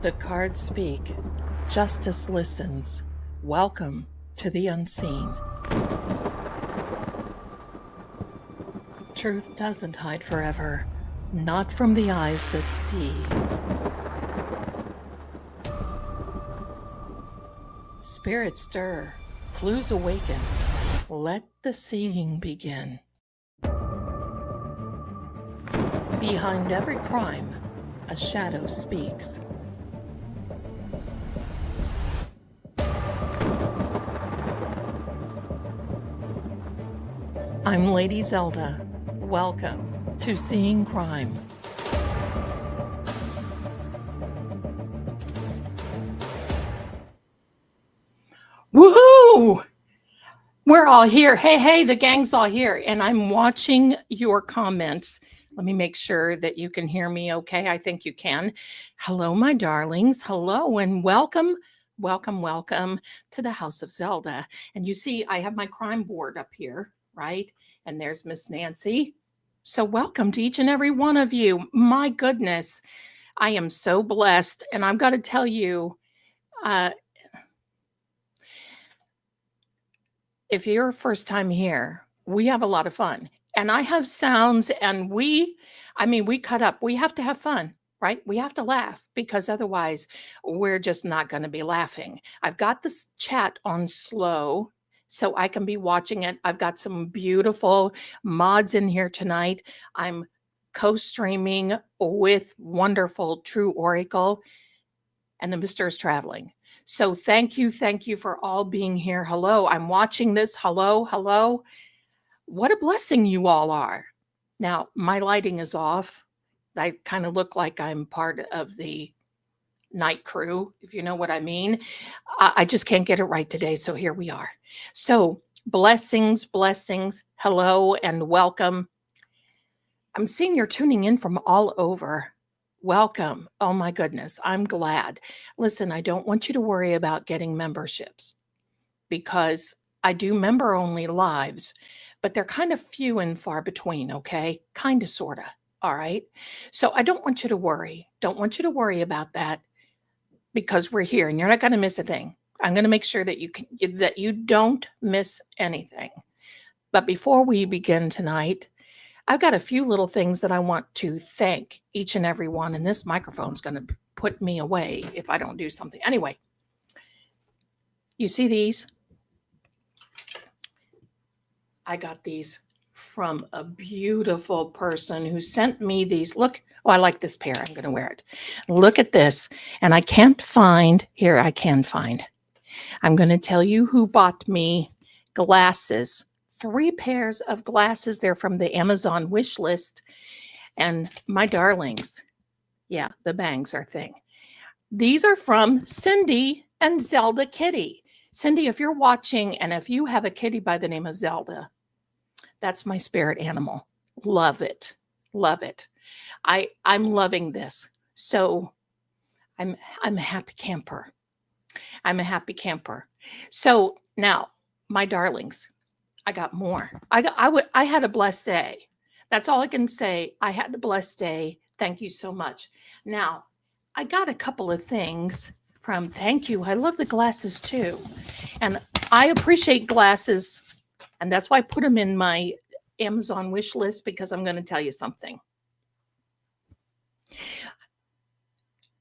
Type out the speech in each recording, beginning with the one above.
The cards speak. Justice listens. Welcome to the unseen. Truth doesn't hide forever, not from the eyes that see. Spirits stir, clues awaken. Let the seeing begin. Behind every crime, a shadow speaks. I'm Lady Zelda. Welcome to Seeing Crime. Woohoo! We're all here. Hey, the gang's all here. And I'm watching your comments. Let me make sure that you can hear me okay. I think you can. Hello, my darlings. Hello and welcome to the House of Zelda. And you see, I have my crime board up here, right? And there's Miss Nancy. So welcome to each and every one of you. My goodness, I am so blessed. And I've got to tell you, if you're first time here, we have a lot of fun. And I have sounds and we cut up. We have to have fun, right? We have to laugh because otherwise we're just not going to be laughing. I've got this chat on slow so I can be watching it. I've got some beautiful mods in here tonight. I'm co-streaming with wonderful True Oracle and the Mr. is traveling. So thank you for all being here. Hello, I'm watching this. Hello. What a blessing you all are. Now, my lighting is off. I kind of look like I'm part of the night crew, if you know what I mean. I just can't get it right today, so here we are. So blessings. Hello and welcome. I'm seeing you're tuning in from all over. Welcome. Oh my goodness, I'm glad. Listen, I don't want you to worry about getting memberships because I do member-only lives, but they're kind of few and far between, okay? Kind of, sort of, all right? So I don't want you to worry. Don't want you to worry about that because we're here and you're not going to miss a thing. I'm going to make sure that you don't miss anything. But before we begin tonight, I've got a few little things that I want to thank each and every one, and this microphone's going to put me away if I don't do something. Anyway, you see these? I got these from a beautiful person who sent me these. Look, I like this pair. I'm going to wear it. Look at this. And I can't find, here I can find. I'm going to tell you who bought me glasses. 3 pairs of glasses. They're from the Amazon wish list. And my darlings, yeah, the bangs are thing. These are from Cindy and Zelda Kitty. Cindy, if you're watching and if you have a kitty by the name of Zelda, that's my spirit animal. Love it. I'm loving this. So I'm a happy camper. So now, my darlings, I got more. I had a blessed day. That's all I can say. I had a blessed day. Thank you so much. Now, I got a couple of things from, thank you. I love the glasses too. And I appreciate glasses. And that's why I put them in my Amazon wish list because I'm going to tell you something.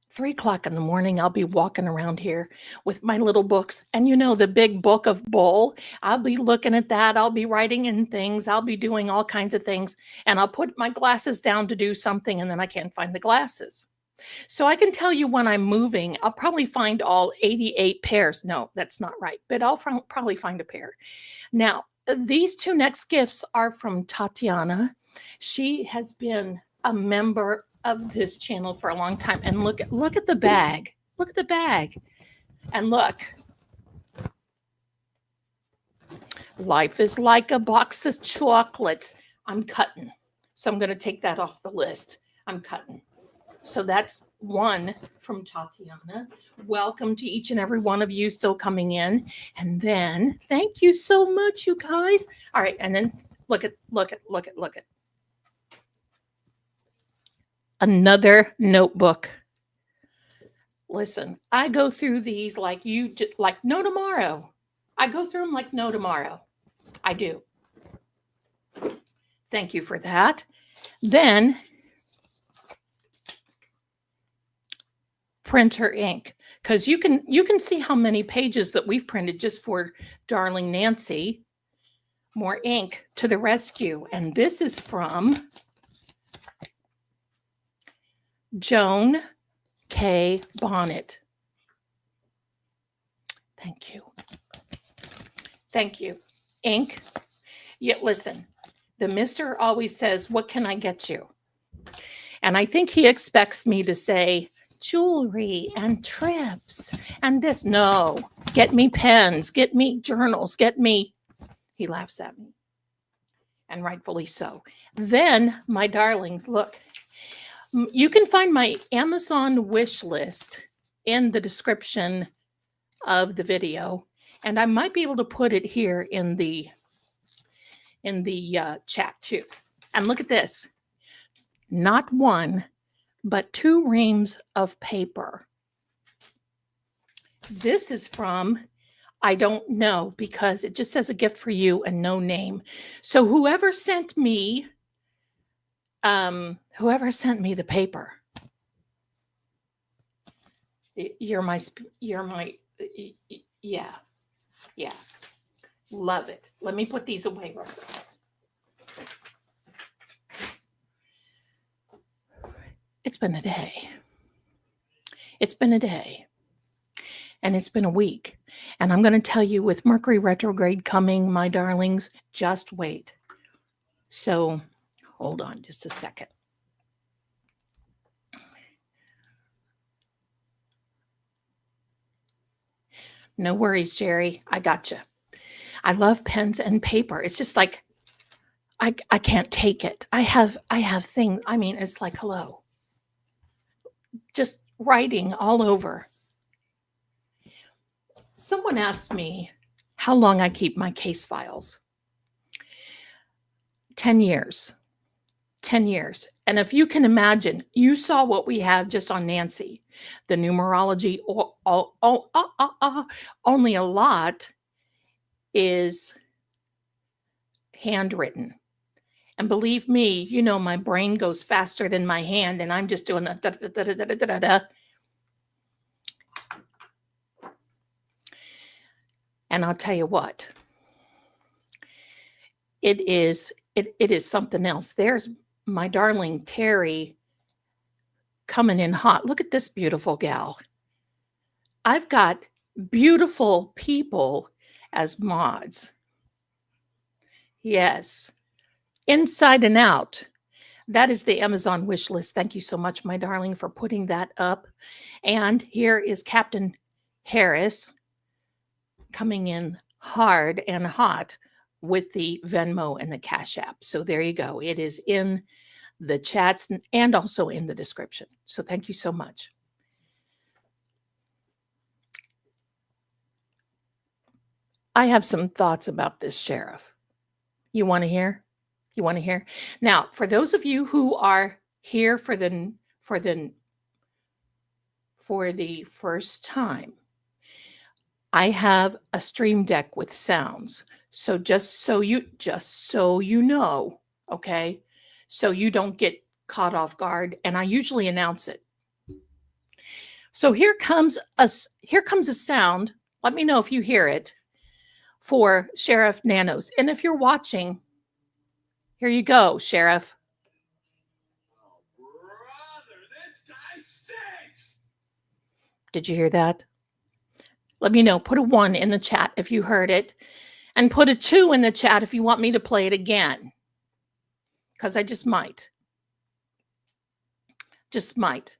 3 o'clock in the morning, I'll be walking around here with my little books. And you know, the big book of Brawl, I'll be looking at that. I'll be writing in things. I'll be doing all kinds of things. And I'll put my glasses down to do something. And then I can't find the glasses. So I can tell you when I'm moving, I'll probably find all 88 pairs. No, that's not right. But I'll probably find a pair. Now, these 2 next gifts are from Tatiana. She has been a member of this channel for a long time. And look at the bag. Look at the bag. And look. Life is like a box of chocolates. I'm cutting. So I'm going to take that off the list. I'm cutting. So that's one from Tatiana. Welcome to each and every one of you still coming in. And then thank you so much, you guys. All right. And then look at. Another notebook. Listen, I go through these like like no tomorrow. I go through them like no tomorrow. I do. Thank you for that. Then printer ink, because you can see how many pages that we've printed just for darling Nancy. More ink to the rescue. And this is from Joan K. Bonnet. Thank you. Thank you. Ink. Yet listen, the mister always says, what can I get you? And I think he expects me to say jewelry and trips and this. No, get me pens, get me journals, get me. He laughs at me. And rightfully so. Then, my darlings, look, you can find my Amazon wish list in the description of the video. And I might be able to put it here in the chat too. And look at this. Not one, but 2 reams of paper. This is from, I don't know, because it just says a gift for you and no name. So whoever sent me the paper, you're my, yeah. Love it. Let me put these away real fast. It's been a day. It's been a day. And it's been a week. And I'm going to tell you, with Mercury retrograde coming, my darlings, just wait. So hold on just a second. No worries, Jerry. I got you. I love pens and paper. It's just like, I can't take it. I have things. I mean, it's like, hello. Just writing all over. Someone asked me how long I keep my case files. 10 years. 10 years. And if you can imagine, you saw what we have just on Nancy. The numerology, only a lot is handwritten. And believe me, you know, my brain goes faster than my hand, and I'm just doing the da-da-da-da-da-da-da. And I'll tell you what, it is something else. There's my darling Terry coming in hot. Look at this beautiful gal. I've got beautiful people as mods. Yes. Inside and out. That is the Amazon wish list. Thank you so much, my darling, for putting that up. And here is Captain Harris coming in hard and hot with the Venmo and the Cash App. So there you go. It is in the chats and also in the description. So thank you so much. I have some thoughts about this sheriff. You want to hear? You want to hear? Now, for those of you who are here for the first time, I have a stream deck with sounds. So just so you know, okay? So you don't get caught off guard, and I usually announce it. So here comes a sound. Let me know if you hear it for Sheriff Nanos. And if you're watching, here you go, Sheriff. Oh, brother, this guy stinks. Did you hear that? Let me know. Put a 1 in the chat if you heard it, and put a 2 in the chat if you want me to play it again, because I just might. Just might.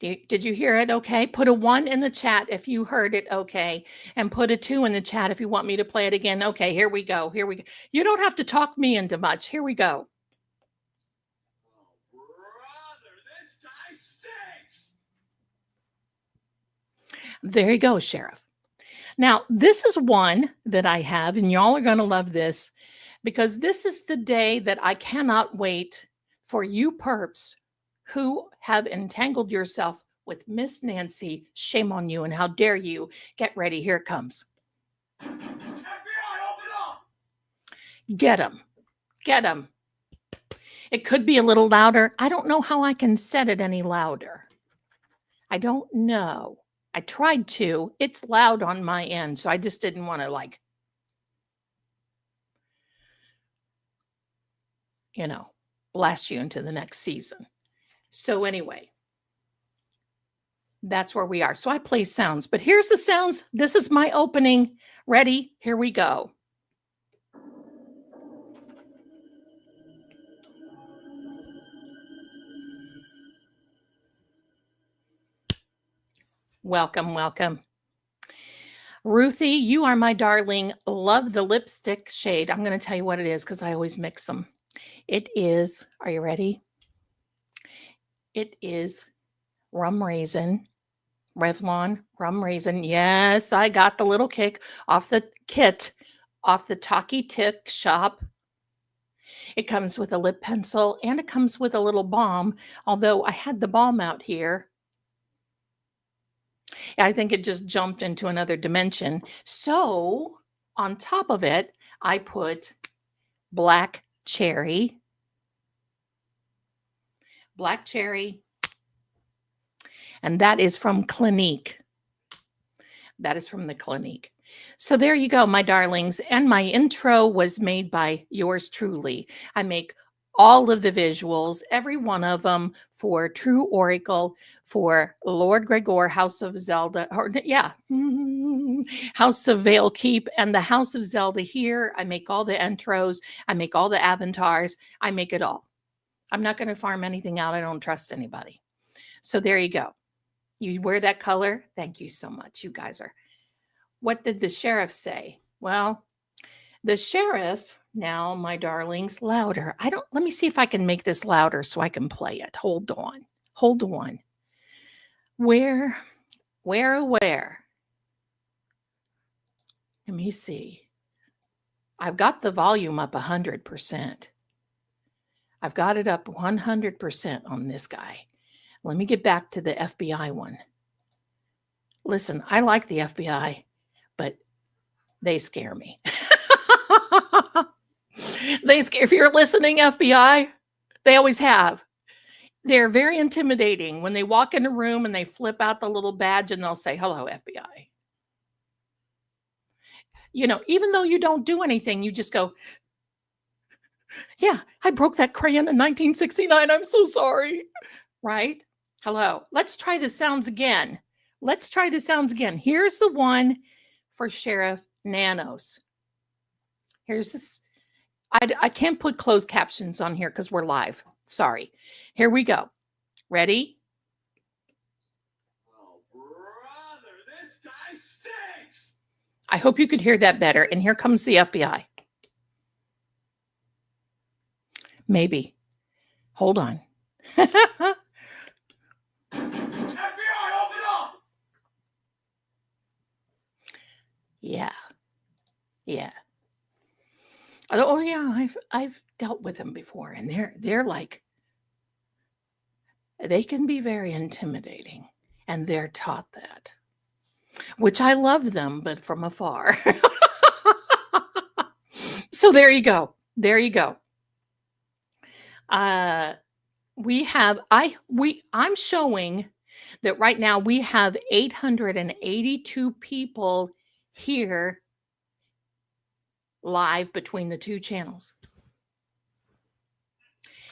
Did you hear it? Okay. Put a 1 in the chat if you heard it. Okay. And put a 2 in the chat if you want me to play it again. Okay. Here we go. Here we go. You don't have to talk me into much. Here we go. Oh, brother, this guy stinks. There you go, Sheriff. Now, this is one that I have, and y'all are going to love this, because this is the day that I cannot wait for you perps who have entangled yourself with Miss Nancy. Shame on you, and how dare you. Get ready. Here it comes. FBI, open up! Get him. Get him. It could be a little louder. I don't know how I can set it any louder. I don't know. I tried to. It's loud on my end, so I just didn't want to, like, blast you into the next season. So anyway, that's where we are. So I play sounds, but here's the sounds. This is my opening. Ready? Here we go. Welcome, welcome. Ruthie, you are my darling. Love the lipstick shade. I'm going to tell you what it is because I always mix them. It is, are you ready? It is rum raisin, Revlon rum raisin. Yes, I got the little kick off the kit, off the Talkie Tick shop. It comes with a lip pencil and it comes with a little balm, although I had the balm out here. I think it just jumped into another dimension. So on top of it, I put black cherry. Black cherry. And that is from Clinique. That is from the Clinique. So there you go, my darlings. And my intro was made by yours truly. I make all of the visuals, every one of them, for True Oracle, for Lord Gregor, House of Zelda, or yeah, House of Vale Keep, and the House of Zelda here. I make all the intros. I make all the avatars. I make it all. I'm not going to farm anything out. I don't trust anybody. So there you go. You wear that color. Thank you so much. You guys are. What did the sheriff say? Well, the sheriff, now, my darlings, louder. Let me see if I can make this louder so I can play it. Hold on. Hold on. Where? Let me see. I've got the volume up 100%. I've got it up 100% on this guy. Let me get back to the FBI one. Listen, I like the FBI, but they scare me. If you're listening, FBI, they always have. They're very intimidating when they walk in a room and they flip out the little badge and they'll say, "Hello, FBI." Even though you don't do anything, you just go, "Yeah, I broke that crayon in 1969. I'm so sorry." Right? Hello. Let's try the sounds again. Here's the one for Sheriff Nanos. Here's this. I can't put closed captions on here because we're live. Sorry. Here we go. Ready? Oh, brother, this guy stinks! I hope you could hear that better. And here comes the FBI. Maybe. Hold on. FBI, open up! Yeah. Oh yeah, I've dealt with them before, and they're like, they can be very intimidating, and they're taught that, which I love them, but from afar. So there you go. I'm showing that right now we have 882 people here live between the two channels.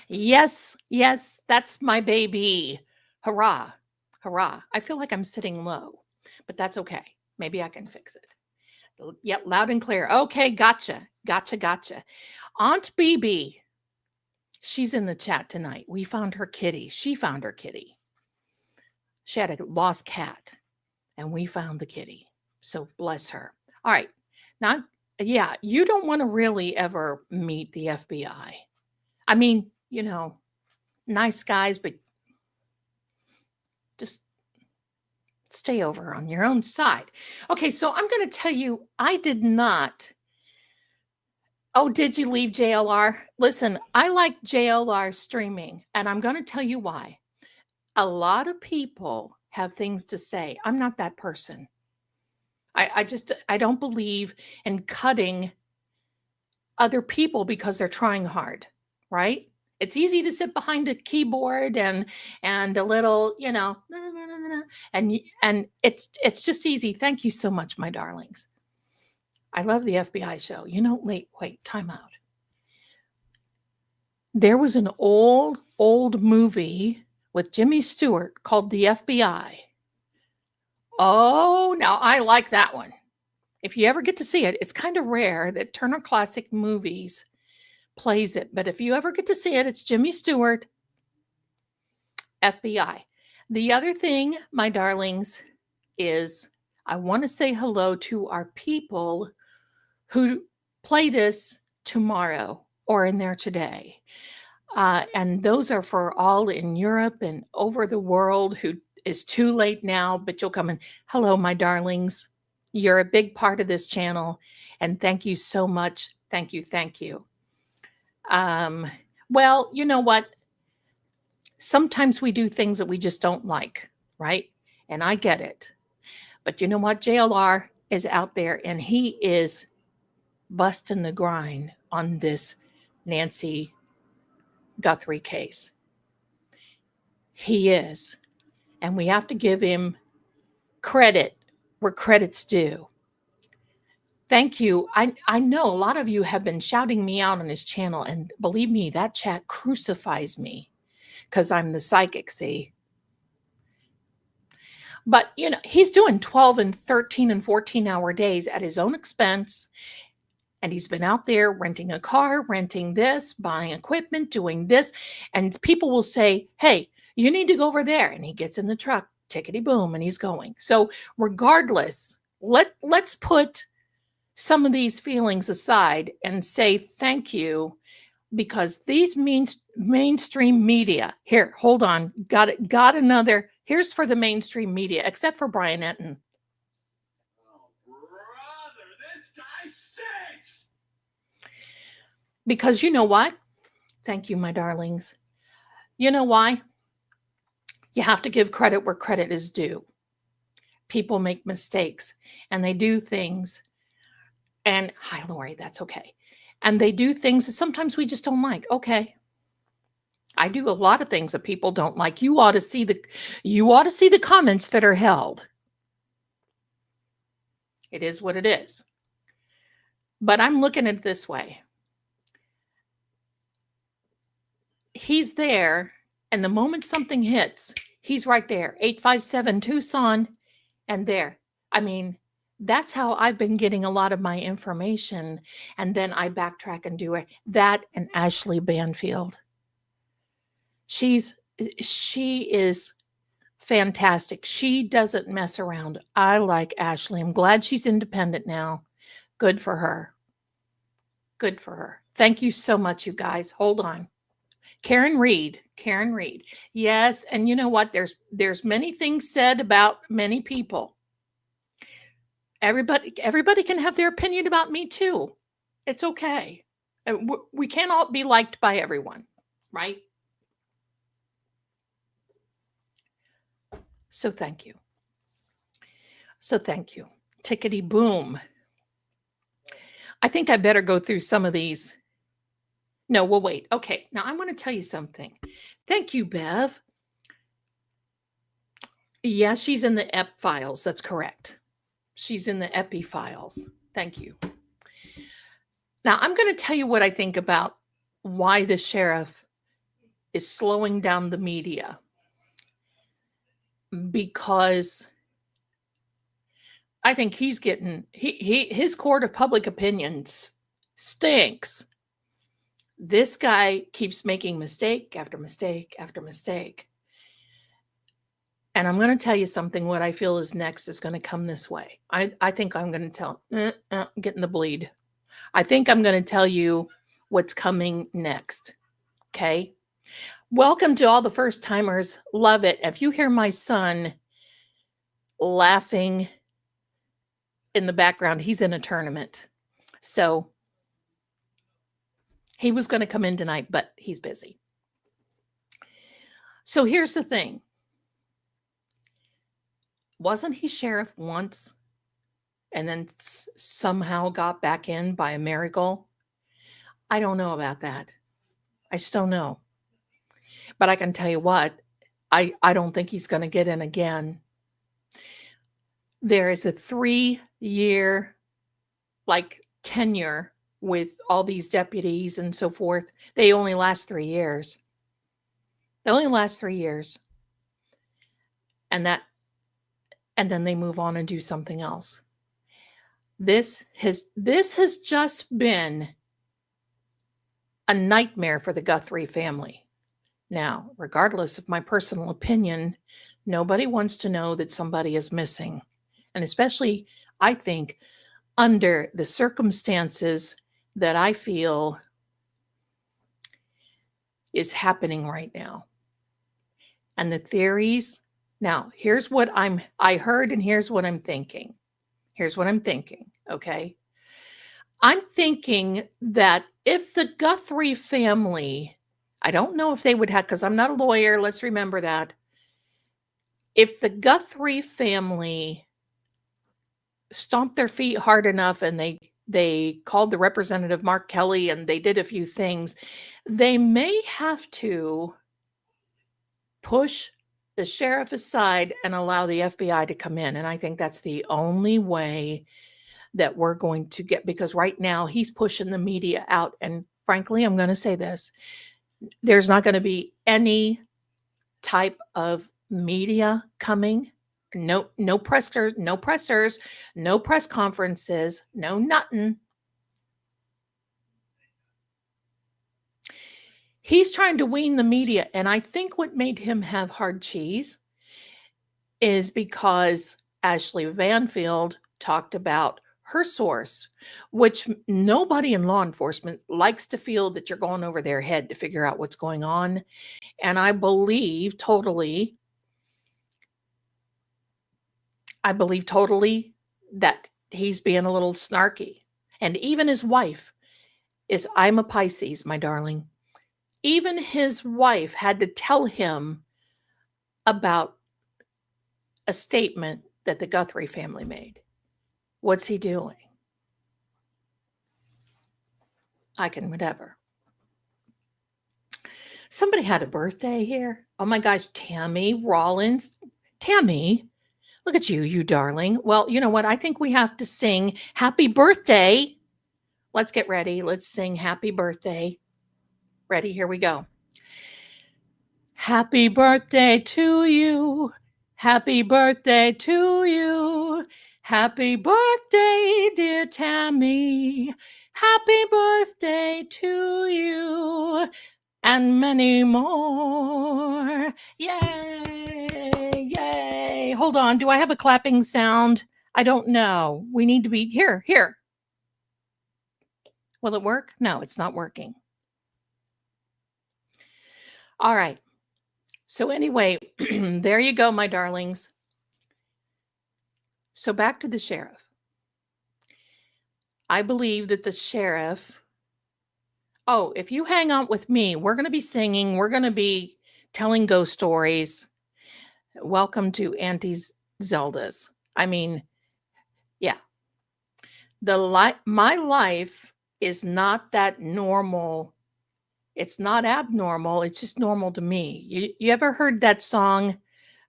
Yes, that's my baby. Hurrah. I feel like I'm sitting low, but that's okay. Maybe I can fix it. Yep, loud and clear. Okay, gotcha. Aunt BB, she's in the chat tonight. We found her kitty. She found her kitty. She had a lost cat, and we found the kitty. So bless her. All right. Now, yeah, you don't want to really ever meet the FBI. I mean, nice guys, but just stay over on your own side. Okay, so I'm going to tell you, I did not. Oh, did you leave JLR? Listen, I like JLR streaming, and I'm going to tell you why. A lot of people have things to say. I'm not that person. I don't believe in cutting other people because they're trying hard, right? It's easy to sit behind a keyboard and a little, and it's just easy. Thank you so much, my darlings. I love the FBI show. Wait, time out. There was an old movie with Jimmy Stewart called The FBI. Oh, now I like that one. If you ever get to see it, it's kind of rare that Turner Classic Movies plays it. But if you ever get to see it, it's Jimmy Stewart, FBI. The other thing, my darlings, is I want to say hello to our people who play this tomorrow or in there today. And those are for all in Europe and over the world who is too late now, but you'll come in. Hello, my darlings. You're a big part of this channel. And thank you so much. Thank you. Thank you. Well, you know what? Sometimes we do things that we just don't like, right? And I get it. But you know what? JLR is out there and he is busting the grind on this Nancy Guthrie case. He is. And we have to give him credit where credit's due. Thank you. I know a lot of you have been shouting me out on his channel, and believe me, that chat crucifies me because I'm the psychic, see? But, he's doing 12 and 13 and 14-hour days at his own expense. And he's been out there renting a car, renting this, buying equipment, doing this. And people will say, hey, you need to go over there. And he gets in the truck, tickety boom, and he's going. So regardless, let's put some of these feelings aside and say thank you, because these mainstream media, here, hold on, got another, here's for the mainstream media, except for Brian Etten. Oh, brother, this guy stinks! Because you know what? Thank you, my darlings. You know why? You have to give credit where credit is due. People make mistakes and they do things. And hi, Lori, that's okay. And they do things that sometimes we just don't like. Okay. I do a lot of things that people don't like. You ought to see the comments that are held. It is what it is. But I'm looking at it this way. He's there, and the moment something hits, he's right there. 857 Tucson, and there. I mean, that's how I've been getting a lot of my information. And then I backtrack and do it. That and Ashley Banfield. She is fantastic. She doesn't mess around. I like Ashley. I'm glad she's independent now. Good for her. Good for her. Thank you so much, you guys. Hold on. Karen Reed. Yes, and you know what? There's many things said about many people. Everybody can have their opinion about me too. It's okay. We can't all be liked by everyone, right? So thank you. Tickety boom. I think I better go through some of these. No, we'll wait. Okay, now I want to tell you something. Thank you, Bev. Yeah, she's in the EP files. That's correct. She's in the EPI files. Thank you. Now, I'm going to tell you what I think about why the sheriff is slowing down the media. Because I think he's getting, his court of public opinions stinks. This guy keeps making mistake after mistake after mistake. And I'm going to tell you something. What I feel is next is going to come this way. I think I'm going to tell, getting the bleed. I think I'm going to tell you what's coming next. Okay. Welcome to all the first timers. Love it. If you hear my son laughing in the background, he's in a tournament. So he was going to come in tonight, but he's busy. So here's the thing. Wasn't he sheriff once and then somehow got back in by a miracle? I don't know about that. I just don't know. But I can tell you what, I don't think he's going to get in again. There is a 3-year tenure with all these deputies and so forth. They only last 3 years. They only last 3 years. And then they move on and do something else. This has just been a nightmare for the Guthrie family. Now, regardless of my personal opinion, nobody wants to know that somebody is missing. And especially, I think, under the circumstances that I feel is happening right now. And the theories. Now, here's what I heard, and here's what I'm thinking. Here's what I'm thinking, okay? I'm thinking that if the Guthrie family, I don't know if they would have, because I'm not a lawyer, let's remember that. If the Guthrie family stomped their feet hard enough and they called the representative Mark Kelly and they did a few things, they may have to push the sheriff aside and allow the FBI to come in. And I think that's the only way that we're going to get, because right now he's pushing the media out. And frankly, I'm going to say this, there's not going to be any type of media coming. No pressers, no press conferences, no nothing. He's trying to wean the media. And I think what made him have hard cheese is because Ashley Vanfield talked about her source, which nobody in law enforcement likes to feel that you're going over their head to figure out what's going on. And I believe totally that he's being a little snarky. And even his wife is, I'm a Pisces, my darling. Even his wife had to tell him about a statement that the Guthrie family made. What's he doing? I can whatever. Somebody had a birthday here. Oh my gosh, Tammy Rollins. Tammy, look at you, you darling. Well, you know what? I think we have to sing happy birthday. Let's get ready. Let's sing happy birthday. Ready? Here we go. Happy birthday to you. Happy birthday to you. Happy birthday, dear Tammy. Happy birthday to you. And many more. Yay, yay. Hold on. Do I have a clapping sound? I don't know. We need to be here. Will it work? No, it's not working. All right. So anyway, there you go, my darlings. So back to the sheriff. I believe that the sheriff, if you hang out with me, we're going to be singing. We're going to be telling ghost stories. Welcome to Auntie's Zelda's. I mean, yeah. My life is not that normal. It's not abnormal. It's just normal to me. You ever heard that song,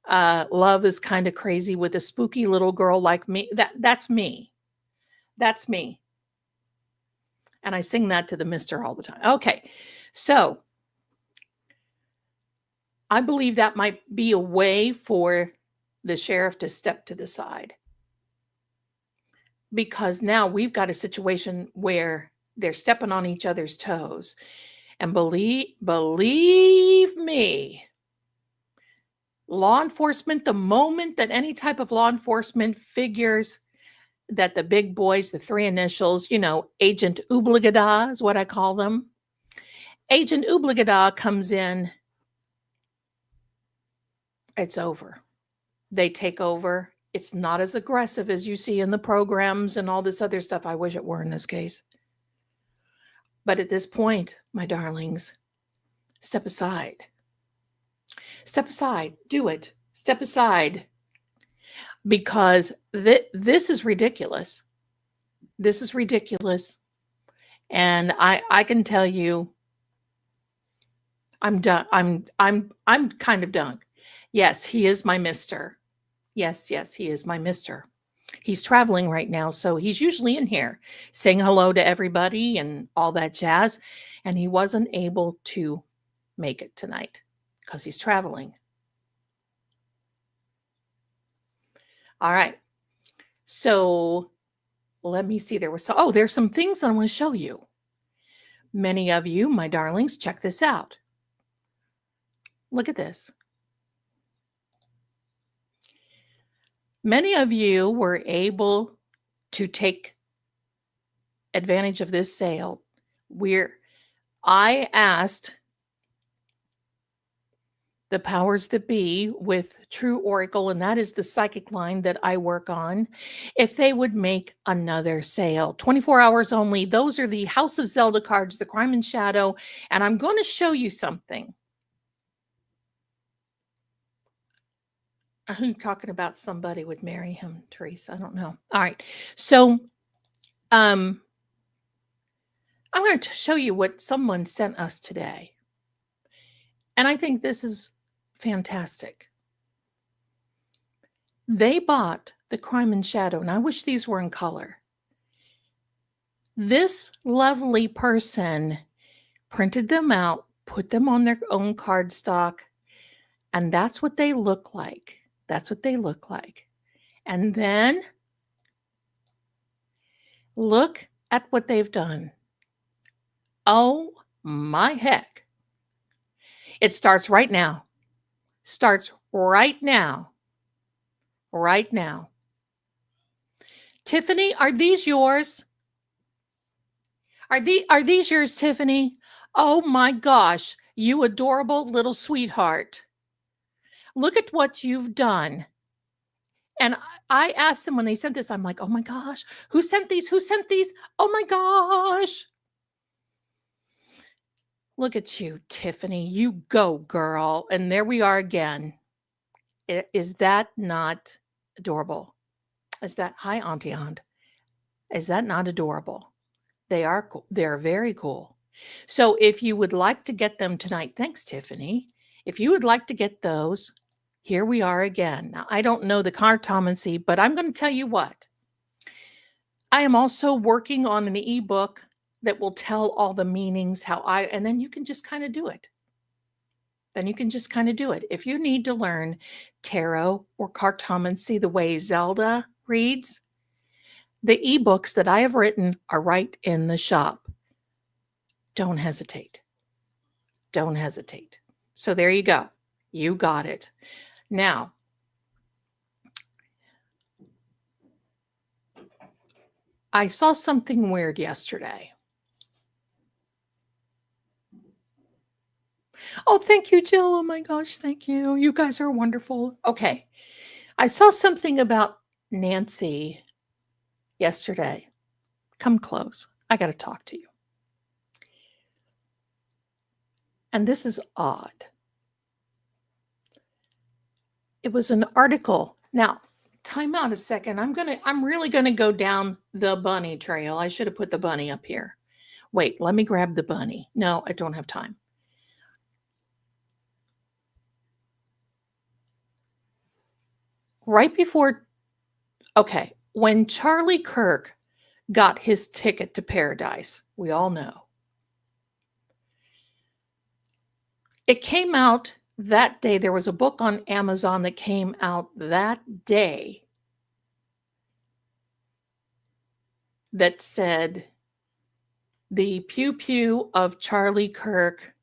Love is Kind of Crazy with a Spooky Little Girl Like Me? That's me. That's me. And I sing that to the mister all the time. Okay. So I believe that might be a way for the sheriff to step to the side. Because now we've got a situation where they're stepping on each other's toes. And believe me, law enforcement, the moment that any type of law enforcement figures that the big boys, the 3 initials, Agent Oobligada is what I call them. Agent Oobligada comes in, it's over. They take over. It's not as aggressive as you see in the programs and all this other stuff. I wish it were in this case. But at this point, my darlings, step aside. Step aside. Do it. Step aside. because this is ridiculous. This is ridiculous. And I can tell you, I'm done. I'm kind of done. Yes, he is my mister. Yes, he is my mister. He's traveling right now, so he's usually in here saying hello to everybody and all that jazz. And he wasn't able to make it tonight because he's traveling. All right. So let me see. There's some things I want to show you. Many of you, my darlings, check this out. Look at this. Many of you were able to take advantage of this sale. I asked the powers that be with True Oracle, and that is the psychic line that I work on, if they would make another sale. 24 hours only. Those are the House of Zelda cards, the Crime and Shadow, and I'm going to show you something. I'm talking about somebody would marry him, Teresa. I don't know. All right. So I'm going to show you what someone sent us today. And I think this is fantastic. They bought the Crime and Shadow, and I wish these were in color. This lovely person printed them out, put them on their own cardstock, and that's what they look like. That's what they look like. And then look at what they've done. Oh my heck. It starts right now. Starts right now. Right now. Tiffany, are these yours? Are these yours, Tiffany? Oh my gosh, you adorable little sweetheart. Look at what you've done. And I asked them when they sent this, I'm like, oh my gosh, who sent these? Who sent these? Oh my gosh. Look at you, Tiffany. You go, girl. And there we are again. Is that not adorable? Is that, hi, Auntie Aunt. Is that not adorable? They are cool. They're very cool. So if you would like to get them tonight, thanks, Tiffany. If you would like to get those, here we are again. Now, I don't know the Cartomancy, but I'm going to tell you what. I am also working on an ebook that will tell all the meanings, and then you can just kind of do it. If you need to learn tarot or Cartomancy the way Zelda reads, the ebooks that I have written are right in the shop. Don't hesitate. Don't hesitate. So there you go. You got it. Now, I saw something weird yesterday. Oh, thank you, Jill. Oh my gosh, thank you. You guys are wonderful. Okay. I saw something about Nancy yesterday. Come close. I got to talk to you. And this is odd. It was an article. Now, time out a second. I'm really going to go down the bunny trail. I should have put the bunny up here. Wait, let me grab the bunny. No, I don't have time. Right before, okay, when Charlie Kirk got his ticket to paradise, we all know. It came out that day. There was a book on Amazon that came out that day that said the pew pew of Charlie Kirk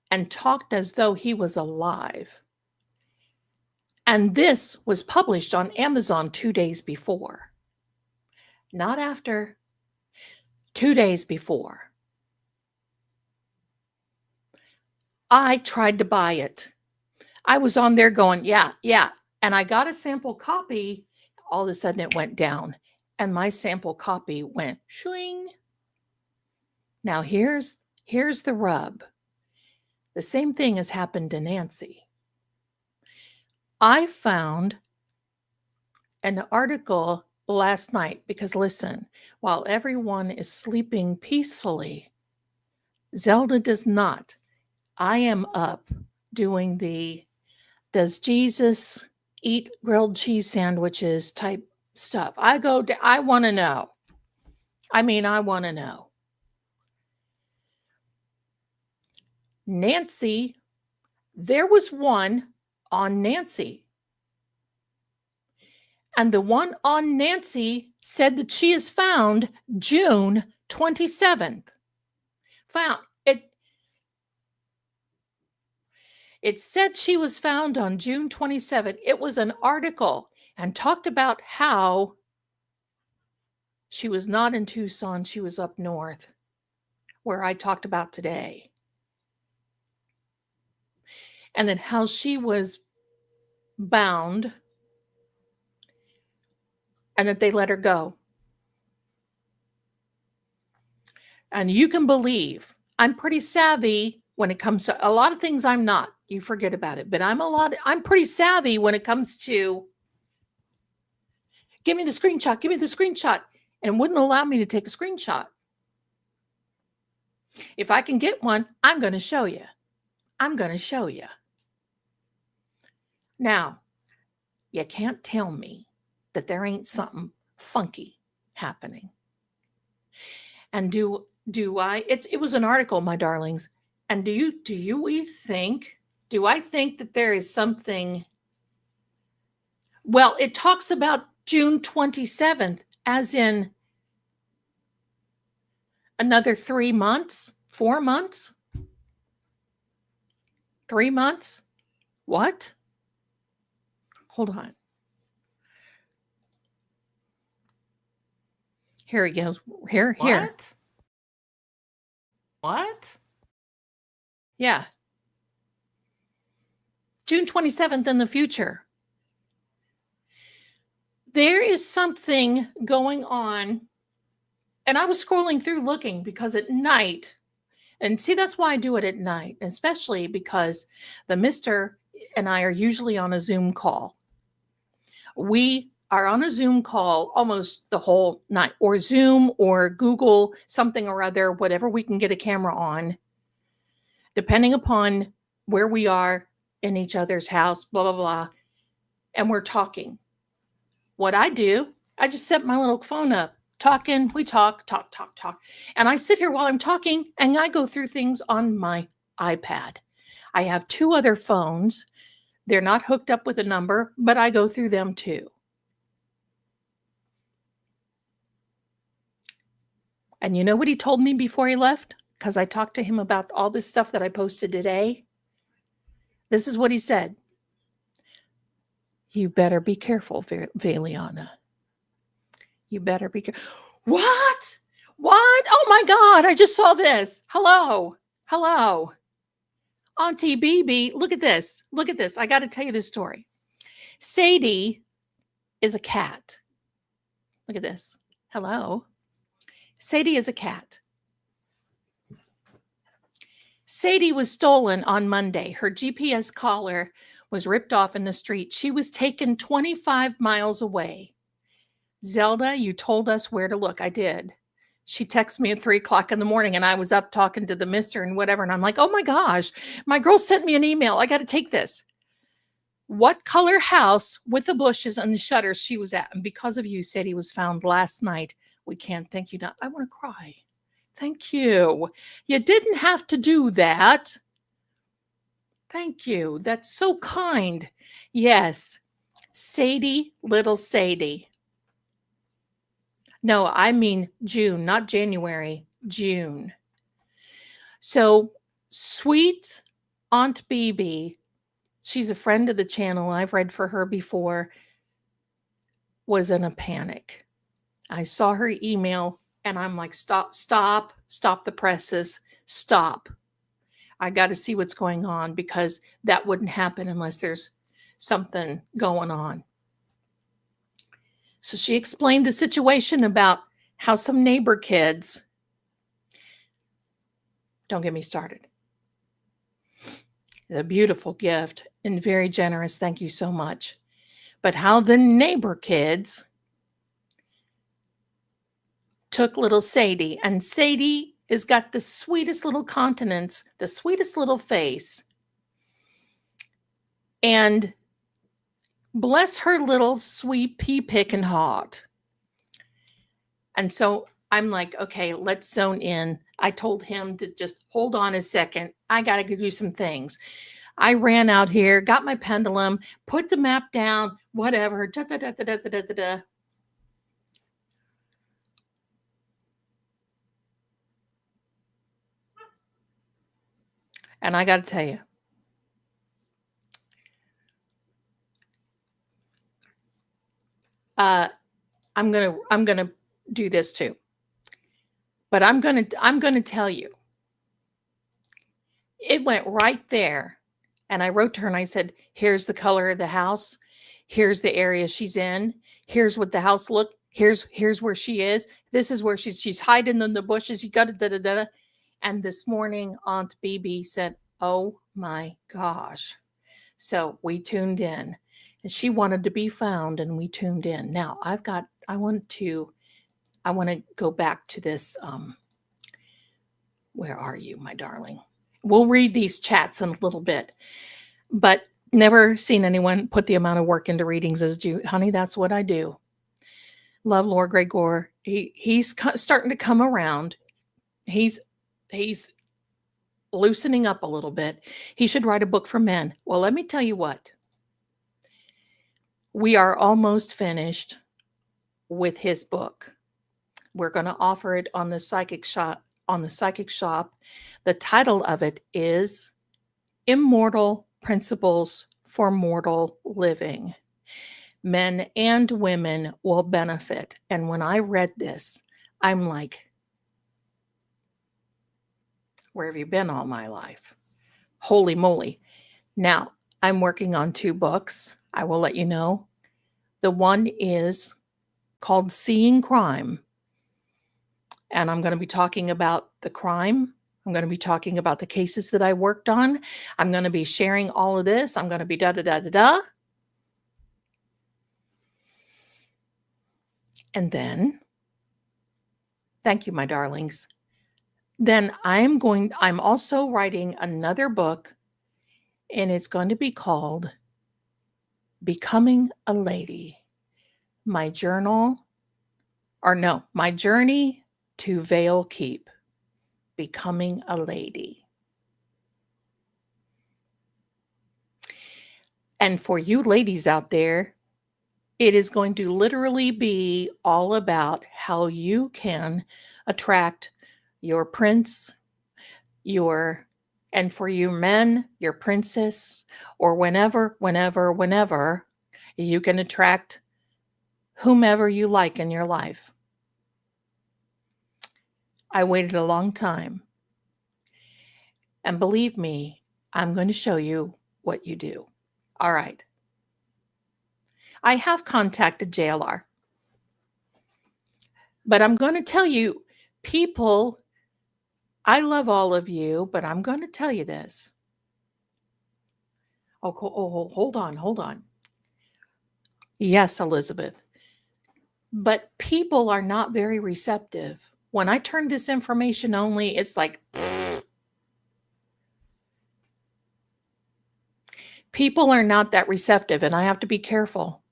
and talked as though he was alive. And this was published on Amazon 2 days before. Not after, 2 days before. I tried to buy it. I was on there going, yeah. And I got a sample copy. All of a sudden it went down. And my sample copy went shwing. Now here's the rub. The same thing has happened to Nancy. I found an article last night, because listen, while everyone is sleeping peacefully, Zelda does not. I am up doing the does Jesus eat grilled cheese sandwiches type stuff. I want to know. I mean, I want to know. Nancy, there was one on Nancy. And the one on Nancy said that she is found June 27th. Found it said she was found on June 27th. It was an article and talked about how she was not in Tucson, she was up north, where I talked about today. And then how she was bound and that they let her go. And you can believe I'm pretty savvy when it comes to a lot of things. I'm not. You forget about it. But I'm pretty savvy when it comes to give me the screenshot, give me the screenshot, and wouldn't allow me to take a screenshot. If I can get one, I'm going to show you. I'm going to show you. Now, you can't tell me that there ain't something funky happening. And do I? It was an article, my darlings. And do I think that there is something? Well, it talks about June 27th, as in another 3 months, 4 months, 3 months. What? Hold on. Here he goes. Here. What? Yeah. June 27th in the future. There is something going on. And I was scrolling through looking because at night, and see, that's why I do it at night, especially because the mister and I are usually on a Zoom call. We are on a Zoom call almost the whole night, or Zoom or Google something or other, whatever we can get a camera on, depending upon where we are in each other's house, blah, blah, blah. And we're talking. What I do, I just set my little phone up, talking, we talk. And I sit here while I'm talking and I go through things on my iPad. I have 2 other phones. They're not hooked up with a number, but I go through them too. And you know what he told me before he left? Because I talked to him about all this stuff that I posted today. This is what he said. You better be careful, Valiana. You better be careful. What? Oh my God, I just saw this. Hello. Auntie BB, look at this. I got to tell you this story. Sadie is a cat. Look at this. Hello. Sadie is a cat. Sadie was stolen on Monday. Her GPS collar was ripped off in the street. She was taken 25 miles away. Zelda, you told us where to look. I did. She texted me at 3 o'clock in the morning and I was up talking to the mister and whatever. And I'm like, oh my gosh, my girl sent me an email. I got to take this. What color house with the bushes and the shutters she was at? And because of you, Sadie was found last night. We can't thank you. Now I want to cry. Thank you. You didn't have to do that. Thank you. That's so kind. Yes. Sadie, little Sadie. No, I mean June, not January, June. So sweet Aunt BB, she's a friend of the channel. I've read for her before, was in a panic. I saw her email and I'm like, stop the presses, stop. I got to see what's going on because that wouldn't happen unless there's something going on. So she explained the situation about how some neighbor kids, don't get me started. A beautiful gift and very generous. Thank you so much. but how the neighbor kids took little Sadie, and Sadie has got the sweetest little countenance, the sweetest little face, and bless her little sweet pea picking heart. And so I'm like, okay, let's zone in. I told him to just hold on a second. I got to do some things. I ran out here, got my pendulum, put the map down, whatever. Da, da, da, da, da, da, da, da. And I got to tell you, I'm gonna do this too. But I'm gonna tell you, it went right there. And I wrote to her and I said, here's the color of the house. Here's the area she's in. Here's what the house look. Here's where she is. This is where she's hiding in the bushes. You got to da da da. And this morning, Aunt BB said, oh my gosh. So we tuned in. And she wanted to be found, and we tuned in. Now I want to go back to this. Where are you, my darling? We'll read these chats in a little bit, but never seen anyone put the amount of work into readings as you, honey. That's what I do. Love Lord Gregor. He's starting to come around. He's loosening up a little bit. He should write a book for men. Well, let me tell you what. We are almost finished with his book. We're going to offer it on the Psychic Shop. The title of it is Immortal Principles for Mortal Living. Men and women will benefit. And when I read this, I'm like, where have you been all my life? Holy moly. Now, I'm working on 2 books. I will let you know. The one is called Seeing Crime. And I'm going to be talking about the crime. I'm going to be talking about the cases that I worked on. I'm going to be sharing all of this. I'm going to be da-da-da-da-da. And then, thank you, my darlings. Then I'm also writing another book, and it's going to be called Becoming a Lady. My journey to Vale Keep. Becoming a Lady. And for you ladies out there, it is going to literally be all about how you can attract your prince, and for you men, your princess, or whenever you can attract whomever you like in your life. I waited a long time. And believe me, I'm going to show you what you do. All right. I have contacted JLR. But I'm going to tell you, people, I love all of you, but I'm going to tell you this. Oh, hold on. Yes, Elizabeth. But people are not very receptive. When I turn this information only, it's like, people are not that receptive, and I have to be careful.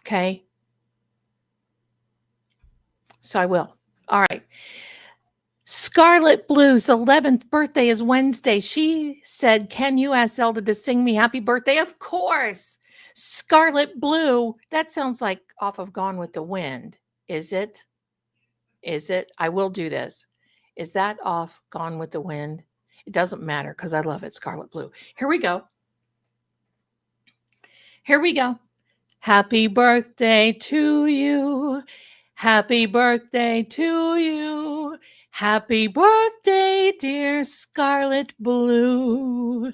Okay? So I will. All right. Scarlet Blue's 11th birthday is Wednesday. She said, can you ask Zelda to sing me happy birthday? Of course. Scarlet Blue. That sounds like off of Gone with the Wind. Is it? I will do this. Is that off Gone with the Wind? It doesn't matter because I love it. Scarlet Blue. Here we go. Happy birthday to you. Happy birthday to you. Happy birthday, dear Scarlet Blue.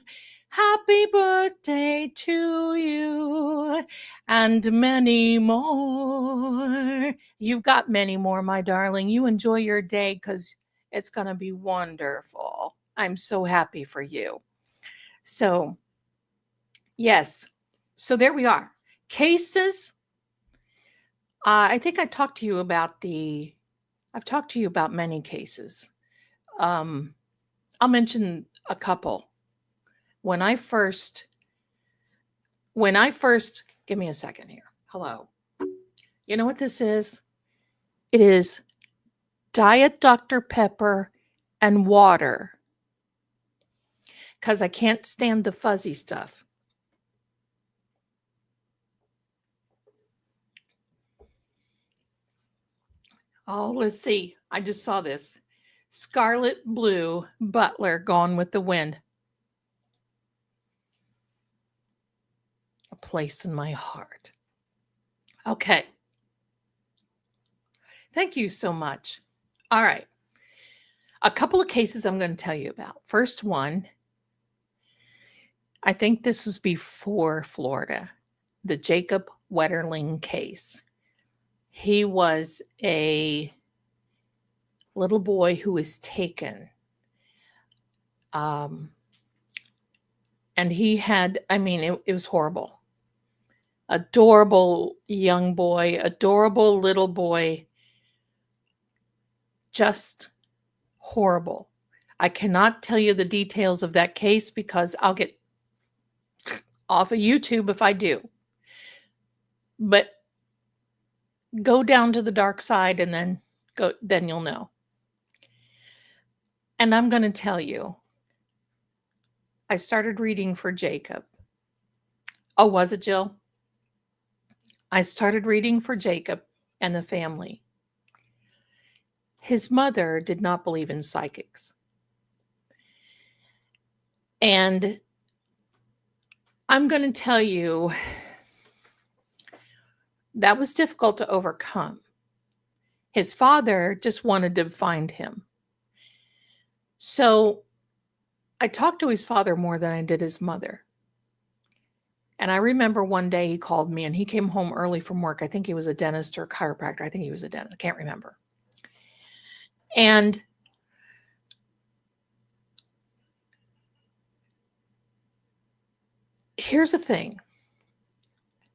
Happy birthday to you. And many more. You've got many more, my darling. You enjoy your day because it's going to be wonderful. I'm so happy for you. So, yes. So there we are. Cases, I think I've talked to you about many cases. I'll mention a couple. When I first, give me a second here. Hello. You know what this is? It is Diet Dr. Pepper and water. Because I can't stand the fuzzy stuff. Oh, let's see. I just saw this. Scarlet Blue Butler, Gone with the Wind. A place in my heart. Okay. Thank you so much. All right. A couple of cases I'm going to tell you about. First one, I think this was before Florida, the Jacob Wetterling case. He was a little boy who was taken. And he had, it was horrible. Adorable young boy, adorable little boy. Just horrible. I cannot tell you the details of that case because I'll get off of YouTube if I do. But go down to the dark side and then you'll know. And I'm going to tell you, I started reading for Jacob. Oh, was it, Jill? I started reading for Jacob and the family. His mother did not believe in psychics. And I'm going to tell you, that was difficult to overcome. His father just wanted to find him. So I talked to his father more than I did his mother. And I remember one day he called me and he came home early from work. I think he was a dentist or a chiropractor. I think he was a dentist. I can't remember. And here's the thing.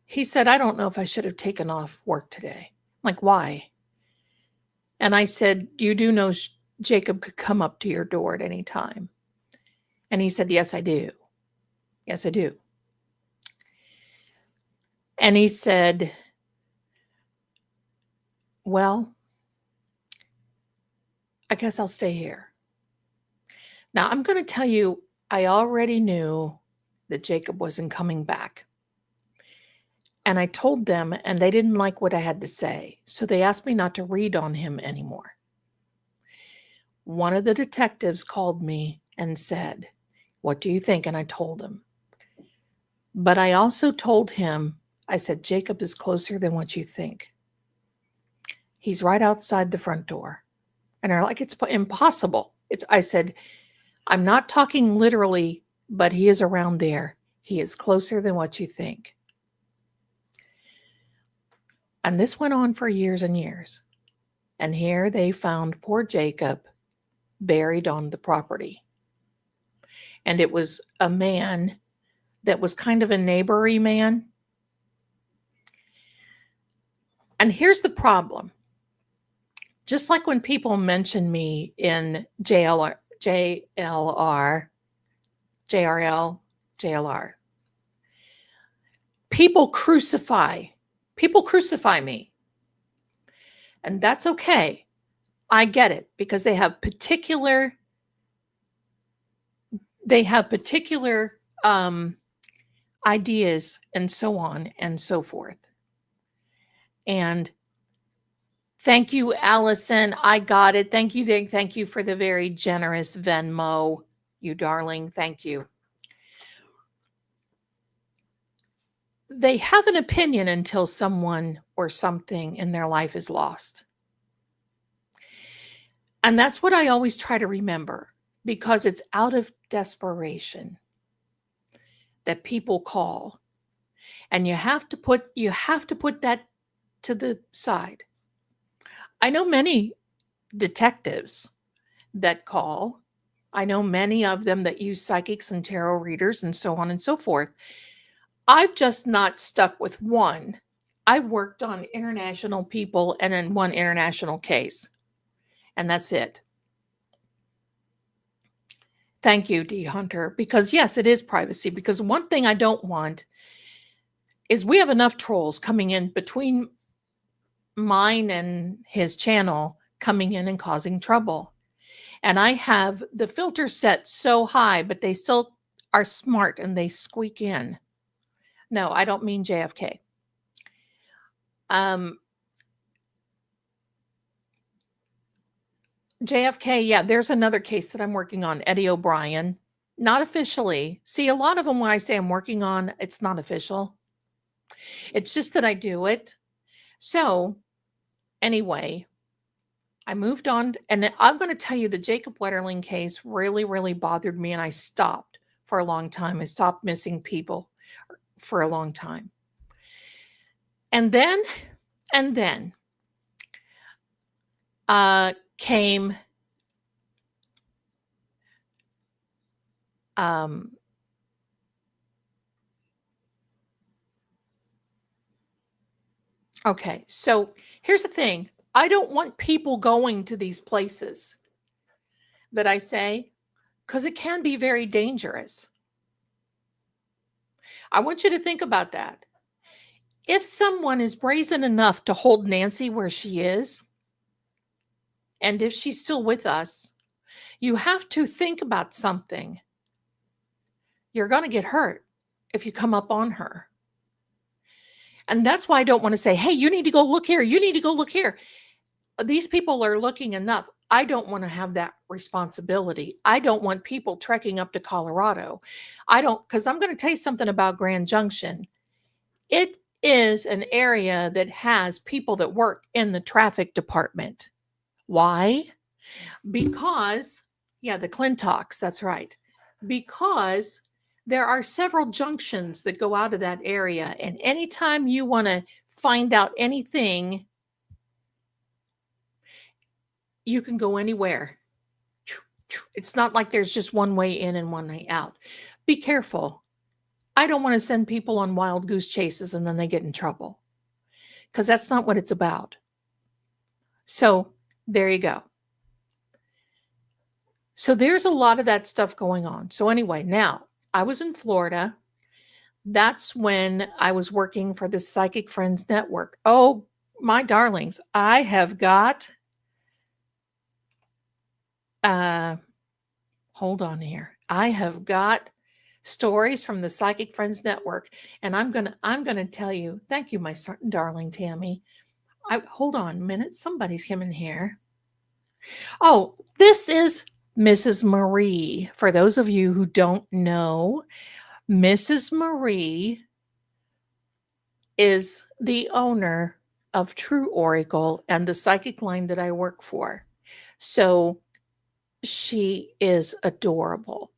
He said, I don't know if I should have taken off work today. I'm like, why? And I said, you do know Jacob could come up to your door at any time. And he said, yes, I do. Yes, I do. And he said, well, I guess I'll stay here. Now, I'm going to tell you, I already knew that Jacob wasn't coming back. And I told them, and they didn't like what I had to say. So they asked me not to read on him anymore. One of the detectives called me and said, what do you think? And I told him. But I also told him, I said, Jacob is closer than what you think. He's right outside the front door. And they're like, it's impossible. I said, I'm not talking literally, but he is around there. He is closer than what you think. And this went on for years and years. And here they found poor Jacob buried on the property. And it was a man that was kind of a neighbory man. And here's the problem. Just like when people mention me in JRL, people crucify me. And that's okay. I get it because they have particular ideas and so on and so forth. And thank you, Allison. I got it. Thank you. Thank you for the very generous Venmo, you darling. Thank you. They have an opinion until someone or something in their life is lost. And that's what I always try to remember, because it's out of desperation that people call. And you have to put that to the side. I know many detectives that call. I know many of them that use psychics and tarot readers and so on and so forth. I've just not stuck with one. I've worked on international people and in one international case, and that's it. Thank you, D. Hunter, because yes, it is privacy. Because one thing I don't want is we have enough trolls coming in between mine and his channel, coming in and causing trouble. And I have the filter set so high, but they still are smart and they squeak in. No, I don't mean JFK. JFK, yeah, there's another case that I'm working on, Eddie O'Brien. Not officially. See, a lot of them, when I say I'm working on, it's not official. It's just that I do it. So, anyway, I moved on. And I'm going to tell you, the Jacob Wetterling case really, really bothered me. And I stopped for a long time. I stopped missing people for a long time. And then came okay, so here's the thing. I don't want people going to these places that I say, because it can be very dangerous. I want you to think about that. If someone is brazen enough to hold Nancy where she is, and if she's still with us, you have to think about something. You're going to get hurt if you come up on her. And that's why I don't want to say, hey, you need to go look here. You need to go look here. These people are looking enough. I don't want to have that responsibility. I don't want people trekking up to Colorado. Because I'm going to tell you something about Grand Junction. It is an area that has people that work in the traffic department. Why? Because, yeah, the Clintox, that's right. Because there are several junctions that go out of that area. And anytime you want to find out anything, you can go anywhere. It's not like there's just one way in and one way out. Be careful. I don't want to send people on wild goose chases and then they get in trouble, because that's not what it's about. So there you go. So there's a lot of that stuff going on. So anyway, now I was in Florida. That's when I was working for the Psychic Friends Network. Oh, my darlings, I have got, hold on here. I have got stories from the Psychic Friends Network, and I'm gonna tell you. Thank you, my darling Tammy. Hold on a minute. Somebody's coming here. Oh, this is Mrs. Marie. For those of you who don't know, Mrs. Marie is the owner of True Oracle and the psychic line that I work for. So she is adorable.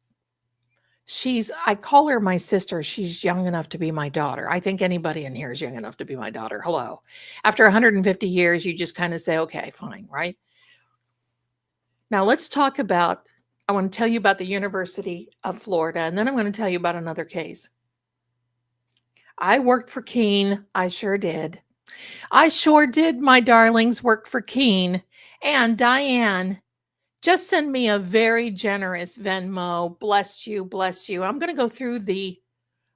I call her my sister. She's young enough to be my daughter. I think anybody in here is young enough to be my daughter. Hello. After 150 years, you just kind of say, okay, fine, right? Now let's talk about, I want to tell you about the University of Florida, and then I'm going to tell you about another case. I worked for Keen. I sure did. I sure did, my darlings, work for Keen. And Diane, just send me a very generous Venmo. Bless you, bless you. I'm going to go through the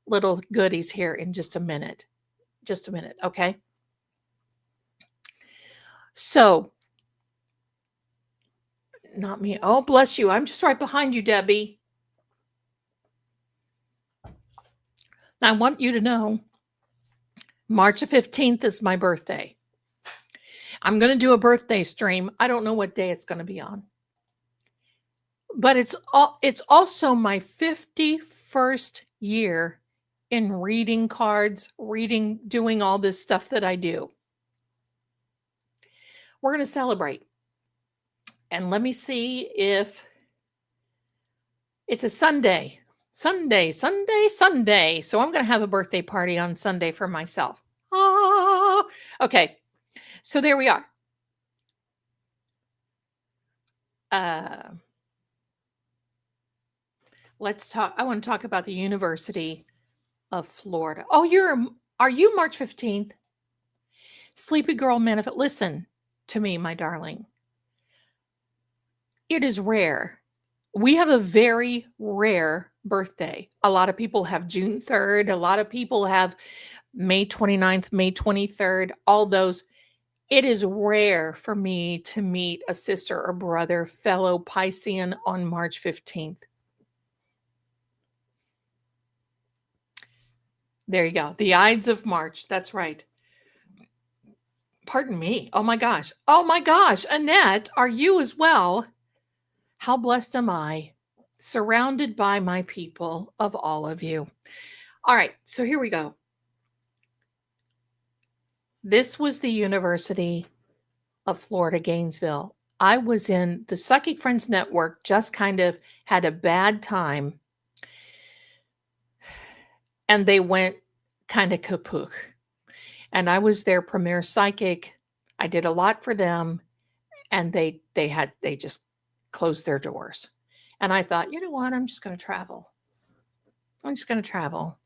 little goodies here in just a minute. Just a minute, okay? So, not me. Oh, bless you. I'm just right behind you, Debbie. I want you to know March 15th is my birthday. I'm going to do a birthday stream. I don't know what day it's going to be on. But it's also my 51st year in reading cards, doing all this stuff that I do. We're going to celebrate. And let me see if it's a Sunday. Sunday. So I'm going to have a birthday party on Sunday for myself. Ah, okay. So there we are. Let's talk. I want to talk about the University of Florida. Oh, are you March 15th? Sleepy Girl Manifest. Listen to me, my darling. It is rare. We have a very rare birthday. A lot of people have June 3rd. A lot of people have May 29th, May 23rd, all those. It is rare for me to meet a sister or brother, fellow Piscean on March 15th. There you go. The Ides of March. That's right. Pardon me. Oh my gosh. Oh my gosh. Annette, are you as well? How blessed am I? Surrounded by my people, of all of you. All right. So here we go. This was the University of Florida, Gainesville. I was in the Psychic Friends Network, just kind of had a bad time. And they went kind of kaput. And I was their premier psychic. I did a lot for them. And they just closed their doors. And I thought, you know what? I'm just going to travel. I'm just going to travel.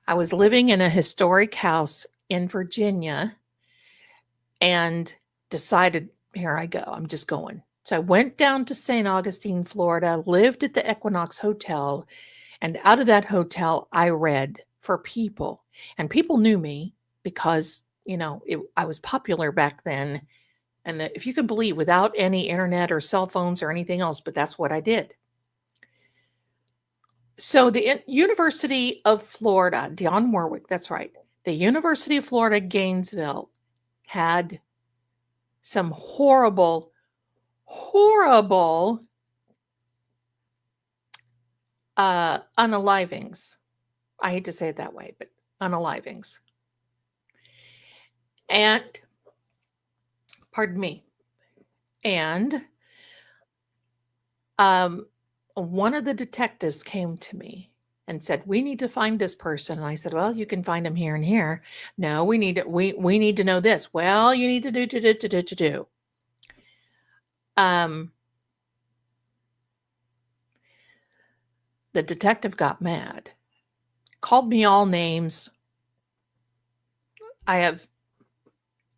I was living in a historic house in Virginia and decided, here I go. I'm just going. So I went down to St. Augustine, Florida, lived at the Equinox Hotel. And out of that hotel, I read for people. And people knew me because, I was popular back then. And if you can believe, without any internet or cell phones or anything else, but that's what I did. So the University of Florida, Dionne Warwick, that's right. The University of Florida, Gainesville had some horrible unalivings. I hate to say it that way, but unalivings. And, pardon me. And one of the detectives came to me and said, we need to find this person. And I said, well, you can find him here and here. No, we need to know this. Well, you need to do. The detective got mad, called me all names. I have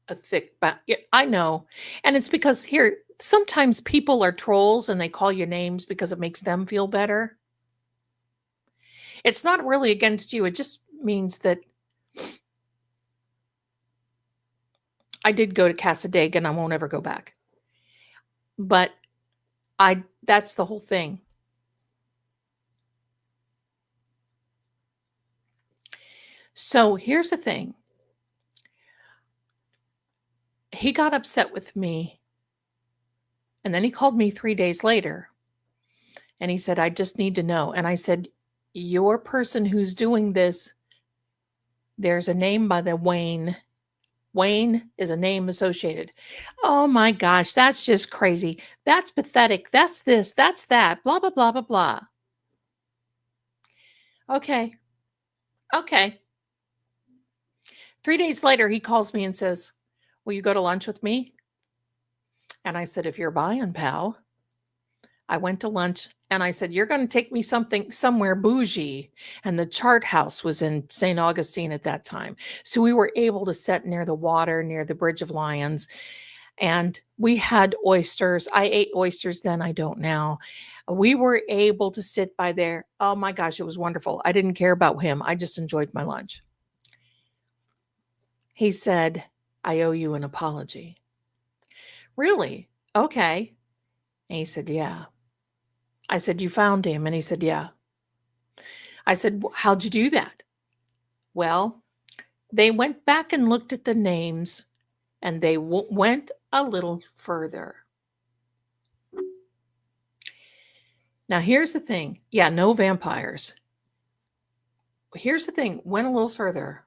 a thick back. I know. And it's because here, sometimes people are trolls and they call you names because it makes them feel better. It's not really against you. It just means that I did go to Casadega and I won't ever go back. But that's the whole thing. So here's the thing. He got upset with me. And then he called me 3 days later. And he said, I just need to know. And I said, your person who's doing this, there's a name by the Wayne. Wayne is a name associated. Oh my gosh, that's just crazy. That's pathetic. That's this, that's that, blah, blah, blah, blah, blah. Okay. 3 days later, he calls me and says, will you go to lunch with me? And I said, if you're buying, pal. I went to lunch and I said, you're going to take me somewhere bougie. And the Chart House was in St. Augustine at that time. So we were able to sit near the water, near the Bridge of Lions. And we had oysters. I ate oysters then. I don't now. We were able to sit by there. Oh my gosh, it was wonderful. I didn't care about him. I just enjoyed my lunch. He said, I owe you an apology. Really? Okay. And he said, yeah. I said, you found him? And he said, yeah. I said, how'd you do that? Well, they went back and looked at the names and they went a little further. Now, here's the thing. Yeah, no vampires. Here's the thing. Went a little further.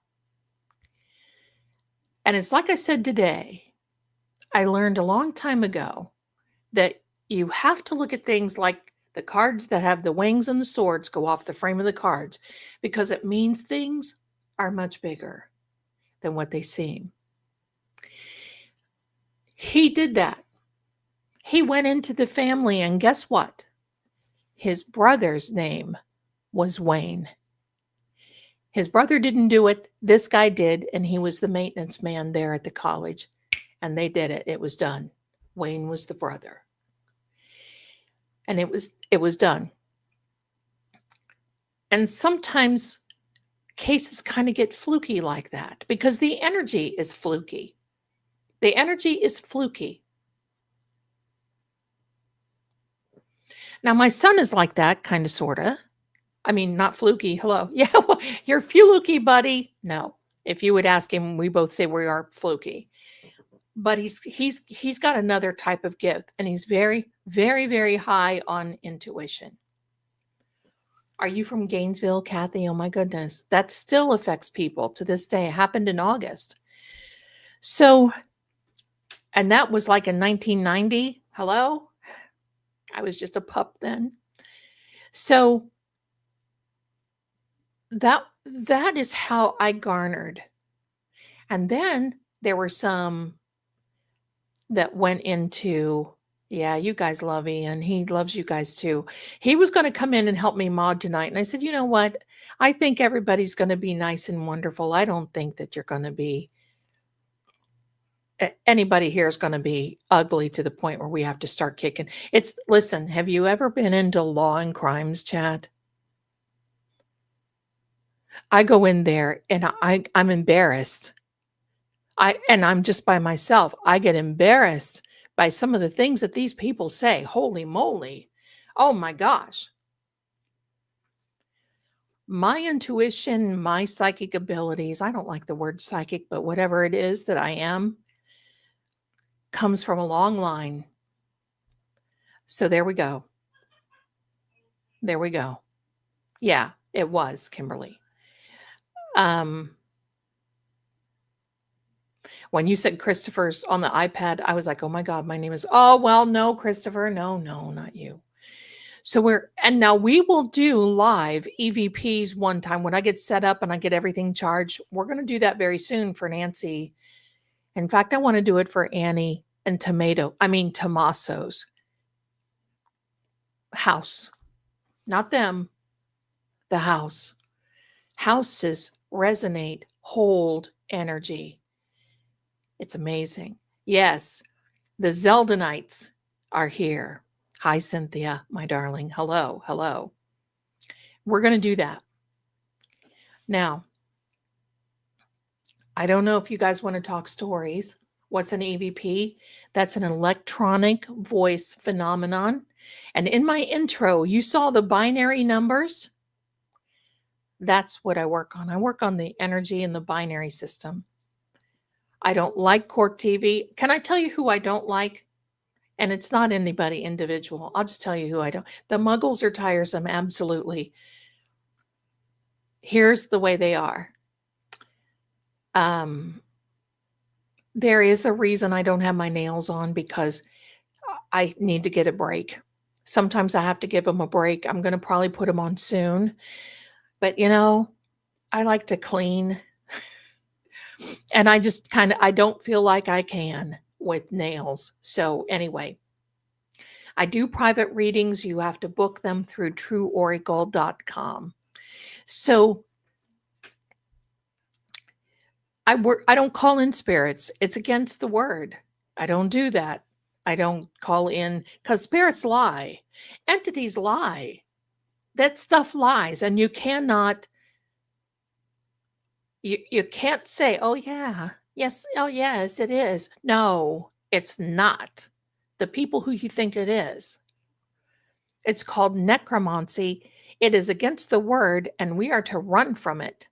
And it's like I said today, I learned a long time ago that you have to look at things like the cards that have the wings and the swords go off the frame of the cards because it means things are much bigger than what they seem. He did that. He went into the family and guess what? His brother's name was Wayne. His brother didn't do it. This guy did, and he was the maintenance man there at the college. And they did it. It was done. Wayne was the brother. And it was done. And sometimes cases kind of get fluky like that because the energy is fluky. The energy is fluky. Now, my son is like that, kind of, sort of. I mean, not fluky. Hello. Yeah, well, you're fluky, buddy. No. If you would ask him, we both say we are fluky. But he's got another type of gift, and he's very, very, very high on intuition. Are you from Gainesville, Kathy? Oh my goodness. That still affects people to this day. It happened in August. So, and that was like in 1990. Hello? I was just a pup then. So that is how I garnered. And then there were some that went into, yeah, you guys love Ian. He loves you guys too. He was going to come in and help me mod tonight. And I said, you know what? I think everybody's going to be nice and wonderful. I don't think that you're going to be, anybody here is going to be ugly to the point where we have to start kicking. Listen, have you ever been into law and crimes chat? I go in there and I'm embarrassed. And I'm just by myself. I get embarrassed by some of the things that these people say. Holy moly. Oh my gosh. My intuition, my psychic abilities, I don't like the word psychic, but whatever it is that I am, comes from a long line. So there we go. There we go. Yeah, it was, Kimberly. When you said Christopher's on the iPad, I was like, oh my God, my name is, oh, well, no, Christopher. No, not you. So and now we will do live EVPs one time when I get set up and I get everything charged. We're going to do that very soon for Nancy. In fact, I want to do it for Annie and Tommaso's house. Not them, the house. Houses resonate, hold energy. It's amazing. Yes, the Zelda Knights are here. Hi, Cynthia, my darling. Hello, hello. We're going to do that. Now, I don't know if you guys want to talk stories. What's an EVP? That's an electronic voice phenomenon. And in my intro, you saw the binary numbers. That's what I work on. I work on the energy in the binary system. I don't like court TV. Can I tell you who I don't like? And it's not anybody individual. I'll just tell you who I don't. The muggles are tiresome, absolutely. Here's the way they are. There is a reason I don't have my nails on because I need to get a break. Sometimes I have to give them a break. I'm going to probably put them on soon. But, I like to clean. And I just I don't feel like I can with nails. So anyway, I do private readings. You have to book them through trueoracle.com. So I don't call in spirits. It's against the word. I don't do that. I don't call in because spirits lie. Entities lie. That stuff lies. And you cannot, you can't say, oh yeah, yes, oh yes, it is. No, it's not. The people who you think it is. It's called necromancy. It is against the word and we are to run from it.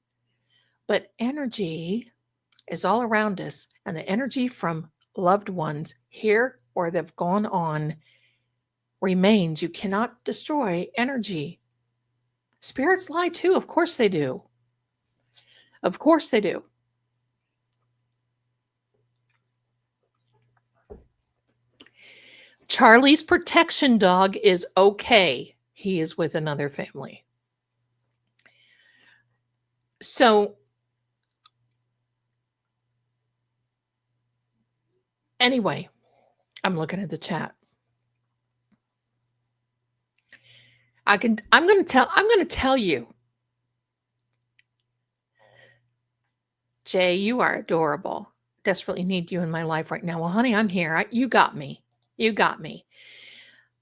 But energy is all around us, and the energy from loved ones here or they've gone on remains. You cannot destroy energy. Spirits lie too. Of course they do. Of course they do. Charlie's protection dog is okay. He is with another family. So anyway, I'm looking at the chat. I'm going to tell you. Jay, you are adorable. Desperately need you in my life right now. Well, honey, I'm here. You got me. You got me.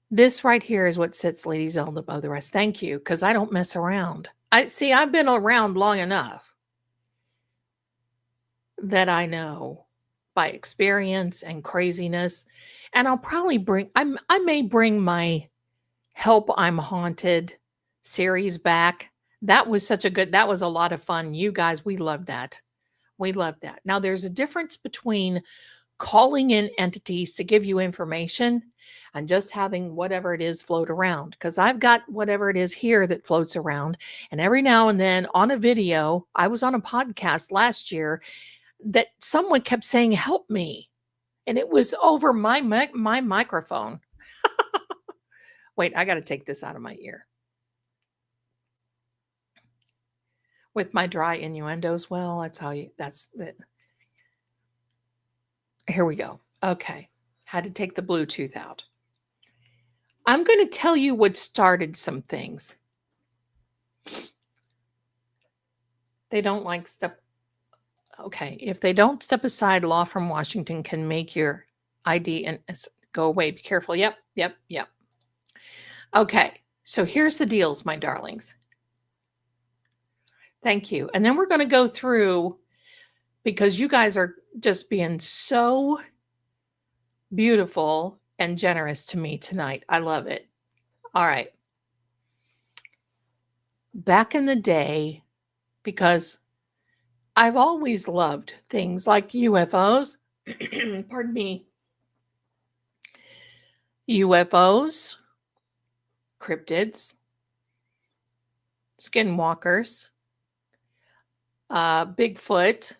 This right here is what sets Lady Zelda above the rest. Thank you, because I don't mess around. I've been around long enough that I know by experience and craziness. And I'll probably I may bring my Help I'm Haunted series back. That was that was a lot of fun. You guys, we loved that. We loved that. Now, there's a difference between calling in entities to give you information and just having whatever it is float around. Because I've got whatever it is here that floats around. And every now and then on a video, I was on a podcast last year that someone kept saying, help me. And it was over my microphone. Wait, I got to take this out of my ear. With my dry innuendos, well, that's it. Here we go. Okay. Had to take the Bluetooth out. I'm going to tell you what started some things. They don't like step. Okay. If they don't step aside, law from Washington can make your ID and go away. Be careful. Yep. Okay. So here's the deals, my darlings. Thank you. And then we're going to go through, because you guys are just being so beautiful and generous to me tonight. I love it. All right. Back in the day, because I've always loved things like UFOs, pardon me, UFOs, cryptids, skinwalkers, Bigfoot,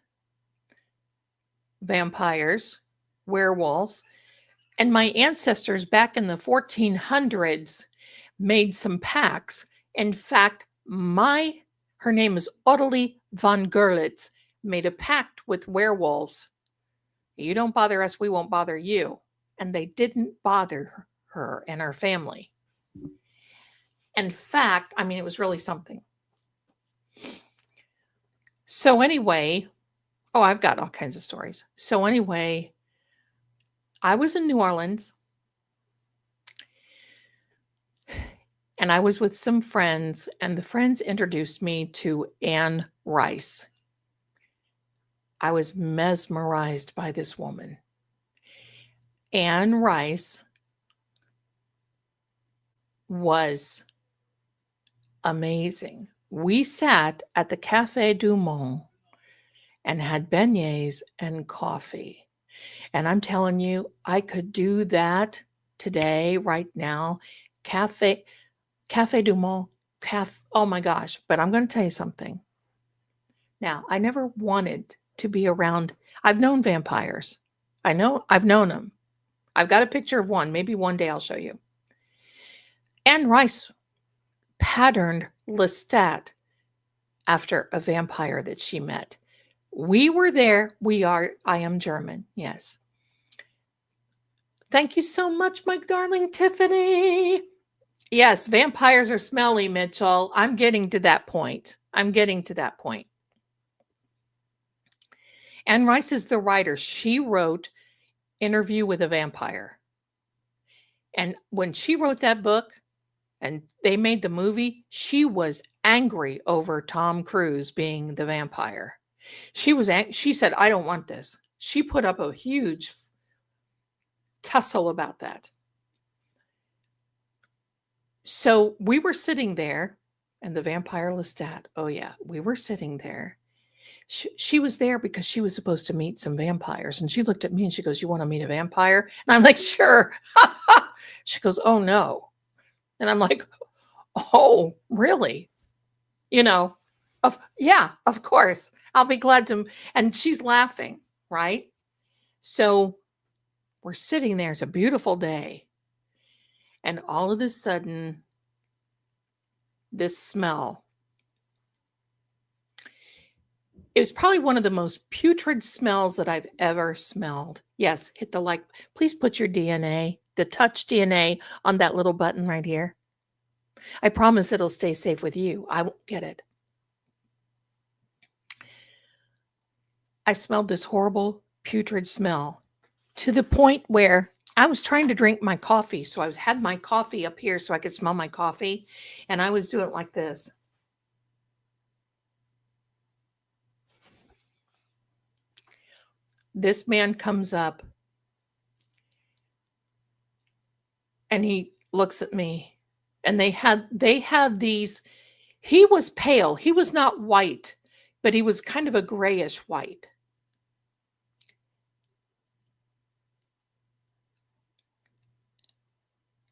vampires, werewolves. And my ancestors back in the 1400s made some pacts. In fact, her name is Ottilie von Gerlitz, made a pact with werewolves. You don't bother us, we won't bother you. And they didn't bother her and her family. In fact, I mean, it was really something. So anyway, I've got all kinds of stories. So anyway, I was in New Orleans and I was with some friends, and the friends introduced me to Anne Rice. I was mesmerized by this woman. Anne Rice was amazing. We sat at the Café du Monde and had beignets and coffee. And I'm telling you, I could do that today, right now. Café du Monde, oh my gosh. But I'm going to tell you something. Now, I never wanted to be around. I've known vampires. I've known them. I've got a picture of one. Maybe one day I'll show you. Anne Rice patterned Lestat after a vampire that she met. We were there. I am German. Yes. Thank you so much, my darling Tiffany. Yes, vampires are smelly, Mitchell. I'm getting to that point. Anne Rice is the writer. She wrote Interview with a Vampire. And when she wrote that book and they made the movie, she was angry over Tom Cruise being the vampire. She said, I don't want this. She put up a huge tussle about that. So we were sitting there, and the vampire Lestat, oh yeah, we were sitting there. She was there because she was supposed to meet some vampires. And she looked at me and she goes, you want to meet a vampire? And I'm like, sure. She goes, oh no. And I'm like, oh, really? Of course. I'll be glad to. And she's laughing, right? So we're sitting there. It's a beautiful day. And all of a sudden, this smell. It was probably one of the most putrid smells that I've ever smelled. Yes, hit the like. Please put your DNA, the touch DNA, on that little button right here. I promise it'll stay safe with you. I won't get it. I smelled this horrible putrid smell to the point where I was trying to drink my coffee. So I had my coffee up here so I could smell my coffee. And I was doing it like this. This man comes up and he looks at me, and they had these, he was pale. He was not white, but he was kind of a grayish white.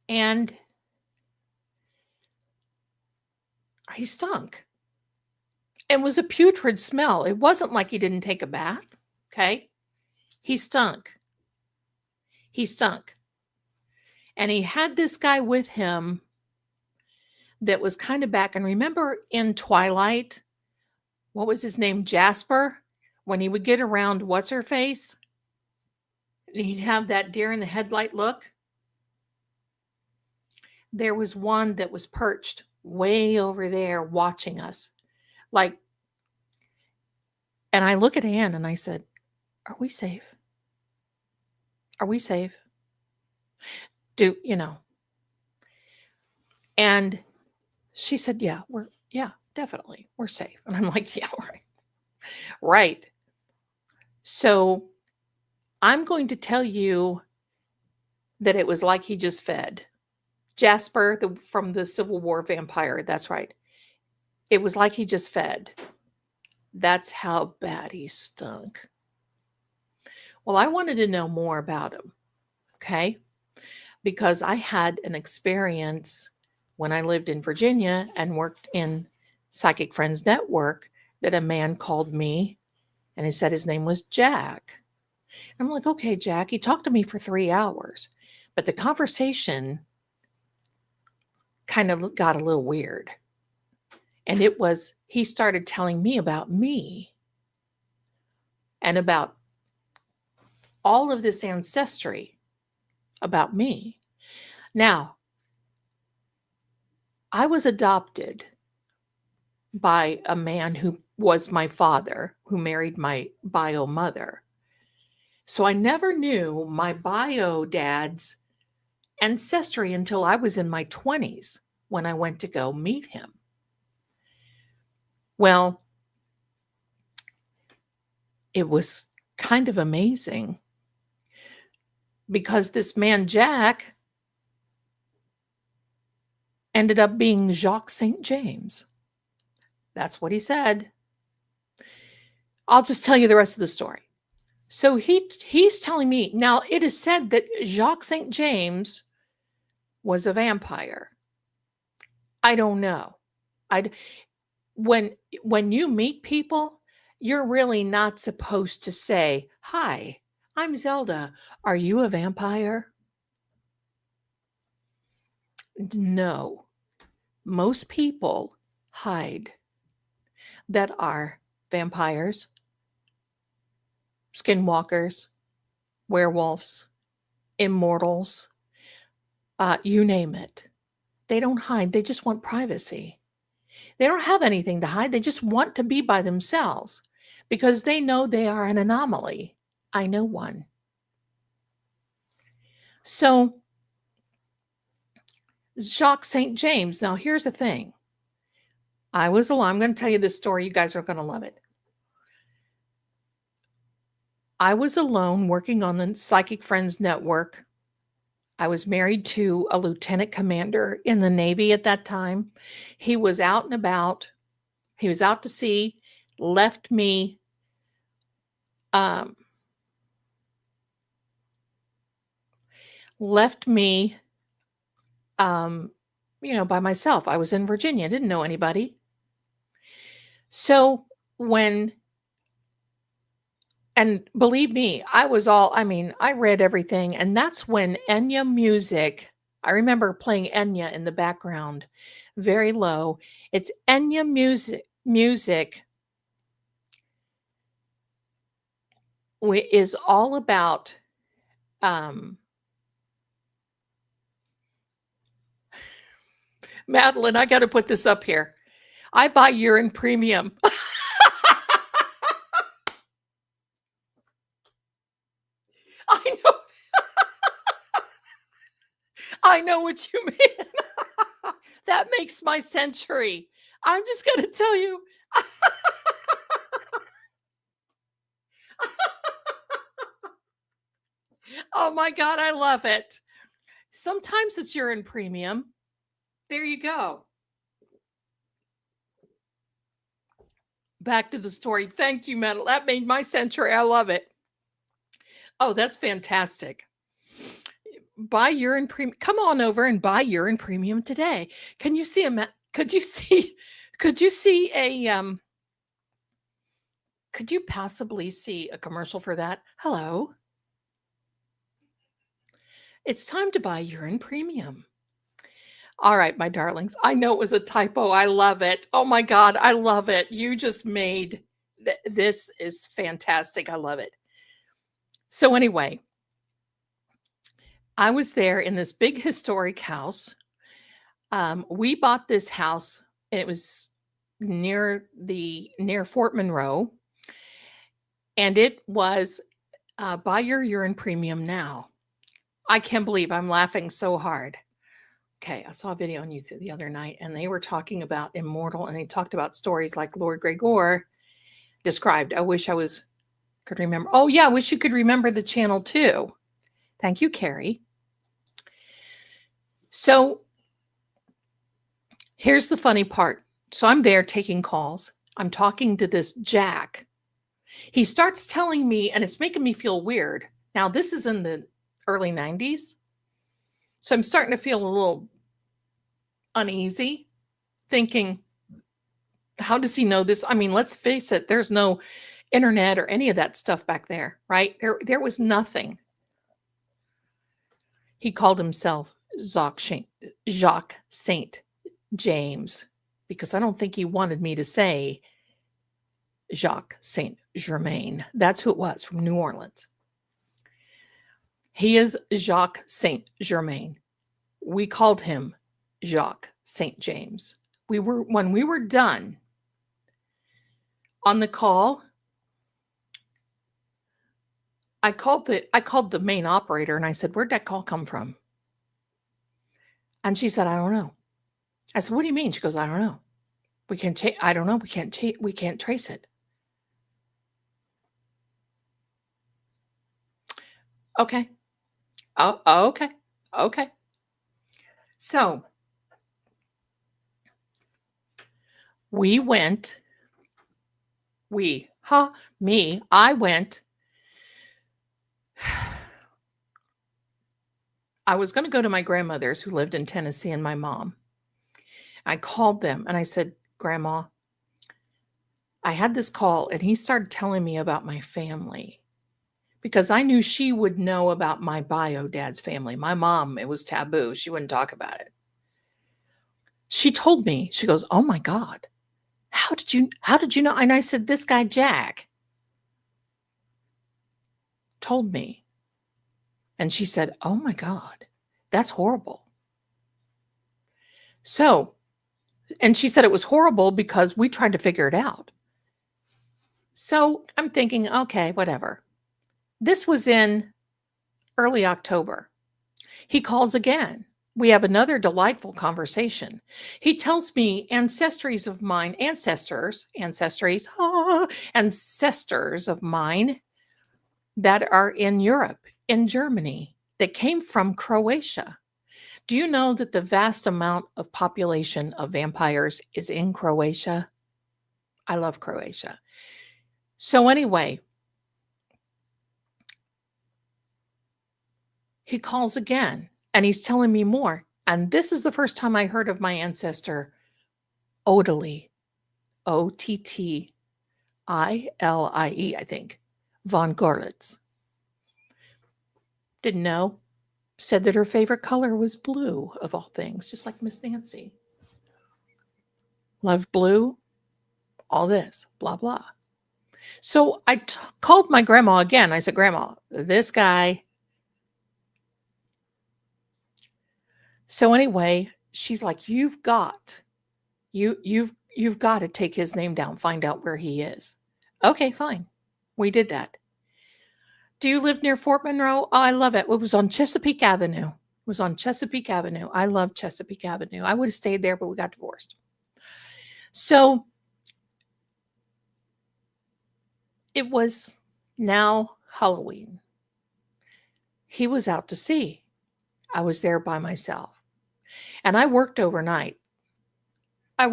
And he stunk. It was a putrid smell. It wasn't like he didn't take a bath. Okay. He stunk. He stunk. And he had this guy with him that was kind of back. And remember in Twilight, what was his name? Jasper? When he would get around what's her face, he'd have that deer in the headlight look. There was one that was perched way over there watching us. Like, and I look at Anne and I said, are we safe? Are we safe? And she said, yeah, definitely. We're safe. And I'm like, yeah, right. Right. So I'm going to tell you that it was like he just fed. Jasper, from the Civil War vampire. That's right. It was like he just fed. That's how bad he stunk. Well, I wanted to know more about him. Okay. Because I had an experience when I lived in Virginia and worked in Psychic Friends Network that a man called me and he said his name was Jack. And I'm like, okay, Jack. He talked to me for 3 hours, but the conversation kind of got a little weird. And he started telling me about me and about all of this ancestry about me. Now, I was adopted by a man who was my father, who married my bio mother. So I never knew my bio dad's ancestry until I was in my 20s when I went to go meet him. Well, it was kind of amazing because this man, Jack, ended up being Jacques St. James. That's what he said. I'll just tell you the rest of the story. So he's telling me, now it is said that Jacques St. James was a vampire. I don't know. When you meet people, you're really not supposed to say, hi, I'm Zelda. Are you a vampire? No. Most people hide that are vampires, skinwalkers, werewolves, immortals, you name it. They don't hide. They just want privacy. They don't have anything to hide. They just want to be by themselves because they know they are an anomaly. I know one. So, Jacques St. James. Now, here's the thing. I was alone. I'm going to tell you this story. You guys are going to love it. I was alone working on the Psychic Friends Network. I was married to a lieutenant commander in the Navy at that time. He was out and about. He was out to sea, left me by myself. I was in Virginia, didn't know anybody. So and believe me, I read everything. And that's when Enya music, I remember playing Enya in the background, very low. It's Enya music is all about Madeline, I got to put this up here. I buy urine premium. know what you mean. That makes my century. I'm just going to tell you. Oh my God, I love it. Sometimes it's urine premium. There you go. Back to the story. Thank you, Metal. That made my century. I love it. Oh, that's fantastic. Buy urine premium. Come on over and buy urine premium today. Can you see could you see a could you possibly see a commercial for that? Hello. It's time to buy urine premium. All right, my darlings. I know it was a typo. I love it. Oh my God, I love it. You just made this is fantastic. I love it. So anyway, I was there in this big historic house. We bought this house. It was near Fort Monroe, and it was buy your urine premium now. I can't believe I'm laughing so hard. Okay, I saw a video on YouTube the other night, and they were talking about Immortal, and they talked about stories like Lord Gregor described. I wish could remember. Oh yeah, I wish you could remember the channel too. Thank you, Carrie. So here's the funny part. So I'm there taking calls. I'm talking to this Jack. He starts telling me, and it's making me feel weird. Now, this is in the early 90s. So I'm starting to feel a little uneasy, thinking, how does he know this? I mean, let's face it, there's no internet or any of that stuff back there, right? There was nothing. He called himself Jacques Saint James, because I don't think he wanted me to say Jacques Saint Germain. That's who it was, from New Orleans. He is Jacques Saint Germain. We called him Jacques Saint James. When we were done on the call, I called the main operator and I said, "Where'd that call come from?" And she said, "I don't know." I said, "What do you mean?" She goes, "I don't know. I don't know. We can't trace it." Okay. Oh, okay. Okay. So I went. I was going to go to my grandmother's, who lived in Tennessee, and my mom. I called them and I said, "Grandma, I had this call," and he started telling me about my family, because I knew she would know about my bio dad's family. My mom, it was taboo. She wouldn't talk about it. She told me, she goes, "Oh my God, how did you know?" And I said, "This guy, Jack, told me." And she said, "Oh my God, that's horrible." So, and she said it was horrible because we tried to figure it out. So I'm thinking, okay, whatever. This was in early October. He calls again. We have another delightful conversation. He tells me ancestors of mine that are in Europe, in Germany, that came from Croatia. Do you know that the vast amount of population of vampires is in Croatia? I love Croatia. So anyway, he calls again and he's telling me more. And this is the first time I heard of my ancestor, Ottlie, Ottlie, I think, von Görlitz. Didn't know. Said that her favorite color was blue, of all things, just like Miss Nancy. Loved blue, all this, blah, blah. So I called my grandma again. I said, "Grandma, this guy." So anyway, she's like, you've got to take his name down, find out where he is." Okay, fine. We did that. Do you live near Fort Monroe? Oh, I love it. It was on Chesapeake Avenue. was on Chesapeake Avenue. I love Chesapeake Avenue. I would have stayed there, but we got divorced. So it was now Halloween. He was out to sea. I was there by myself. And I worked overnight. I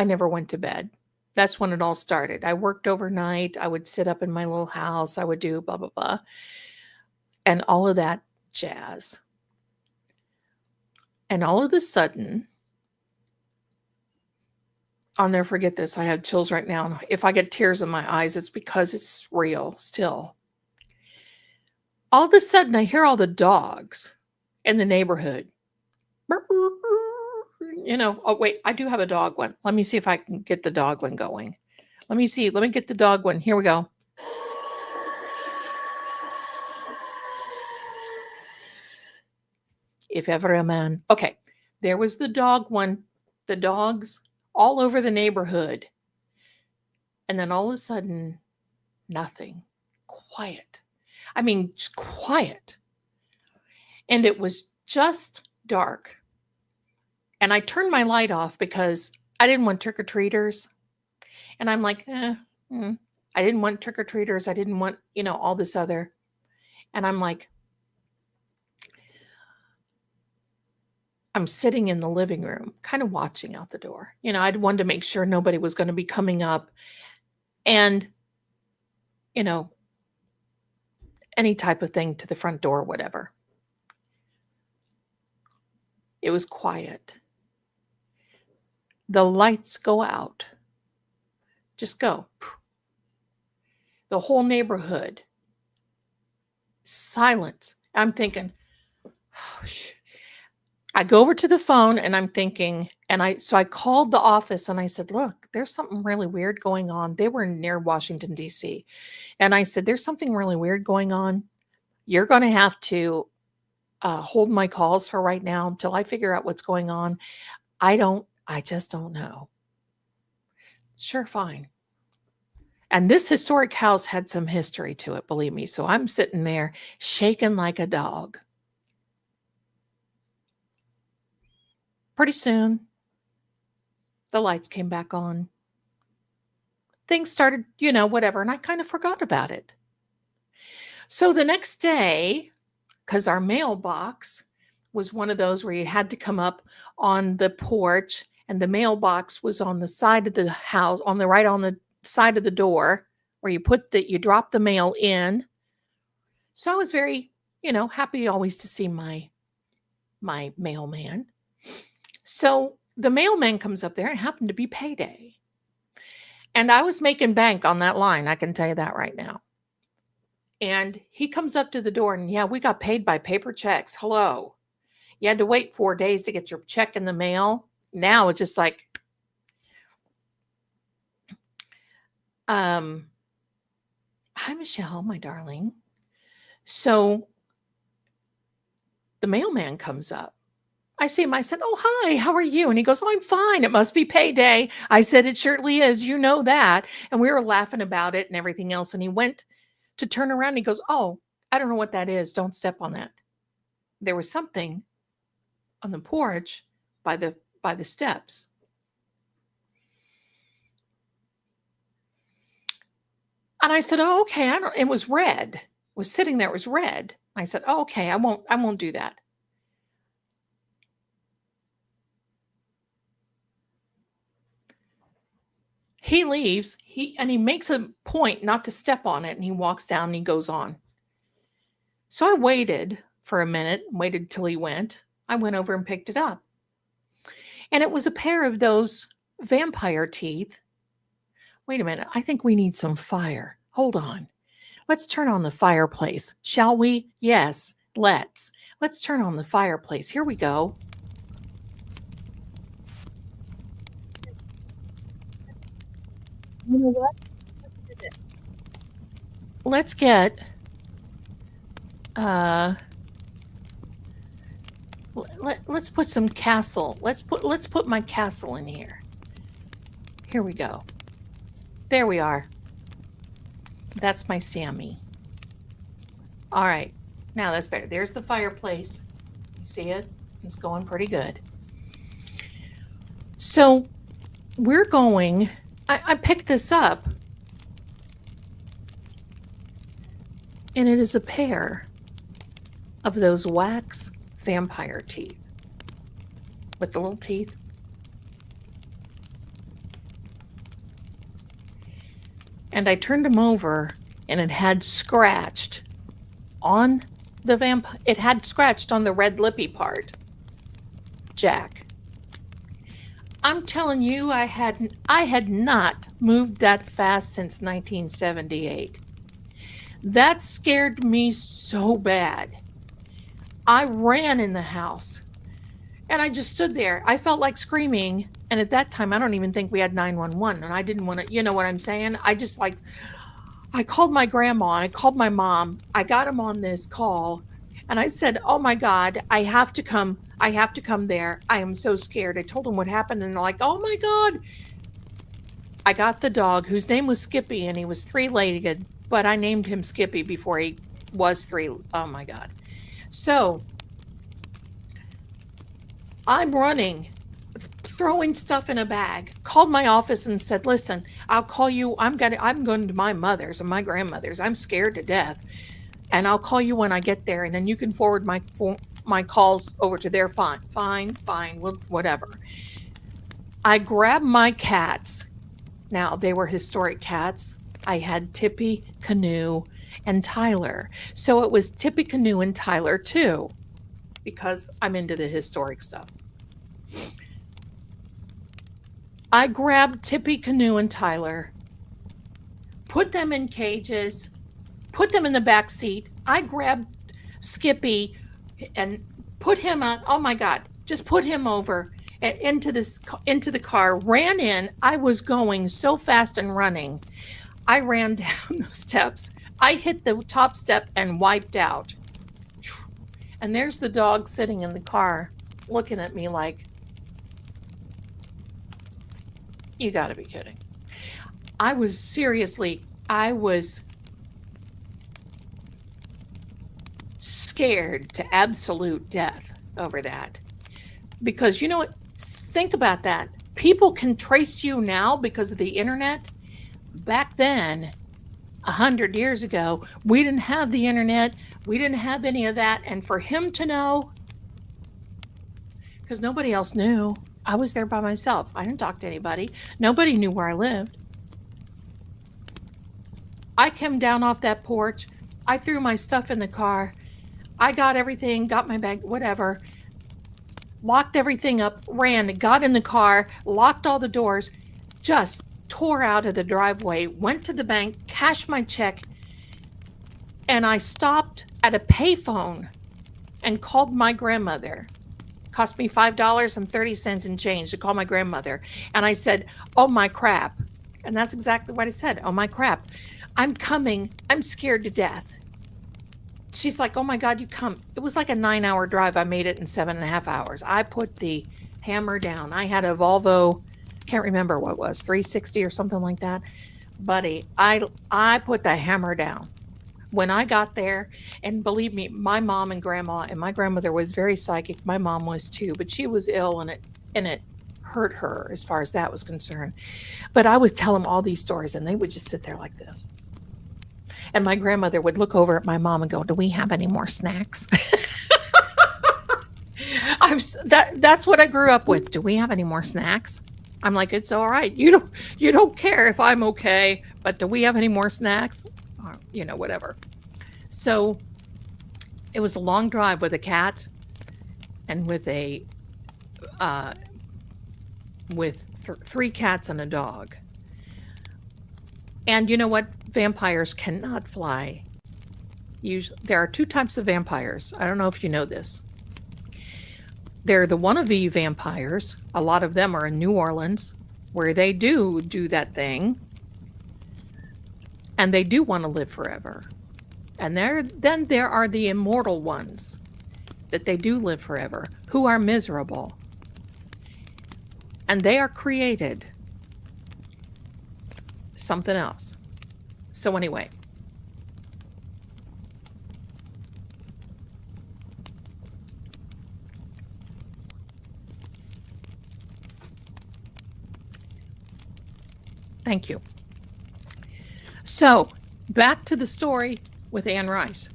never went to bed. That's when it all started. I worked overnight. I would sit up in my little house. I would do blah, blah, blah. And all of that jazz. And all of a sudden, I'll never forget this. I have chills right now. If I get tears in my eyes, it's because it's real still. All of a sudden, I hear all the dogs in the neighborhood. Oh, wait, I do have a dog one. Let me see if I can get the dog one going. Let me see. Let me get the dog one. Here we go. If ever a man. Okay, there was the dog one. The dogs all over the neighborhood. And then all of a sudden, nothing. Quiet. I mean, just quiet. And it was just dark. And I turned my light off because I didn't want trick-or-treaters. And I'm like, I didn't want trick-or-treaters. I didn't want, all this other. And I'm like, I'm sitting in the living room, kind of watching out the door. I'd wanted to make sure nobody was going to be coming up and, any type of thing to the front door, whatever. It was quiet. The lights go out. Just go. The whole neighborhood. Silence. I'm thinking, oh, shit. I go over to the phone and I'm thinking, so I called the office and I said, look, there's something really weird going on. They were near Washington, D.C. And I said, there's something really weird going on. You're going to have to hold my calls for right now until I figure out what's going on. I just don't know. Sure, fine. And this historic house had some history to it, believe me. So I'm sitting there shaking like a dog. Pretty soon, the lights came back on. Things started, whatever, and I kind of forgot about it. So the next day, because our mailbox was one of those where you had to come up on the porch, and the mailbox was on the side of the house, on the side of the door, where you drop the mail in. So I was very, happy always to see my mailman. So the mailman comes up there, and it happened to be payday. And I was making bank on that line, I can tell you that right now. And he comes up to the door, and yeah, we got paid by paper checks. Hello. You had to wait 4 days to get your check in the mail. Now it's just like, hi, Michelle, my darling. So the mailman comes up. I see him. I said, oh, hi, how are you? And he goes, oh, I'm fine. It must be payday. I said, it surely is. You know that. And we were laughing about it and everything else. And he went to turn around. And he goes, oh, I don't know what that is. Don't step on that. There was something on the porch by the steps. And I said, oh, okay. It was red. It was sitting there. It was red. I said, oh, okay. I won't do that. He leaves, and he makes a point not to step on it, and he walks down and he goes on. So I waited for a minute, waited till he went. I went over and picked it up. And it was a pair of those vampire teeth. Wait a minute, I think we need some fire. Hold on. Let's turn on the fireplace, shall we? Yes, let's. Let's turn on the fireplace. Here we go. You know what? Let's do this. Let's get let's put some castle. Let's put my castle in here. Here we go. There we are. That's my Sammy. All right. Now that's better. There's the fireplace. You see it? It's going pretty good. So we're going, I picked this up, and it is a pair of those wax vampire teeth with the little teeth. And I turned them over, and it had scratched on the it had scratched on the red lippy part. Jack. I'm telling you, I had not moved that fast since 1978. That scared me so bad. I ran in the house, and I just stood there. I felt like screaming, and at that time, I don't even think we had 911, and I didn't want to, you know what I'm saying? I called my grandma, I called my mom, I got them on this call, and I said, oh my God, I have to come there. I am so scared. I told them what happened, and they're like, oh my God. I got the dog, whose name was Skippy, and he was three-legged, but I named him Skippy before he was three. Oh my God. So I'm running, throwing stuff in a bag, called my office and said, listen, I'll call you. I'm going to my mother's and my grandmother's. I'm scared to death. And I'll call you when I get there, and then you can forward my calls over to their fine, whatever. I grabbed my cats. Now, they were historic cats. I had Tippy, Canoe, and Tyler. So it was Tippy, Canoe, and Tyler too, because I'm into the historic stuff. I grabbed Tippy, Canoe, and Tyler, put them in cages, put them in the back seat. I grabbed Skippy and put him on. Oh my God, just put him over into the car, ran in. I was going so fast and running. I ran down those steps. I hit the top step and wiped out. And there's the dog sitting in the car looking at me like, you gotta be kidding. I was scared to absolute death over that. Because you know what? Think about that. People can trace you now because of the internet. Back then, 100 years ago, we didn't have the internet. We didn't have any of that. And for him to know, because nobody else knew, I was there by myself. I didn't talk to anybody. Nobody knew where I lived. I came down off that porch. I threw my stuff in the car. I got everything, got my bag, whatever. Locked everything up, ran, got in the car, locked all the doors, just tore out of the driveway, went to the bank, cashed my check, and I stopped at a payphone and called my grandmother. Cost me $5.30 in change to call my grandmother. And I said, oh my crap. And that's exactly what I said. Oh my crap. I'm coming. I'm scared to death. She's like, oh my God, you come. It was like a 9-hour drive. I made it in 7.5 hours. I put the hammer down. I had a Volvo, can't remember what it was, 360 or something like that. Buddy, I put the hammer down. When I got there, and believe me, my mom and grandma, and my grandmother was very psychic. My mom was too, but she was ill, and it hurt her as far as that was concerned. But I would tell them all these stories, and they would just sit there like this. And my grandmother would look over at my mom and go, do we have any more snacks? That's what I grew up with. Do we have any more snacks? I'm like, it's all right. You don't care if I'm okay, but do we have any more snacks? Or, whatever. So it was a long drive with a cat and with three cats and a dog. And you know what? Vampires cannot fly. There are two types of vampires. I don't know if you know this. They're the wannabe vampires. A lot of them are in New Orleans, where they do that thing. And they do want to live forever. And then there are the immortal ones, that they do live forever, who are miserable. And they are created something else. So anyway, Thank you. So, back to the story with Anne Rice.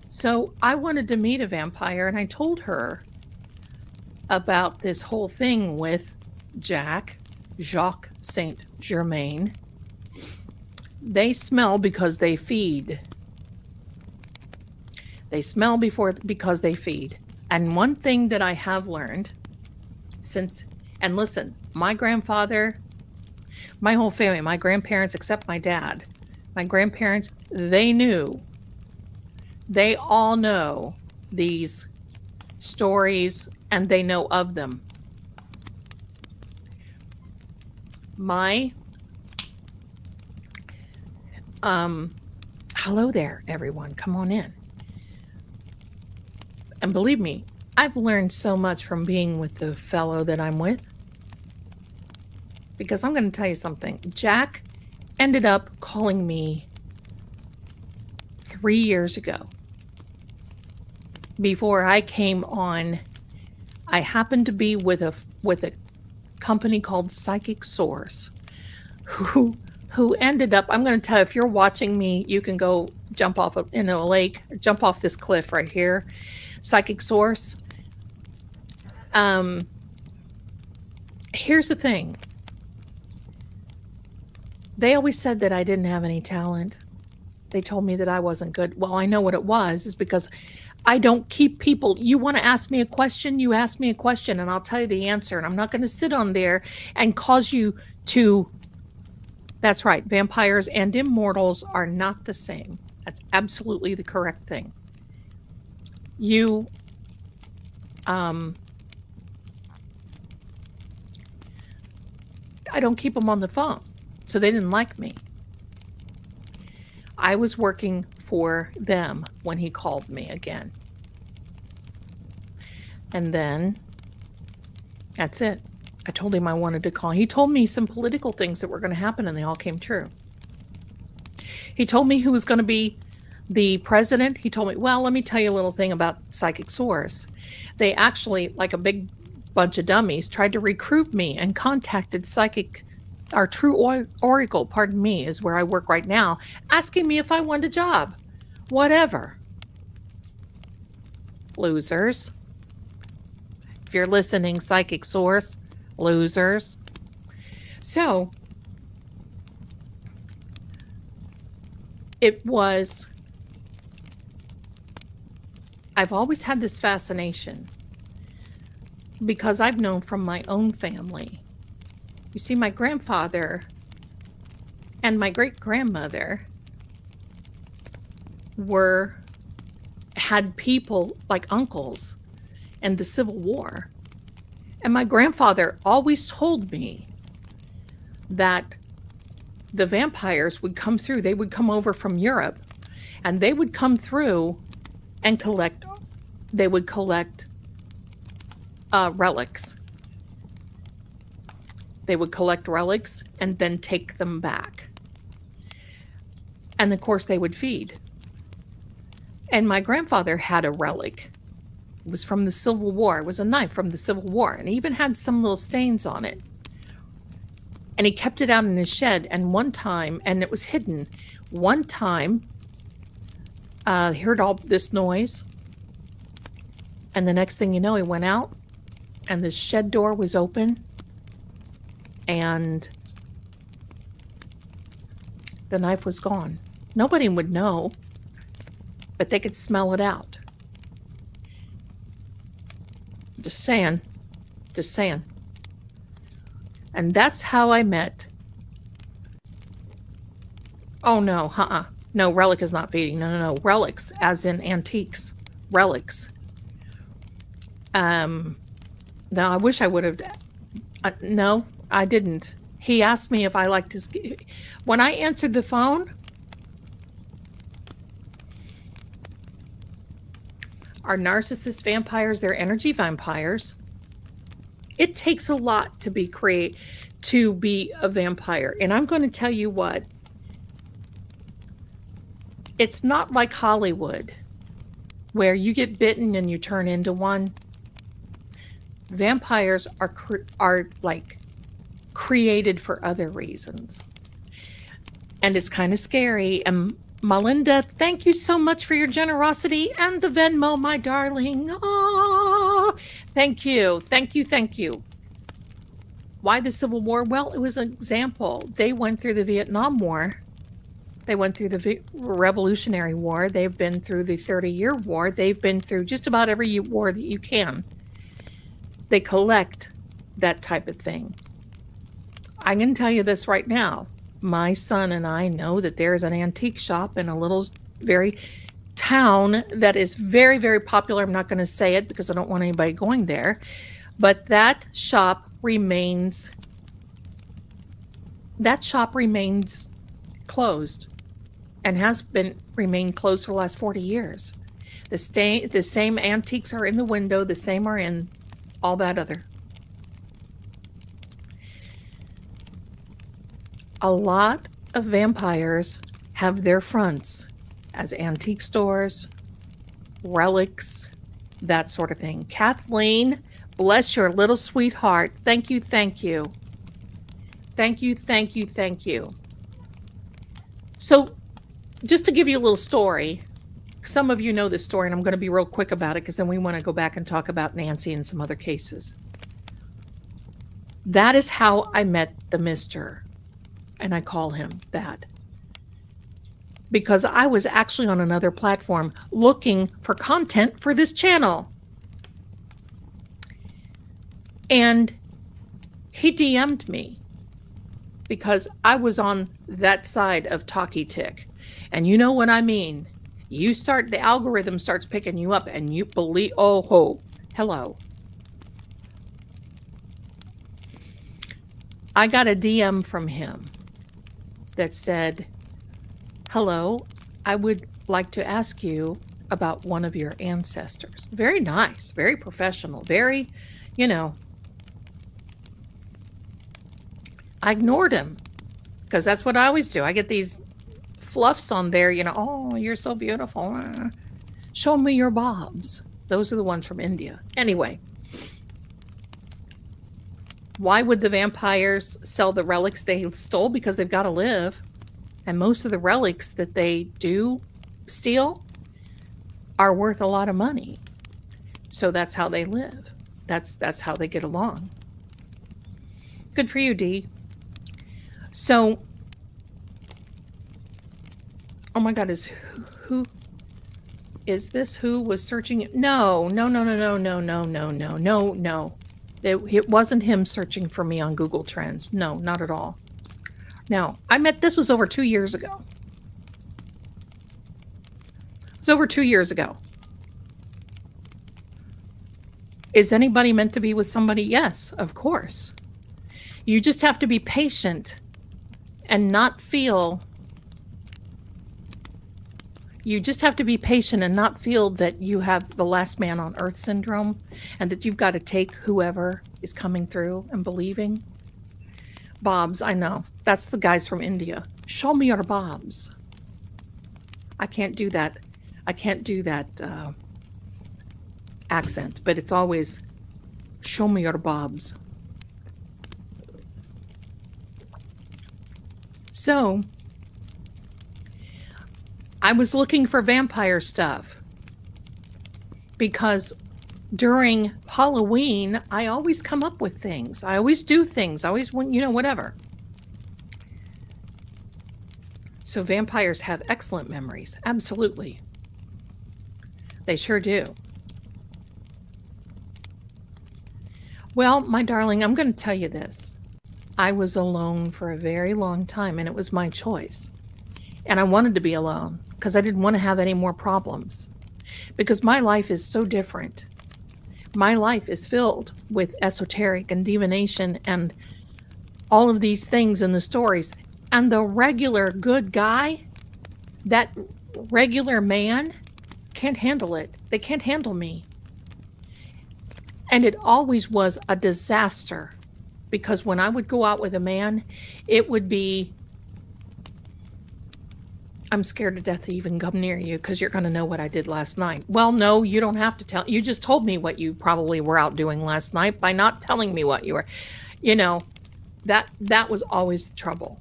So, I wanted to meet a vampire, and I told her about this whole thing with Jacques Saint Germain. They smell because they feed. They smell because they feed. And one thing that I have learned and listen, my grandfather, my whole family, my grandparents, except my dad, my grandparents, they all know these stories and they know of them. Hello there, everyone. Come on in. And believe me, I've learned so much from being with the fellow that I'm with. Because I'm going to tell you something. Jack ended up calling me 3 years ago. Before I came on, I happened to be with a company called Psychic Source, who ended up, I'm going to tell you, if you're watching me, you can go jump off in a lake, or jump off this cliff right here. Psychic Source. Here's the thing. They always said that I didn't have any talent. They told me that I wasn't good. Well, I know what it was, is because I don't keep people. You want to ask me a question, you ask me a question, and I'll tell you the answer. And I'm not going to sit on there and cause you to. That's right. Vampires and immortals are not the same. That's absolutely the correct thing. I don't keep them on the phone. So they didn't like me. I was working for them when he called me again. And then that's it. I told him I wanted to call. He told me some political things that were going to happen, and they all came true. He told me who was going to be the president. He told me, well, let me tell you a little thing about Psychic Source. They actually, like a big bunch of dummies, tried to recruit me and contacted our True Oracle, pardon me, is where I work right now, asking me if I wanted a job. Whatever. Losers. If you're listening, Psychic Source, losers. So, I've always had this fascination because I've known from my own family. You see, my grandfather and my great-grandmother had people like uncles in the Civil War. And my grandfather always told me that the vampires would come through. They would come over from Europe, and they would come through and collect relics. They would collect relics and then take them back. And of course, they would feed. And my grandfather had a relic. It was from the Civil War. It was a knife from the Civil War, and it even had some little stains on it. And he kept it out in his shed, and one time, and it was hidden, one time, he heard all this noise, and the next thing you know, he went out, and the shed door was open, and the knife was gone. Nobody would know, but they could smell it out. Just saying. And that's how I met. Oh, no, No, relic is not feeding. No. Relics, as in antiques. Relics. Now, I wish I would have. No, I didn't. He asked me if I liked his. When I answered the phone, are narcissist vampires, they're energy vampires. It takes a lot to be a vampire. And I'm going to tell you what. It's not like Hollywood, where you get bitten and you turn into one. Vampires are like created for other reasons. And it's kind of scary. And Melinda, thank you so much for your generosity and the Venmo, my darling. Oh, thank you. Thank you. Thank you. Why the Civil War? Well, it was an example. They went through the Vietnam War. They went through the Revolutionary War. They've been through the 30-year war. They've been through just about every war that you can. They collect that type of thing. I can tell you this right now. My son and I know that there's an antique shop in a little very town that is very, very popular. I'm not going to say it because I don't want anybody going there. But that shop remains closed and has remained closed for the last 40 years. The same antiques are in the window, the same are in all that other. A lot of vampires have their fronts as antique stores, relics, that sort of thing. Kathleen, bless your little sweetheart. Thank you, thank you. Thank you, thank you, thank you. So, just to give you a little story, some of you know this story, and I'm going to be real quick about it because then we want to go back and talk about Nancy and some other cases. That is how I met the Mister, and I call him that. Because I was actually on another platform looking for content for this channel. And he DM'd me because I was on that side of Talkie Tick. And you know what I mean. The algorithm starts picking you up and you believe, oh, ho, hello. I got a DM from him that said, hello, I would like to ask you about one of your ancestors. Very nice, very professional, very, I ignored him because that's what I always do. I get these fluffs on there, oh, you're so beautiful. Show me your bobs. Those are the ones from India. Anyway, why would the vampires sell the relics they stole? Because they've got to live. And most of the relics that they do steal are worth a lot of money. So that's how they live. That's how they get along. Good for you, Dee. So, oh my God, who is this? Who was searching? No. It wasn't him searching for me on Google Trends. No, not at all. No, this was over 2 years ago. It was over 2 years ago. Is anybody meant to be with somebody? Yes, of course. You just have to be patient and not feel. You just have to be patient and not feel that you have the last man on earth syndrome and that you've got to take whoever is coming through and believing. Bobs, I know. That's the guys from India. Show me your bobs. I can't do that. Accent, but it's always show me your bobs. So, I was looking for vampire stuff because during Halloween, I always come up with things. I always do things. I always, whatever. So vampires have excellent memories. Absolutely. They sure do. Well, my darling, I'm going to tell you this. I was alone for a very long time, and it was my choice. And I wanted to be alone because I didn't want to have any more problems. Because my life is so different. My life is filled with esoteric and divination and all of these things in the stories. And the regular good guy, that regular man, can't handle it. They can't handle me. And it always was a disaster. Because when I would go out with a man, it would be, I'm scared to death to even come near you because you're going to know what I did last night. Well, no, you don't have to tell. You just told me what you probably were out doing last night by not telling me what you were. That was always the trouble.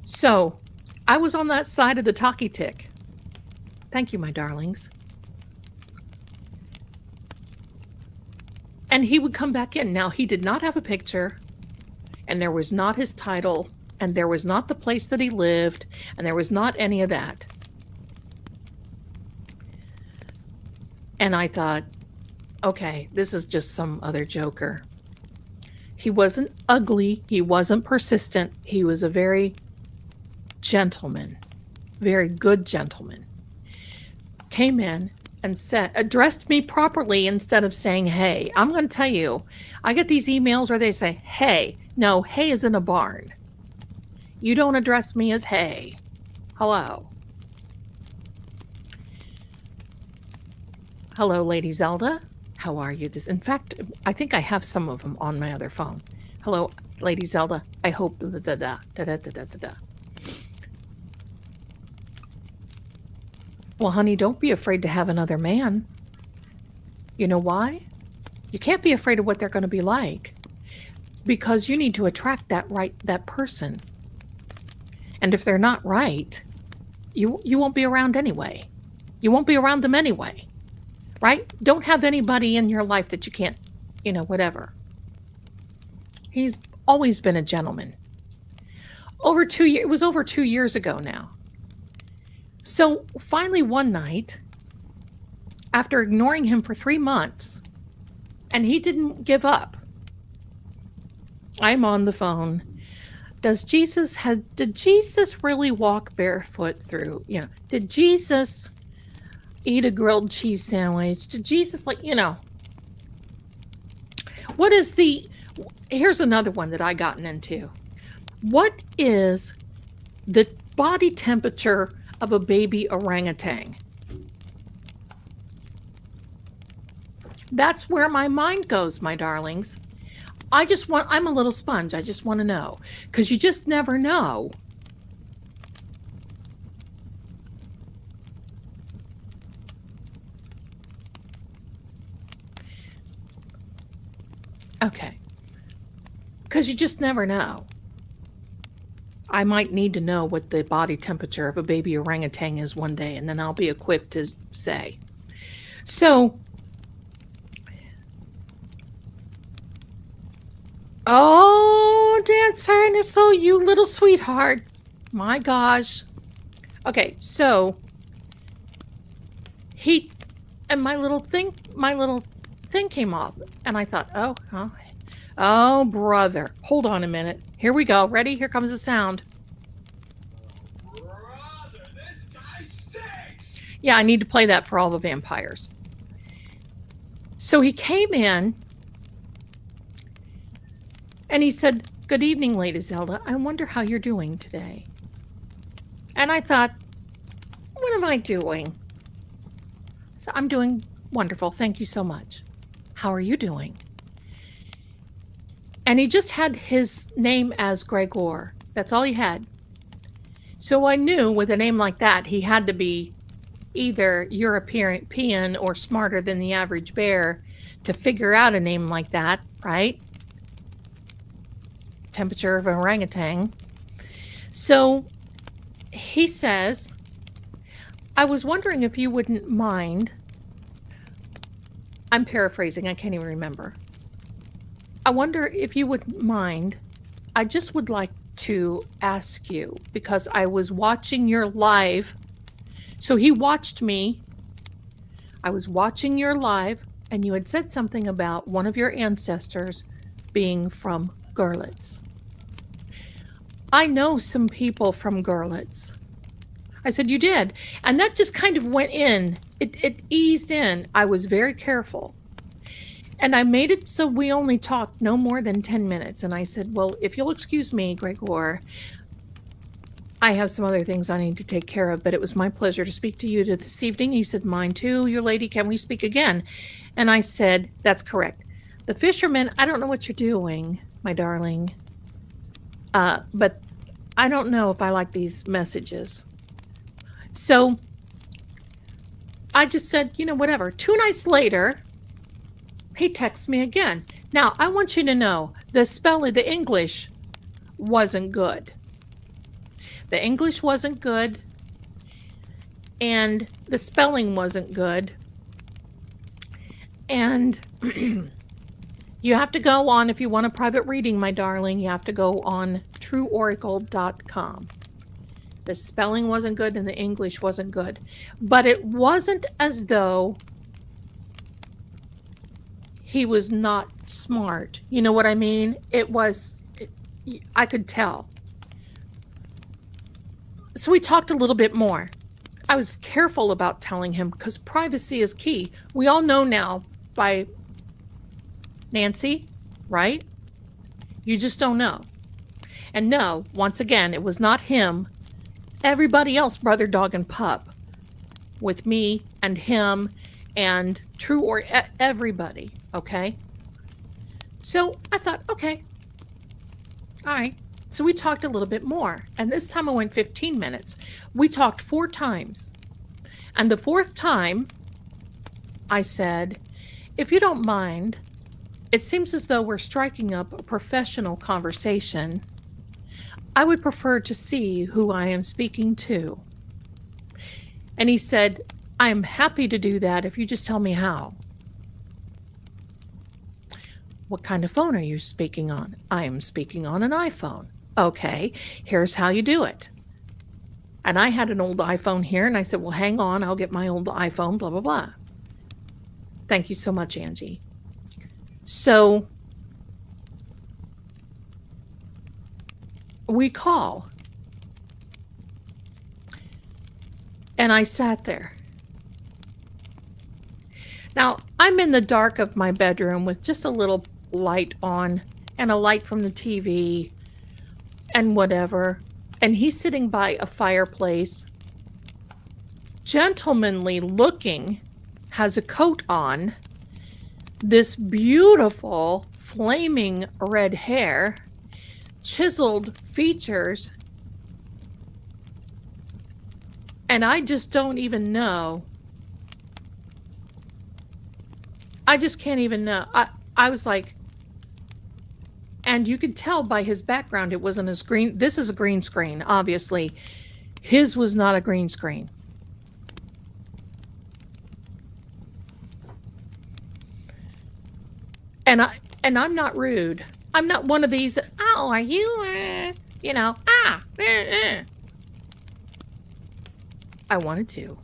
So I was on that side of the talkie tick. Thank you, my darlings. And he would come back in. Now, he did not have a picture, and there was not his title, and there was not the place that he lived, and there was not any of that. And I thought, okay, this is just some other joker. He wasn't ugly. He wasn't persistent. He was a very gentleman, very good gentleman. Came in and addressed me properly instead of saying, hey. I'm going to tell you, I get these emails where they say, hey. No, hey is in a barn. You don't address me as hey. Hello. Hello, Lady Zelda. How are you? In fact, I think I have some of them on my other phone. Hello, Lady Zelda. I hope Well, honey, don't be afraid to have another man. You know why? You can't be afraid of what they're going to be like, because you need to attract that person. And if they're not right, you won't be around anyway. You won't be around them anyway. Right? Don't have anybody in your life that you can't, whatever. He's always been a gentleman. It was over 2 years ago now. So finally one night, after ignoring him for 3 months, and he didn't give up, I'm on the phone. Did Jesus really walk barefoot through? Did Jesus eat a grilled cheese sandwich? Did Jesus, here's another one that I gotten into. What is the body temperature of a baby orangutan? That's where my mind goes, my darlings. I'm a little sponge. I just want to know, because you just never know. Okay. Because you just never know. I might need to know what the body temperature of a baby orangutan is one day, and then I'll be equipped to say. So, oh, Dancer, so you little sweetheart. My gosh. Okay, so my little thing came off, and I thought, oh, brother. Hold on a minute. Here we go. Ready? Here comes the sound. Brother, this guy stinks! Yeah, I need to play that for all the vampires. So he came in, and he said, good evening, Lady Zelda. I wonder how you're doing today. And I thought, what am I doing? So I'm doing wonderful. Thank you so much. How are you doing? And he just had his name as Gregor. That's all he had. So I knew with a name like that, he had to be either European or smarter than the average bear to figure out a name like that, right? Temperature of an orangutan. So he says, I was wondering if you wouldn't mind. I'm paraphrasing. I can't even remember. I wonder if you wouldn't mind. I just would like to ask you, because I was watching your live. So he watched me. I was watching your live, and you had said something about one of your ancestors being from Görlitz. I know some people from Görlitz. I said, you did. And that just kind of went in. It eased in. I was very careful. And I made it so we only talked no more than 10 minutes. And I said, well, if you'll excuse me, Gregor, I have some other things I need to take care of, but it was my pleasure to speak to you this evening. He said, mine too, your lady. Can we speak again? And I said, that's correct. The fisherman, I don't know what you're doing, my darling, but I don't know if I like these messages. So I just said, whatever. 2 nights later, he texts me again. Now, I want you to know the spelling, the English wasn't good. The English wasn't good, and the spelling wasn't good. And you have to go on, if you want a private reading, my darling, you have to go on trueoracle.com. The spelling wasn't good and the English wasn't good. But it wasn't as though he was not smart. You know what I mean? I could tell. So we talked a little bit more. I was careful about telling him because privacy is key. We all know now by Nancy, right? You just don't know. And no, once again, it was not him. Everybody else, brother, dog, and pup, with me and him and True or everybody, okay? So I thought, okay, all right. So we talked a little bit more, and this time I went 15 minutes. We talked 4 times, and the 4th time I said, if you don't mind, it seems as though we're striking up a professional conversation. I would prefer to see who I am speaking to. And he said, I'm happy to do that if you just tell me how. What kind of phone are you speaking on? I am speaking on an iPhone. Okay, here's how you do it. And I had an old iPhone here, and I said, well, hang on, I'll get my old iPhone, blah, blah, blah. Thank you so much, Angie. So we call. And I sat there. Now, I'm in the dark of my bedroom with just a little light on and a light from the TV and whatever. And he's sitting by a fireplace, gentlemanly looking, has a coat on, this beautiful flaming red hair, chiseled features, and I just don't even know. I just can't even know. I was like, and you could tell by his background it wasn't a screen. This is a green screen, obviously. His was not a green screen. And I'm not rude. I'm not one of these, oh, are you, I wanted to.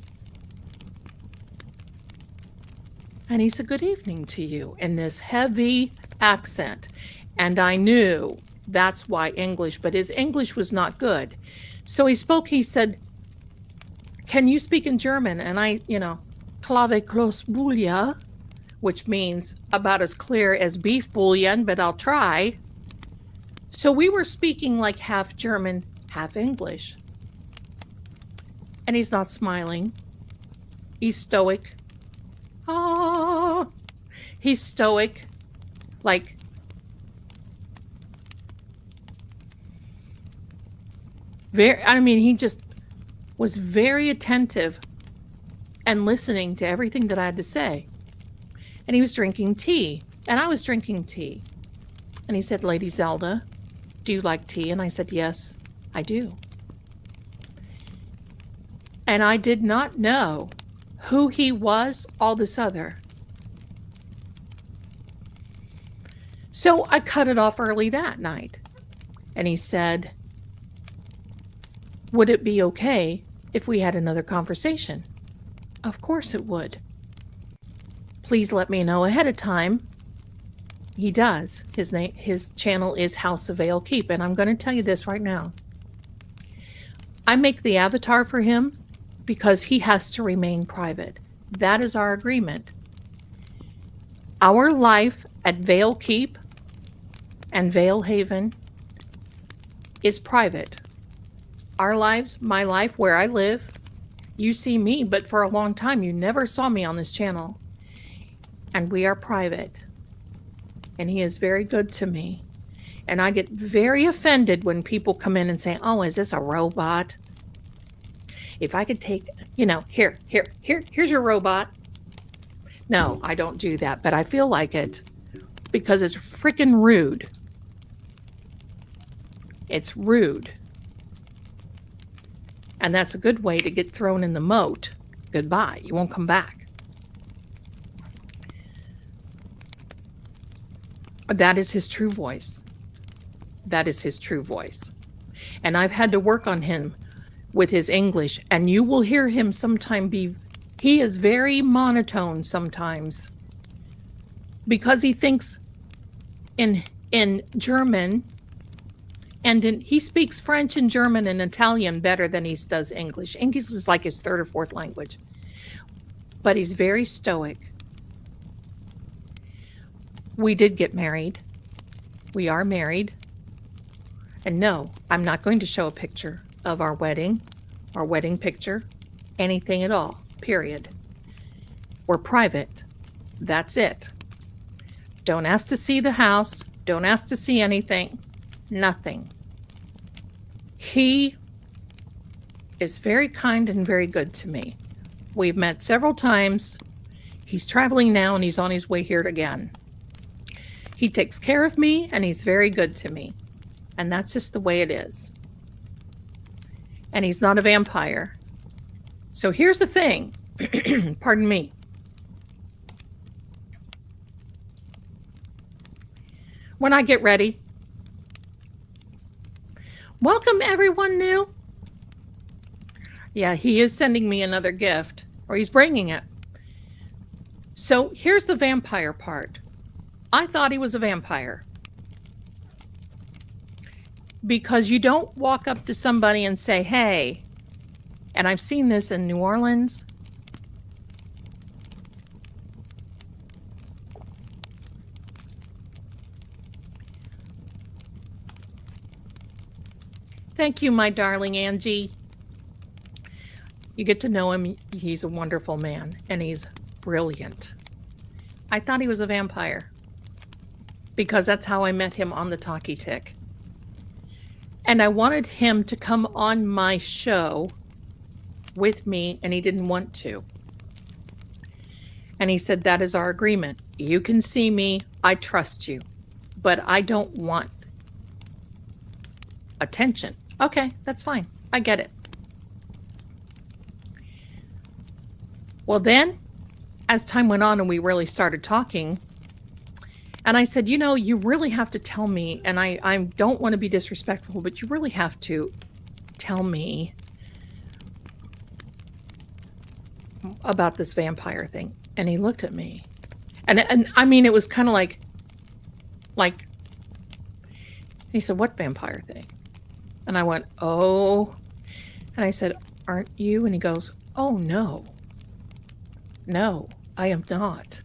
And he said, good evening to you, in this heavy accent. And I knew that's why English, but his English was not good. So he said, can you speak in German? And I, clave close bouilla, which means about as clear as beef bouillon, but I'll try. So we were speaking like half German, half English. And he's not smiling. He's stoic. Oh, he's stoic. Like, he just was very attentive and listening to everything that I had to say. And he was drinking tea, and I was drinking tea. And he said, Lady Zelda, do you like tea? And I said, yes, I do. And I did not know who he was, all this other. So I cut it off early that night. And he said, would it be okay if we had another conversation? Of course it would. Please let me know ahead of time. He does. His channel is House of Vale Keep, and I'm going to tell you this right now. I make the avatar for him because he has to remain private. That is our agreement. Our life at Vale Keep and Vale Haven is private. Our lives, my life, where I live, you see me, but for a long time you never saw me on this channel. And we are private. And he is very good to me. And I get very offended when people come in and say, oh, is this a robot? If I could take, here's your robot. No, I don't do that, but I feel like it. because it's freaking rude. It's rude. And that's a good way to get thrown in the moat. Goodbye. You won't come back. That is his true voice. That is his true voice. And I've had to work on him with his English, and you will hear him sometime he is very monotone sometimes because he thinks in German, and he speaks French and German and Italian better than he does English. English is like his third or fourth language, but he's very stoic. We did get married. We are married. And no, I'm not going to show a picture of our wedding picture, anything at all, period. We're private. That's it. Don't ask to see the house. Don't ask to see anything. Nothing. He is very kind and very good to me. We've met several times. He's traveling now and he's on his way here again. He takes care of me and he's very good to me. And that's just the way it is. And he's not a vampire. So here's the thing. Pardon me. When I get ready. Welcome everyone new. Yeah, he is sending me another gift, or he's bringing it. So here's the vampire part. I thought he was a vampire. Because you don't walk up to somebody and say, hey, and I've seen this in New Orleans. Thank you, my darling Angie. You get to know him. He's a wonderful man, and he's brilliant. I thought he was a vampire because that's how I met him on the Talkie Tick. And I wanted him to come on my show with me, and he didn't want to. And he said, that is our agreement. You can see me. I trust you. But I don't want attention. Okay, that's fine. I get it. Well, then, as time went on and we really started talking, and I said, you know, you really have to tell me, and I don't want to be disrespectful, but you really have to tell me about this vampire thing. And he looked at me. And I mean, it was kind of like, he said, what vampire thing? And I went, oh. And I said, aren't you? And he goes, oh, no. No, I am not.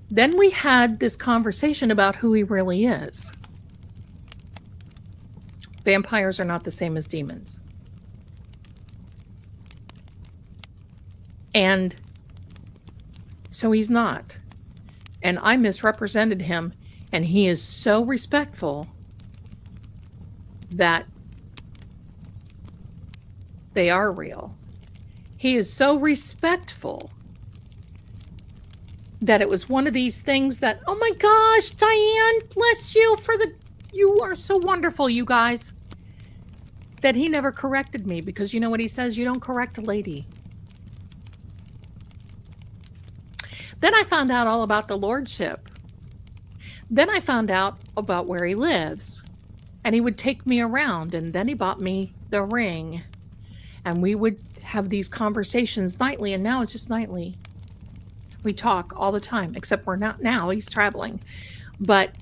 Then we had this conversation about who he really is. Vampires are not the same as demons. And so he's not. And I misrepresented him, and he is so respectful that they are real. He is so respectful that it was one of these things that, oh my gosh, Diane, bless you you are so wonderful, you guys. That he never corrected me, because you know what he says? You don't correct a lady. Then I found out all about the lordship. Then I found out about where he lives. And he would take me around, and then he bought me the ring. And we would have these conversations nightly, and now it's just nightly. We talk all the time, except we're not now. He's traveling. But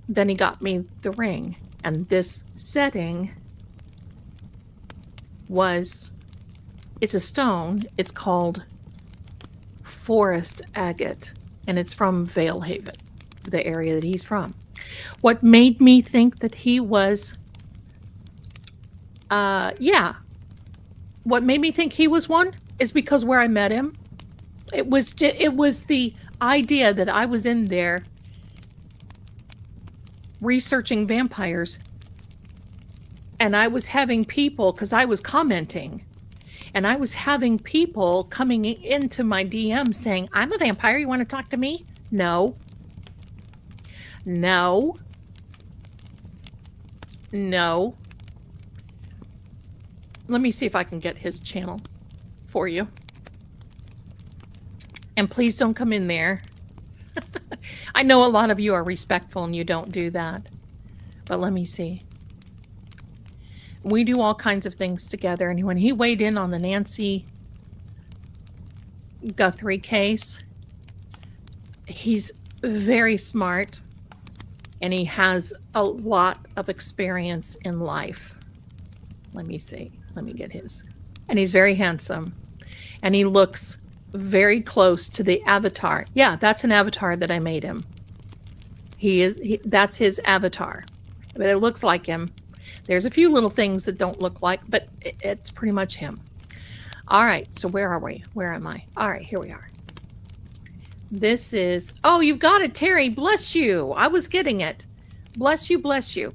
then he got me the ring. And this setting it's a stone. It's called Forest Agate. And it's from Valehaven, the area that he's from. What made me think that he was, what made me think he was one is because where I met him, it was the idea that I was in there researching vampires, and I was having people, because I was commenting, And I was having people coming into my DM saying, I'm a vampire. You want to talk to me? No. No. No. Let me see if I can get his channel for you. And please don't come in there. I know a lot of you are respectful and you don't do that. But let me see. We do all kinds of things together. And when he weighed in on the Nancy Guthrie case, he's very smart and he has a lot of experience in life. Let me see. Let me get his. And he's very handsome. And he looks very close to the avatar. Yeah, that's an avatar that I made him. That's his avatar. But it looks like him. There's a few little things that don't look like, but it's pretty much him. All right, so where are we? Where am I? All right, here we are. This is, oh, you've got it, Terry. Bless you. I was getting it. Bless you, bless you.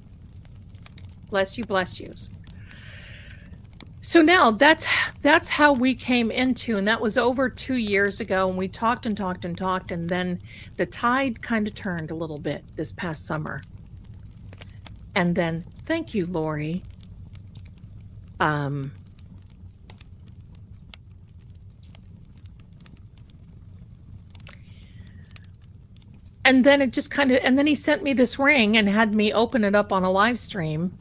Bless you, bless yous. So now that's how we came into, and that was over 2 years ago, and we talked and talked and talked, and then the tide kind of turned a little bit this past summer. And then, thank you, Lori. And then it just kind of, and then he sent me this ring and had me open it up on a live stream.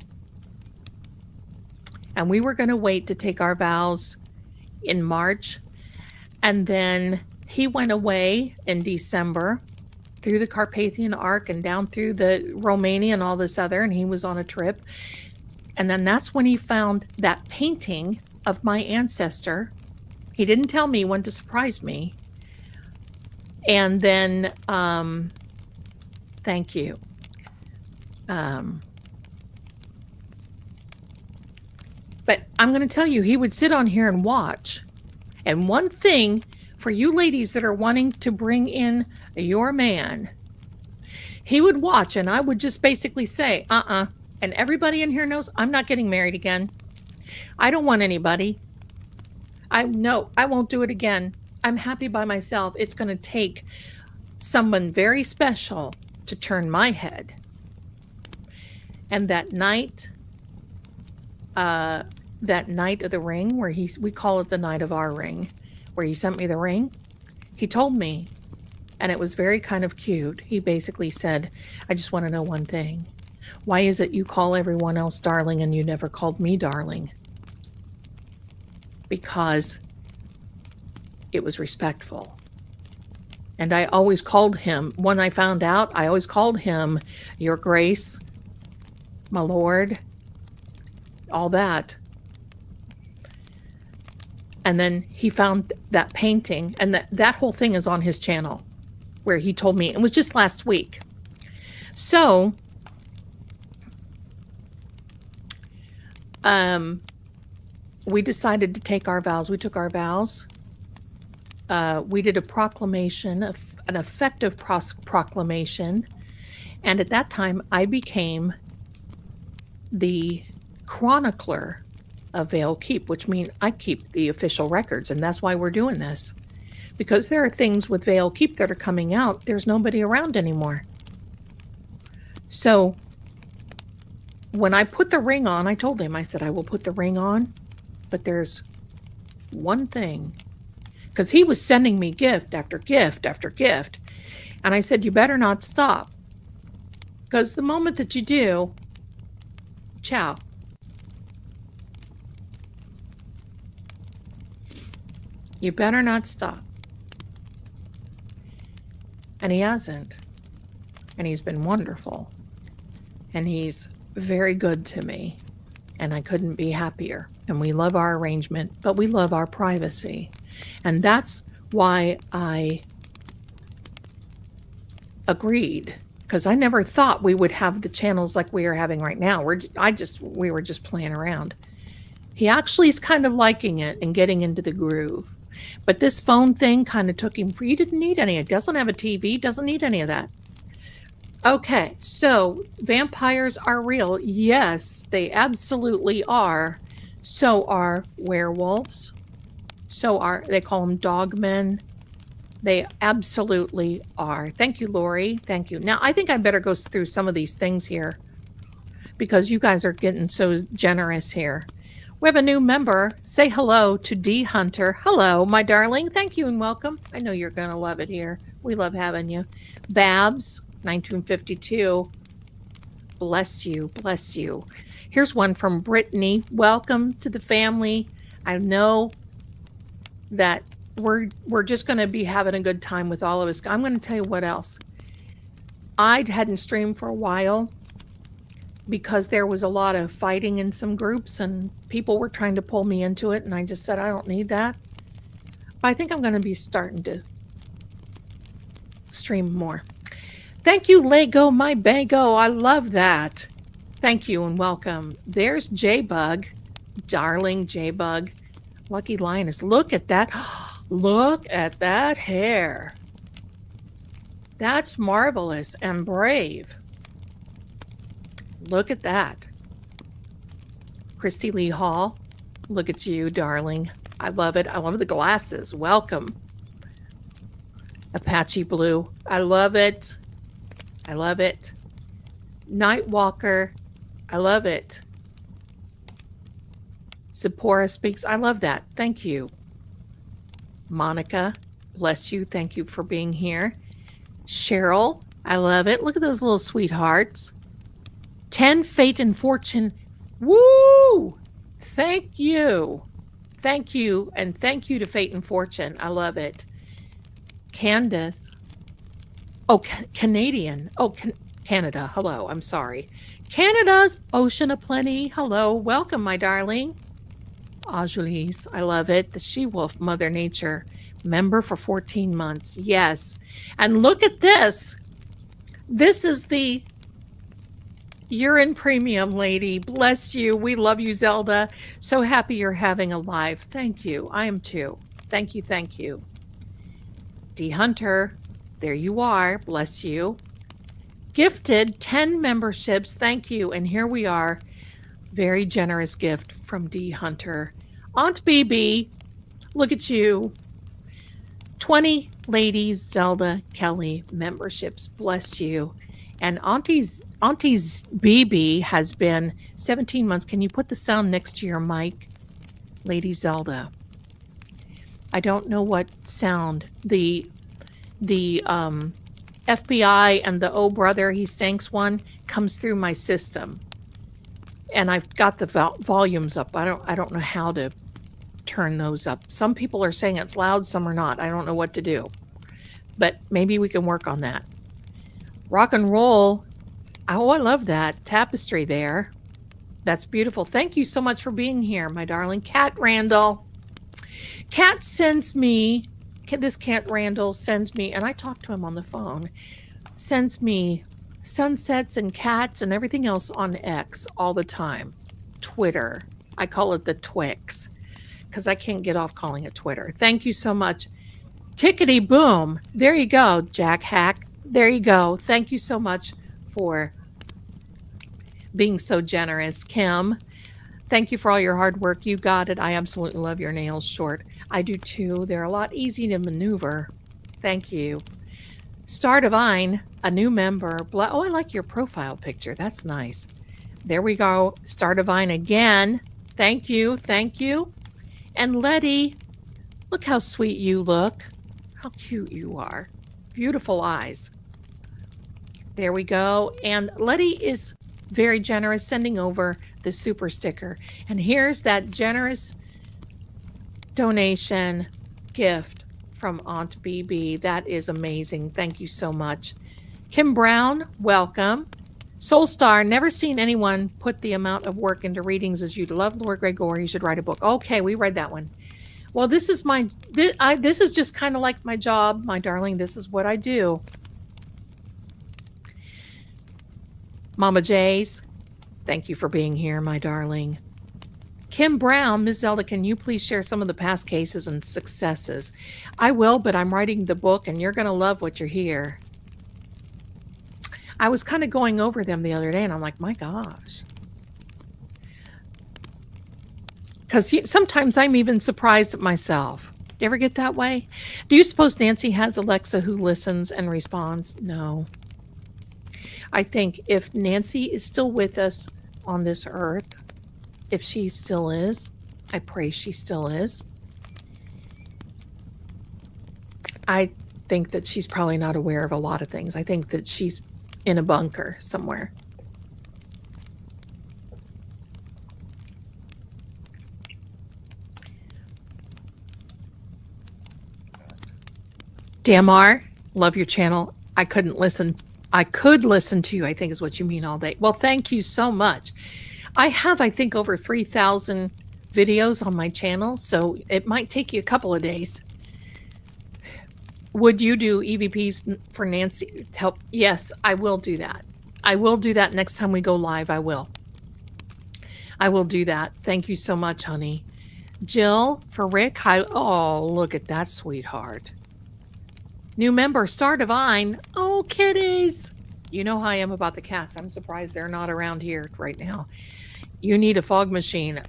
And we were going to wait to take our vows in March. And then he went away in December through the Carpathian Arc and down through the Romania and all this other. And he was on a trip. And then that's when he found that painting of my ancestor. He didn't tell me when to surprise me. And then, thank you. But I'm going to tell you, he would sit on here and watch. And one thing for you ladies that are wanting to bring in your man, he would watch and I would just basically say, And everybody in here knows I'm not getting married again. I don't want anybody. I won't do it again. I'm happy by myself. It's going to take someone very special to turn my head. And that night of the ring, where we call it the night of our ring, where he sent me the ring, he told me, and it was very kind of cute. He basically said, I just want to know one thing. Why is it you call everyone else darling and you never called me darling? Because it was respectful. And I always called him, when I found out, I always called him Your Grace, my Lord, all that. And then he found that painting, and that whole thing is on his channel, where he told me, it was just last week. So, we decided to take our vows. We took our vows. We did a proclamation, an effective proclamation. And at that time, I became the chronicler of Vale Keep, which means I keep the official records. And that's why we're doing this. Because there are things with Vale Keep that are coming out. There's nobody around anymore. So when I put the ring on, I told him, I said, I will put the ring on. But there's one thing. Because he was sending me gift after gift after gift. And I said, you better not stop. Because the moment that you do, ciao. You better not stop. And he hasn't. And he's been wonderful. And he's very good to me. And I couldn't be happier. And we love our arrangement, but we love our privacy. And that's why I agreed. Because I never thought we would have the channels like we are having right now. We were just playing around. He actually is kind of liking it and getting into the groove. But this phone thing kind of took him for, he didn't need any. It doesn't have a TV, doesn't need any of that. Okay, so vampires are real. Yes, they absolutely are. So are werewolves. So are they call them dogmen? They absolutely are. Thank you, Lori. Thank you. Now, I think I better go through some of these things here because you guys are getting so generous here. We have a new member. Say hello to D Hunter. Hello, my darling. Thank you and welcome. I know you're going to love it here. We love having you. Babs, 1952. Bless you. Bless you. Here's one from Brittany. Welcome to the family. I know that we're just going to be having a good time with all of us. I'm going to tell you what else. I hadn't streamed for a while because there was a lot of fighting in some groups and people were trying to pull me into it, and I just said I don't need that. But I think I'm going to be starting to stream more. Thank you, Lego My Bago. I love that. Thank you and welcome. There's J-Bug, darling J-Bug. Lucky Lioness. Look at that. Look at that hair. That's marvelous and brave. Look at that. Christy Lee Hall. Look at you, darling. I love it. I love the glasses. Welcome. Apache Blue. I love it. I love it. Nightwalker. I love it. Zipporah Speaks. I love that. Thank you. Monica. Bless you. Thank you for being here. Cheryl. I love it. Look at those little sweethearts. 10 Fate and Fortune. Woo! Thank you. Thank you. And thank you to Fate and Fortune. I love it. Candace. Oh, Canadian. Oh, Canada. Hello. I'm sorry. Canada's Ocean of Plenty. Hello. Welcome, my darling. Ajulis. I love it. The She-Wolf Mother Nature. Member for 14 months. Yes. And look at this. This is the You're in Premium, lady. Bless you. We love you, Zelda. So happy you're having a live. Thank you. I am too. Thank you. Thank you. D Hunter. There you are. Bless you. Gifted 10 memberships. Thank you. And here we are. Very generous gift from D Hunter. Aunt BB. Look at you. 20 ladies, Zelda Kelly memberships. Bless you. And Auntie's BB has been 17 months. Can you put the sound next to your mic? Lady Zelda. I don't know what sound. The FBI and the Oh Brother He Stinks one comes through my system. And I've got the volumes up. I don't know how to turn those up. Some people are saying it's loud, some are not. I don't know what to do. But maybe we can work on that. Rock and roll. Oh, I love that tapestry there. That's beautiful. Thank you so much for being here, my darling. Cat Randall. Cat sends me, this Cat Randall sends me, and I talk to him on the phone, sends me sunsets and cats and everything else on X all the time. Twitter. I call it the Twix because I can't get off calling it Twitter. Thank you so much. Tickety boom. There you go, Jack Hack. There you go. Thank you so much for being so generous, Kim. Thank you for all your hard work. You got it. I absolutely love your nails short. I do too. They're a lot easy to maneuver. Thank you. Star Divine, a new member. Oh, I like your profile picture. That's nice. There we go. Star Divine again. Thank you. Thank you. And Letty, look how sweet you look. How cute you are. Beautiful eyes. There we go. And Letty is very generous, sending over the super sticker. And here's that generous donation gift from Aunt BB. That is amazing. Thank you so much. Kim Brown, welcome. Soulstar, never seen anyone put the amount of work into readings as you'd love. Lord Gregor, you should write a book. Okay, we read that one. Well, this is this is just kind of like my job, my darling. This is what I do. Mama Jays, thank you for being here, my darling. Kim Brown, Ms. Zelda, can you please share some of the past cases and successes? I will, but I'm writing the book and you're going to love what you hear. I was kind of going over them the other day and I'm like, my gosh. Because sometimes I'm even surprised at myself. Do you ever get that way? Do you suppose Nancy has Alexa who listens and responds? No. I think if Nancy is still with us on this earth, if she still is, I pray she still is, I think that she's probably not aware of a lot of things. I think that she's in a bunker somewhere. DMR, love your channel. I could listen to you, I think is what you mean, all day. Well, thank you so much. I have, I think, over 3,000 videos on my channel, so it might take you a couple of days. Would you do EVPs for Nancy to help? Yes, I will do that. I will do that next time we go live. I will do that. Thank you so much, honey. Jill, for Rick. Hi. Oh, look at that, sweetheart. New member, Star Divine. Oh, kitties. You know how I am about the cats. I'm surprised they're not around here right now. You need a fog machine.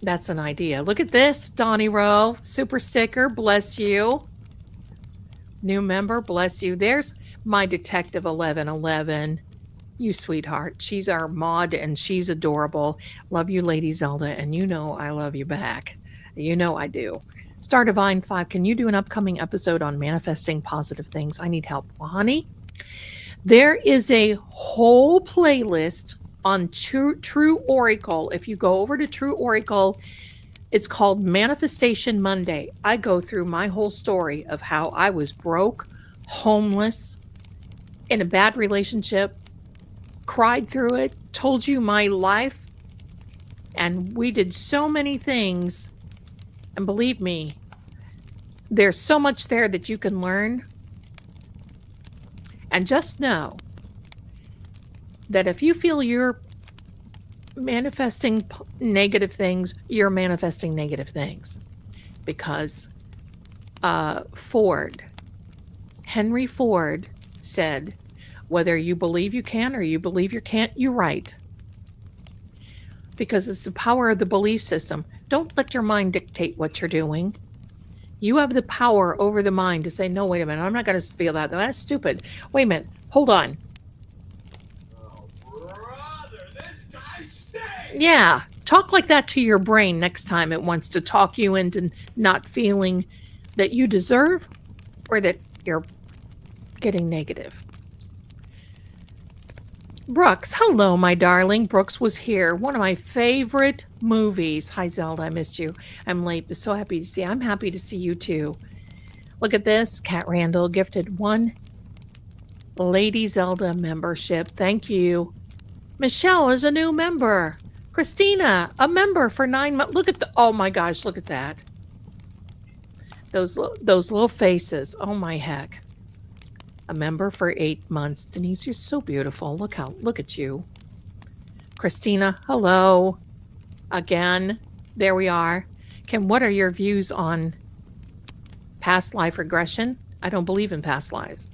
That's an idea. Look at this, Donnie Rowe. Super sticker, bless you. New member, bless you. There's my Detective 1111. You sweetheart. She's our mod and she's adorable. Love you, Lady Zelda, and you know I love you back. You know I do. Star Divine 5, can you do an upcoming episode on manifesting positive things? I need help. Well, honey, there is a whole playlist on True Oracle. If you go over to True Oracle, it's called Manifestation Monday. I go through my whole story of how I was broke, homeless, in a bad relationship, cried through it, told you my life, and we did so many things. And believe me, there's so much there that you can learn. And just know that if you feel you're manifesting negative things, you're manifesting negative things. Because Henry Ford said, whether you believe you can or you believe you can't, you're right. Because it's the power of the belief system. Don't let your mind dictate what you're doing. You have the power over the mind to say, no, wait a minute, I'm not going to feel that. That's stupid. Wait a minute, hold on. Oh, brother, this guy stinks! Yeah, talk like that to your brain next time it wants to talk you into not feeling that you deserve or that you're getting negative. Brooks, hello, my darling. Brooks was here. One of my favorite movies. Hi, Zelda. I missed you. I'm late, but so happy to see you. I'm happy to see you, too. Look at this. Kat Randall gifted 1 Lady Zelda membership. Thank you. Michelle is a new member. Christina, a member for 9 months. Look at the... Oh, my gosh. Look at that. Those little faces. Oh, my heck. A member for 8 months. Denise, you're so beautiful. Look at you. Christina, hello. Again, there we are. Kim, what are your views on past life regression? I don't believe in past lives.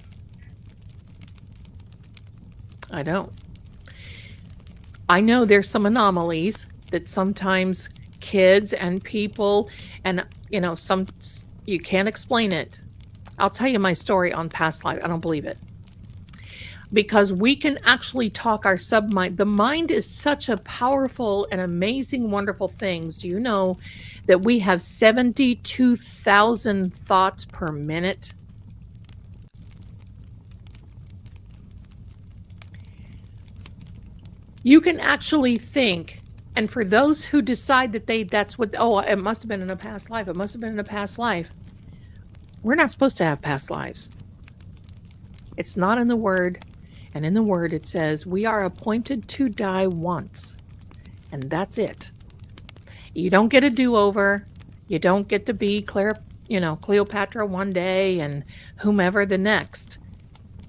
I don't. I know there's some anomalies that sometimes kids and people and, you can't explain it. I'll tell you my story on past life. I don't believe it. Because we can actually talk our submind. The mind is such a powerful and amazing, wonderful thing. Do you know that we have 72,000 thoughts per minute? You can actually think, and for those who decide that that's what, it must have been in a past life. It must have been in a past life. We're not supposed to have past lives. It's not in the Word. And in the Word it says, we are appointed to die once. And that's it. You don't get a do-over. You don't get to be Cleopatra one day and whomever the next.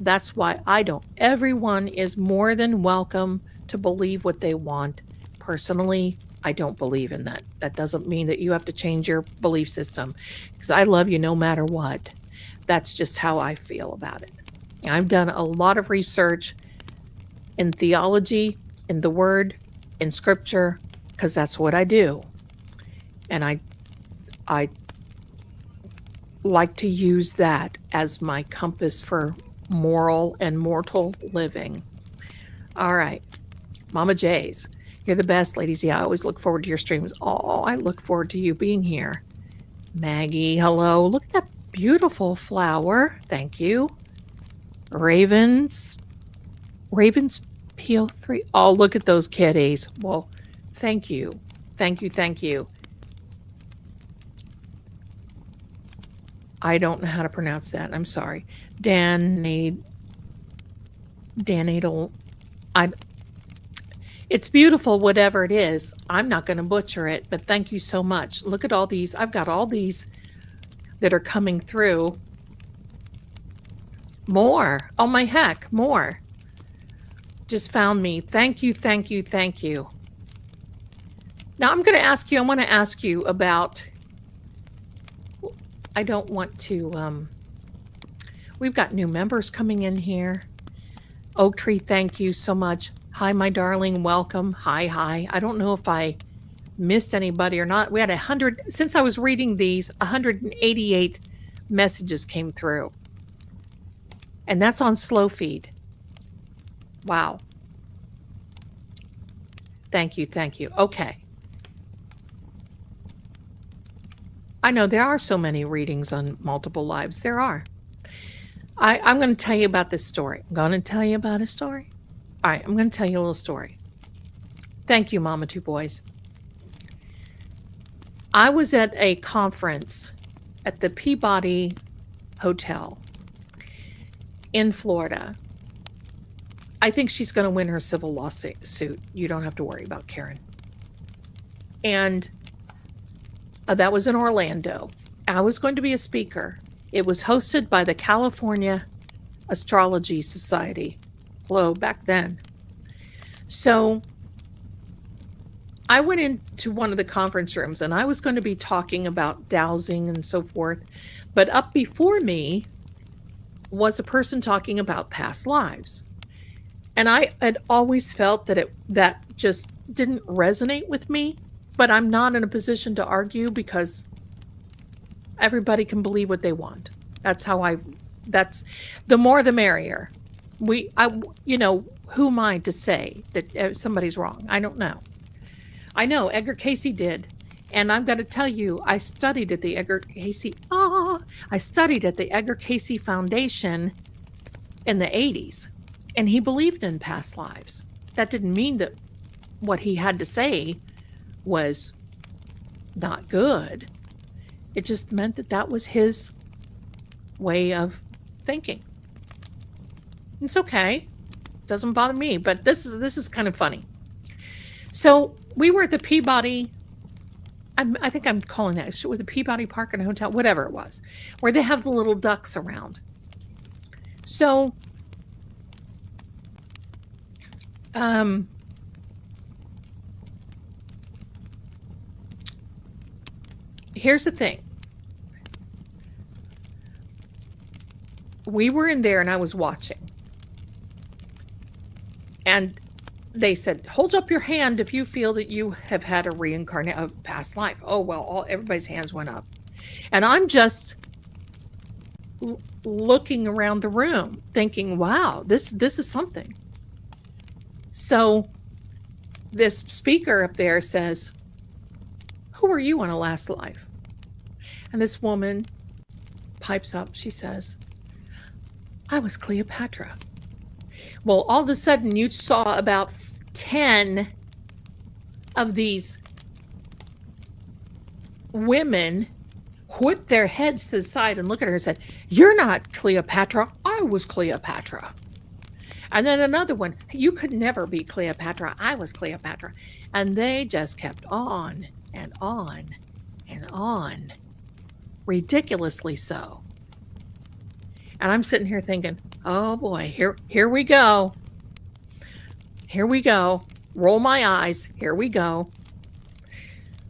That's why I don't. Everyone is more than welcome to believe what they want. Personally, I don't believe in that. That doesn't mean that you have to change your belief system, because I love you no matter what. That's just how I feel about it. I've done a lot of research in theology, in the Word, in scripture, because that's what I do. And I like to use that as my compass for moral and mortal living. All right. Mama J's, you're the best, ladies. Yeah, I always look forward to your streams. Oh, I look forward to you being here. Maggie, hello. Look at that beautiful flower. Thank you. Ravens PO3. Oh, look at those kitties. Well, thank you. Thank you. I don't know how to pronounce that. I'm sorry. Danadel. It's beautiful, whatever it is. I'm not going to butcher it, but thank you so much. Look at all these. I've got all these that are coming through. More. Oh my heck, more. Just found me. Thank you. Now I want to ask you about, I don't want to, we've got new members coming in here. Oak Tree, thank you so much. Hi, my darling, welcome. Hi. I don't know if I missed anybody or not. We had 100, since I was reading these, 188 messages came through. And that's on slow feed. Wow. Thank you. Okay. I know there are so many readings on multiple lives. There are. I'm going to tell you about this story. I'm going to tell you about a story. All right, I'm going to tell you a little story. Thank you, Mama Two Boys. I was at a conference at the Peabody Hotel in Florida. I think she's going to win her civil lawsuit. You don't have to worry about Karen. And that was in Orlando. I was going to be a speaker. It was hosted by the California Astrology Society. Hello, back then. So I went into one of the conference rooms and I was going to be talking about dowsing and so forth. But up before me was a person talking about past lives. And I had always felt that that just didn't resonate with me. But I'm not in a position to argue because everybody can believe what they want. That's the more the merrier. Who am I to say that somebody's wrong? I don't know. I know Edgar Cayce did. And I've got to tell you, I studied at the Edgar Cayce Foundation in the 80s. And he believed in past lives. That didn't mean that what he had to say was not good. It just meant that was his way of thinking. It's okay. Doesn't bother me, but this is kind of funny. So we were at the Peabody, I think I'm calling that, with the Peabody Park and Hotel, whatever it was, where they have the little ducks around. So here's the thing. We were in there and I was watching. And they said, hold up your hand if you feel that you have had a past life. Oh, well, everybody's hands went up. And I'm just looking around the room thinking, wow, this is something. So this speaker up there says, who were you in a last life? And this woman pipes up. She says, I was Cleopatra. Well, all of a sudden you saw about 10 of these women whip their heads to the side and look at her and said, you're not Cleopatra. I was Cleopatra. And then another one, you could never be Cleopatra. I was Cleopatra. And they just kept on and on and on. Ridiculously so. And I'm sitting here thinking, oh boy, here we go. Here we go. Roll my eyes. Here we go.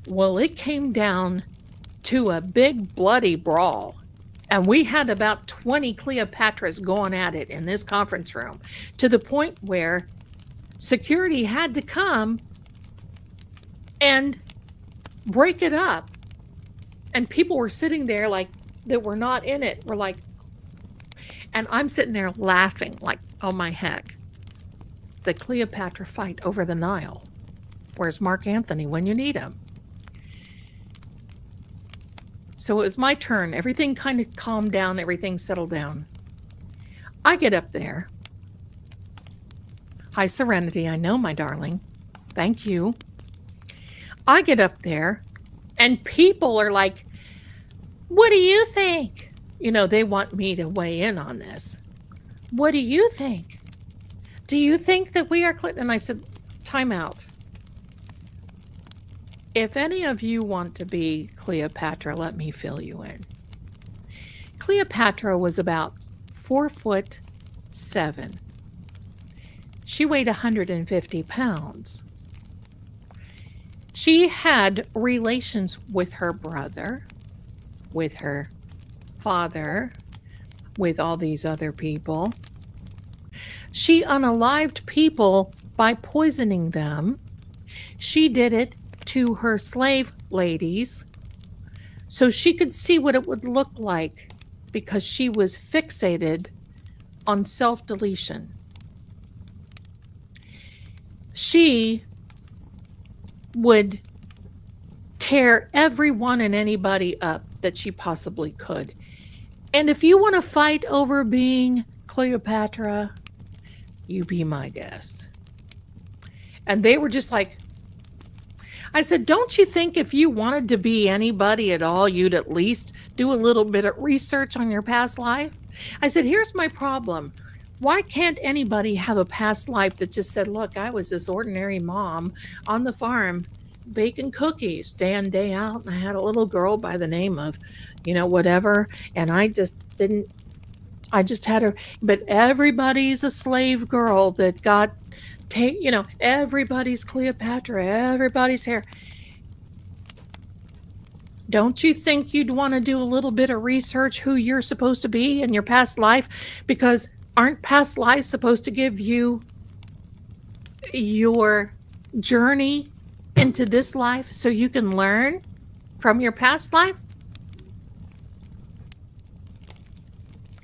Well, it came down to a big bloody brawl. And we had about 20 Cleopatras going at it in this conference room, to the point where security had to come and break it up. And people were sitting there like that were not in it. Were like, and I'm sitting there laughing like, oh my heck. The Cleopatra fight over the Nile. Where's Mark Anthony when you need him? So it was my turn. Everything kind of calmed down. Everything settled down. I get up there. Hi, Serenity. I know, my darling. Thank you. I get up there, and people are like, what do you think? You know, they want me to weigh in on this. What do you think? Do you think that we are... And I said, time out. If any of you want to be Cleopatra, let me fill you in. Cleopatra was about 4'7". She weighed 150 pounds. She had relations with her brother, with her father, with all these other people. She unalived people by poisoning them. She did it to her slave ladies so she could see what it would look like, because she was fixated on self-deletion. She would tear everyone and anybody up that she possibly could. And if you want to fight over being Cleopatra, you be my guest. And they were just like, I said, don't you think if you wanted to be anybody at all, you'd at least do a little bit of research on your past life? I said, here's my problem. Why can't anybody have a past life that just said, look, I was this ordinary mom on the farm baking cookies day in, day out, and I had a little girl by the name of, you know, whatever, and I just had her, but everybody's a slave girl that got you know, everybody's Cleopatra, everybody's here. Don't you think you'd want to do a little bit of research who you're supposed to be in your past life? Because aren't past lives supposed to give you your journey into this life so you can learn from your past life?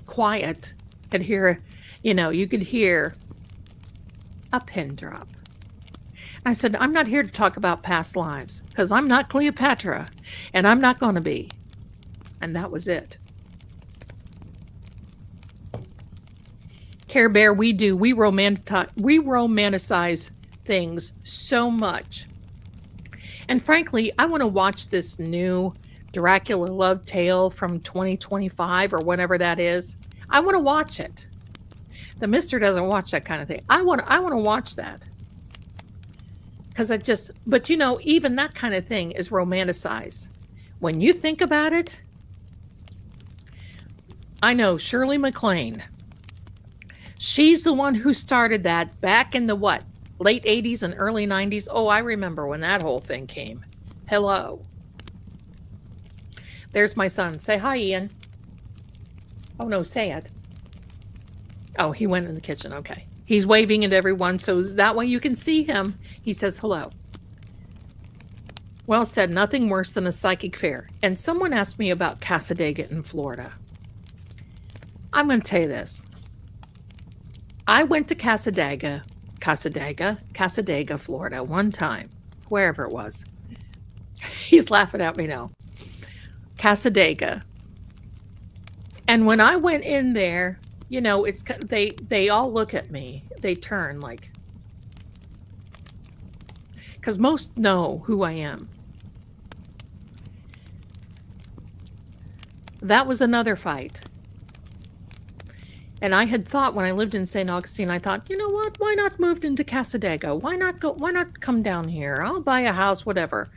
Quiet. Could hear, you know, you could hear a pin drop. I said, I'm not here to talk about past lives because I'm not Cleopatra and I'm not going to be. And that was it. Care Bear, we romanticize things so much. And frankly, I want to watch this new Dracula love tale from 2025 or whatever that is. I want to watch it. The mister doesn't watch that kind of thing. I want to watch that. Because but you know, even that kind of thing is romanticized. When you think about it, I know Shirley MacLaine. She's the one who started that back in the late 80s and early 90s. Oh, I remember when that whole thing came. Hello. There's my son. Say hi, Ian. Oh, no, say it. Oh, he went in the kitchen. Okay. He's waving at everyone, so that way you can see him. He says hello. Well said. Nothing worse than a psychic fair. And someone asked me about Cassadaga in Florida. I'm going to tell you this. I went to Cassadaga, Florida one time, wherever it was. He's laughing at me now. Cassadaga. And when I went in there, you know, they all look at me. They turn like, because most know who I am. That was another fight. And I had thought when I lived in St. Augustine, I thought, you know what? Why not move into Cassadaga? Why not come down here? I'll buy a house, whatever.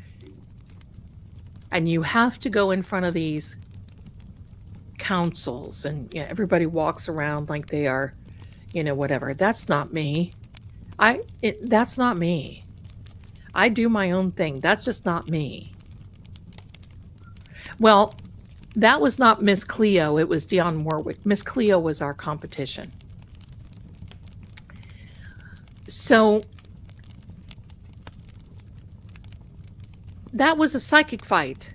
And you have to go in front of these councils, and yeah, everybody walks around like they are, you know, whatever. That's not me. That's not me. I do my own thing. That's just not me. Well, that was not Miss Cleo. It was Dionne Warwick. Miss Cleo was our competition. So That was a psychic fight.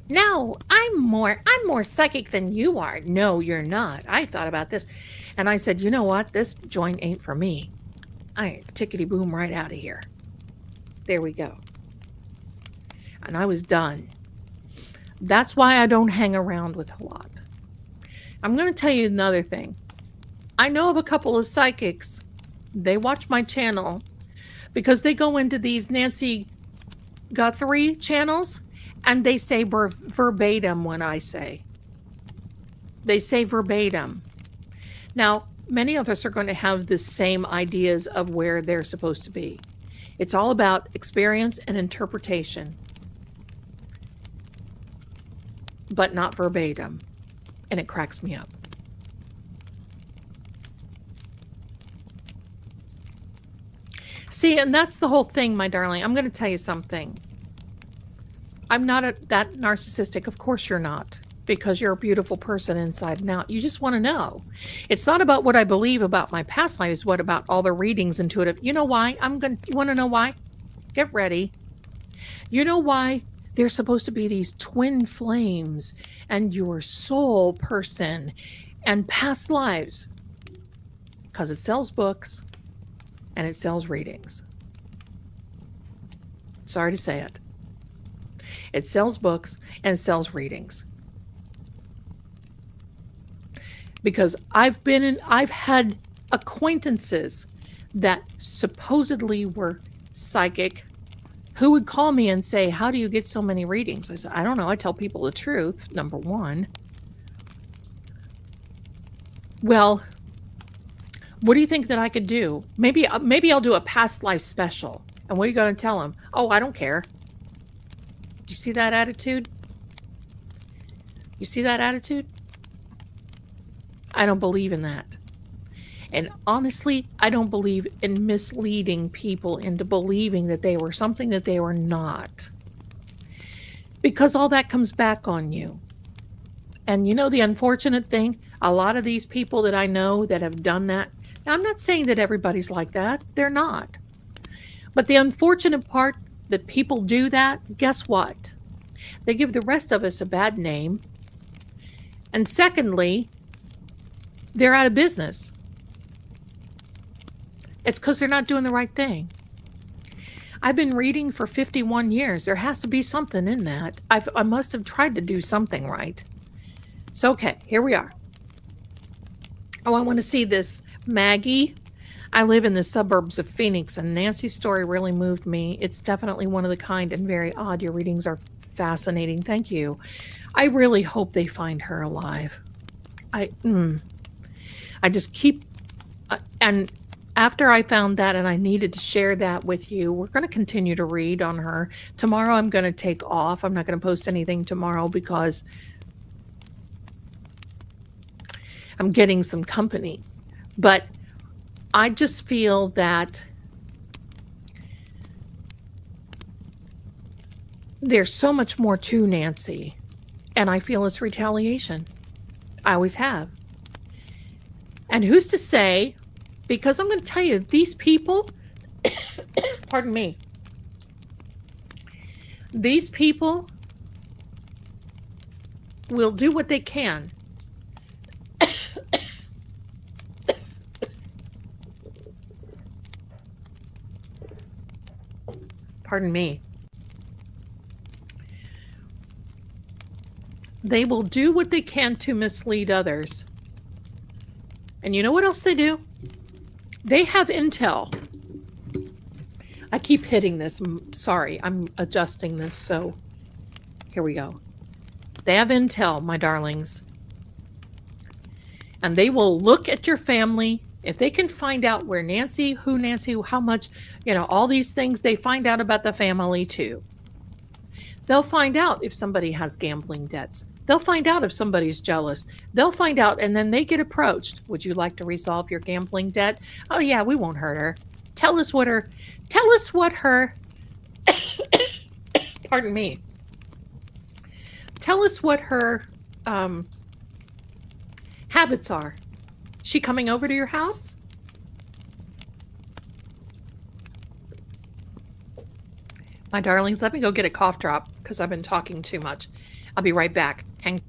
No, I'm more psychic than you are. No, you're not. I thought about this. And I said, you know what? This joint ain't for me. I tickety boom right out of here. There we go. And I was done. That's why I don't hang around with a lot. I'm going to tell you another thing. I know of a couple of psychics. They watch my channel because they go into these Nancy Guthrie channels and they say verbatim when I say. They say verbatim. Now, many of us are going to have the same ideas of where they're supposed to be. It's all about experience and interpretation, but not verbatim. And it cracks me up. See, and that's the whole thing, my darling. I'm going to tell you something. I'm not that narcissistic. Of course you're not, because you're a beautiful person inside and out. You just want to know. It's not about what I believe about my past lives. What about all the readings intuitive? You know why? You want to know why? Get ready. You know why there's supposed to be these twin flames and your soul person and past lives? Because it sells books and it sells readings. Sorry to say it. It sells books and it sells readings. Because I've had acquaintances that supposedly were psychic who would call me and say, how do you get so many readings? I said, I don't know. I tell people the truth, number one. Well, what do you think that I could do? Maybe I'll do a past life special. And what are you going to tell them? Oh, I don't care. Do you see that attitude? You see that attitude? I don't believe in that. And honestly, I don't believe in misleading people into believing that they were something that they were not. Because all that comes back on you. And you know the unfortunate thing? A lot of these people that I know that have done that, now I'm not saying that everybody's like that. They're not. But the unfortunate part that people do that, guess what? They give the rest of us a bad name. And secondly, they're out of business. It's because they're not doing the right thing. I've been reading for 51 years. There has to be something in that. I must have tried to do something right. So, okay, here we are. Oh, I want to see this. Maggie. I live in the suburbs of Phoenix, and Nancy's story really moved me. It's definitely one of the kind and very odd. Your readings are fascinating. Thank you. I really hope they find her alive. I just keep... and after I found that and I needed to share that with you, we're going to continue to read on her. Tomorrow I'm going to take off. I'm not going to post anything tomorrow because I'm getting some company. But I just feel that there's so much more to Nancy, and I feel it's retaliation. I always have. And who's to say, because I'm going to tell you, these people, pardon me, these people will do what they can. Pardon me. They will do what they can to mislead others. And you know what else they do? They have intel. I keep hitting this. Sorry, I'm adjusting this. So here we go. They have intel, my darlings. And they will look at your family. If they can find out where Nancy, how much, all these things, they find out about the family too. They'll find out if somebody has gambling debts. They'll find out if somebody's jealous. They'll find out, and then they get approached. Would you like to resolve your gambling debt? Oh yeah, we won't hurt her. Tell us what her, pardon me. Tell us what her habits are. She coming over to your house? My darlings, let me go get a cough drop because I've been talking too much. I'll be right back. And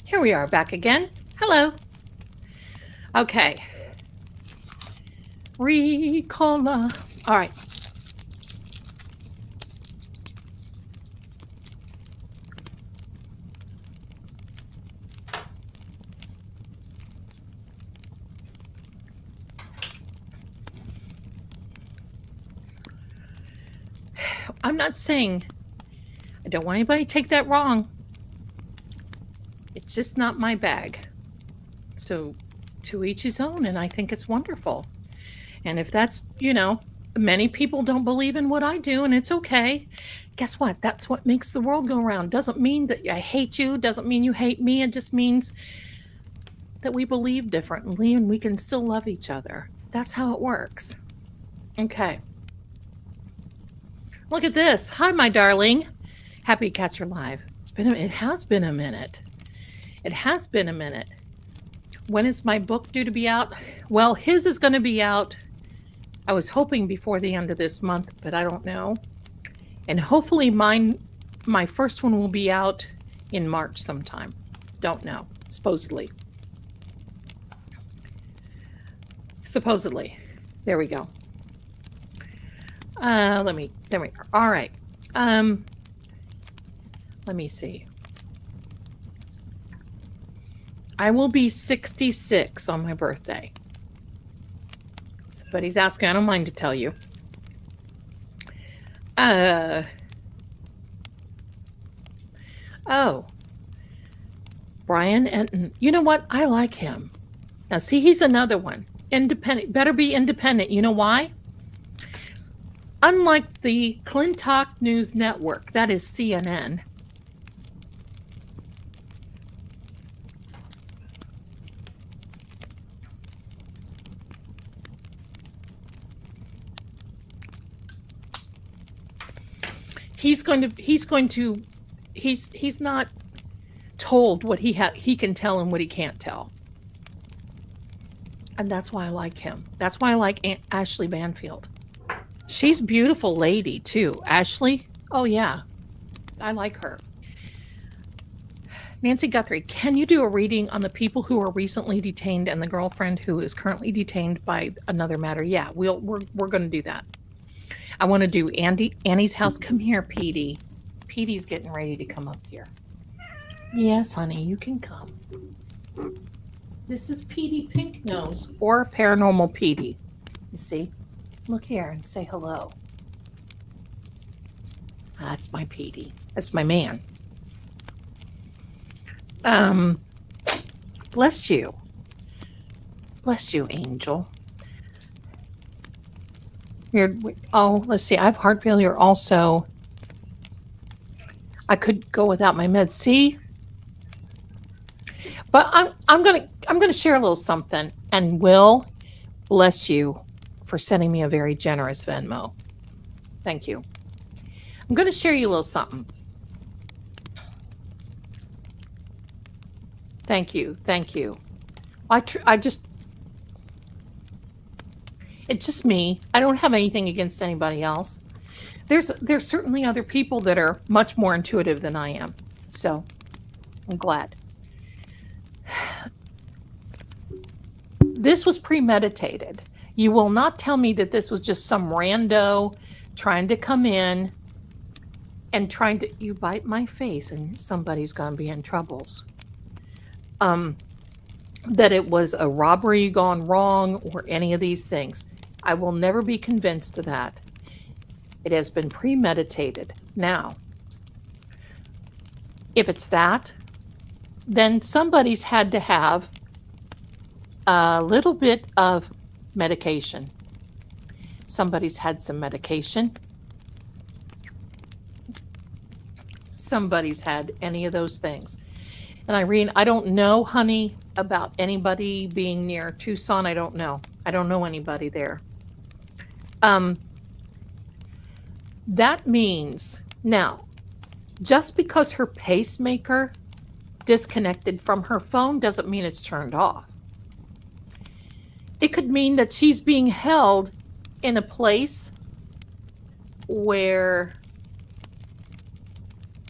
here we are back again. Hello. Okay. Ricola. All right. I'm not saying, I don't want anybody to take that wrong. It's just not my bag. So to each his own, and I think it's wonderful. And if that's, many people don't believe in what I do, and it's okay. Guess what? That's what makes the world go around. Doesn't mean that I hate you, doesn't mean you hate me. It just means that we believe differently and we can still love each other. That's how it works. Okay. Look at this. Hi, my darling. Happy to catch her live. It has been a minute. It has been a minute. When is my book due to be out? Well, his is going to be out, I was hoping before the end of this month, but I don't know. And hopefully my first one will be out in March sometime. Don't know. Supposedly. There we go. There we go. All right. Let me see. I will be 66 on my birthday. Somebody's asking, I don't mind to tell you. Oh. Brian Enton. You know what? I like him. Now, see, he's another one. Independent. Better be independent. You know why? Unlike the Clintock News Network, that is CNN. He's not told what he can tell and what he can't tell. And that's why I like him. That's why I like Ashley Banfield. She's a beautiful lady too. Ashley? Oh yeah. I like her. Nancy Guthrie, can you do a reading on the people who are recently detained and the girlfriend who is currently detained by another matter? Yeah, we're going to do that. I want to do Annie's house. Come here, Petey. Petey's getting ready to come up here. Yes, honey, you can come. This is Petey Pinknose, or Paranormal Petey. You see? Look here and say hello. That's my Petey. That's my man. Bless you. Bless you, Angel. Let's see. I have heart failure also. I could go without my meds. See? But I'm gonna share a little something. And Will, bless you for sending me a very generous Venmo. Thank you. I'm gonna share you a little something. Thank you. It's just me. I don't have anything against anybody else. There's certainly other people that are much more intuitive than I am. So I'm glad. This was premeditated. You will not tell me that this was just some rando trying to come in and you bite my face and somebody's going to be in troubles. That it was a robbery gone wrong or any of these things. I will never be convinced of that. It has been premeditated. Now, if it's that, then somebody's had to have a little bit of medication. Somebody's had some medication. Somebody's had any of those things. And Irene, I don't know, honey, about anybody being near Tucson. I don't know. I don't know anybody there. That means, now, just because her pacemaker disconnected from her phone doesn't mean it's turned off. It could mean that she's being held in a place where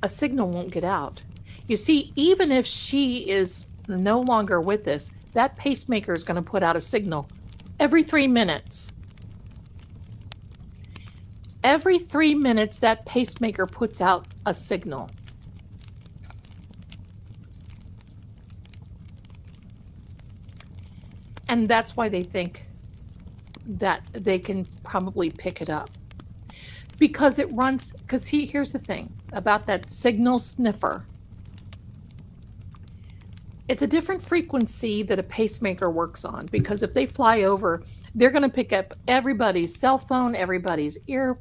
a signal won't get out. You see, even if she is no longer with us, that pacemaker is going to put out a signal every 3 minutes. Every 3 minutes, that pacemaker puts out a signal. And that's why they think that they can probably pick it up. Because it runs, because here's the thing about that signal sniffer. It's a different frequency that a pacemaker works on, because if they fly over, they're going to pick up everybody's cell phone, everybody's ear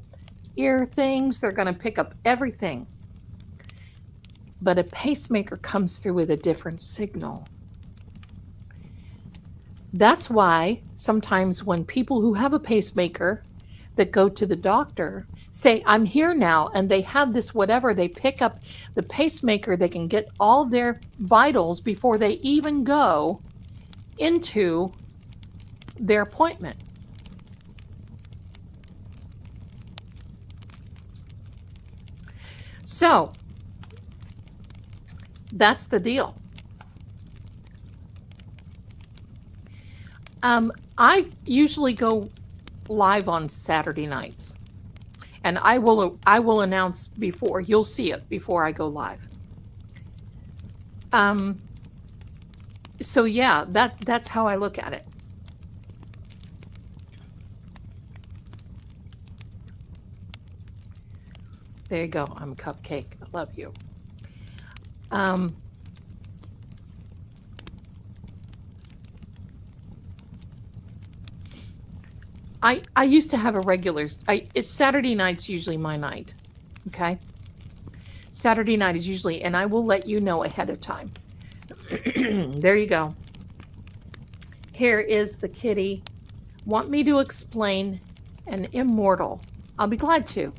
things. They're going to pick up everything. But a pacemaker comes through with a different signal. That's why sometimes when people who have a pacemaker that go to the doctor say, I'm here now, and they have this whatever, they pick up the pacemaker, they can get all their vitals before they even go into their appointment. So that's the deal. I usually go live on Saturday nights, and I will announce before. You'll see it before I go live. So yeah, that's how I look at it. There you go. I'm a cupcake. I love you. I used to have a regular, it's Saturday night's usually my night, okay? Saturday night is usually, and I will let you know ahead of time. There you go. Here is the kitty. Want me to explain an immortal? I'll be glad to.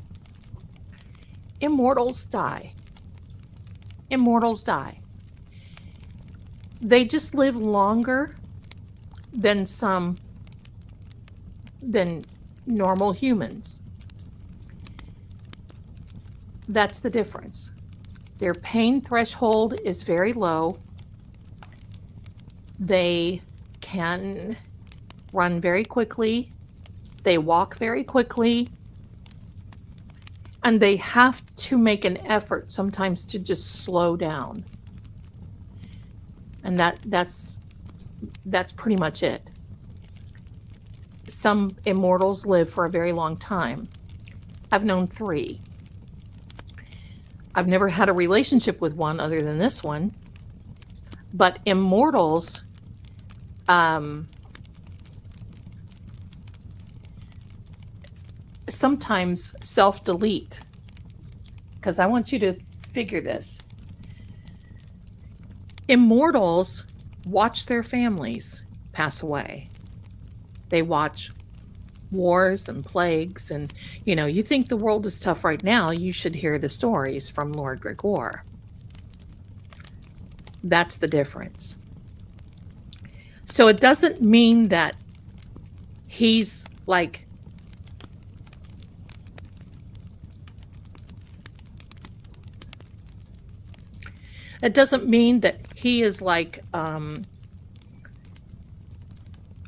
Immortals die. Immortals die. They just live longer than normal humans. That's the difference. Their pain threshold is very low. They can run very quickly. They walk very quickly. And they have to make an effort sometimes to just slow down. And that's pretty much it. Some immortals live for a very long time. I've known 3. I've never had a relationship with one other than this one. But immortals, sometimes self-delete. Because I want you to figure this. Immortals watch their families pass away. They watch wars and plagues, and you think the world is tough right now, you should hear the stories from Lord Gregor. That's the difference. So it doesn't mean that he's like it doesn't mean that he is like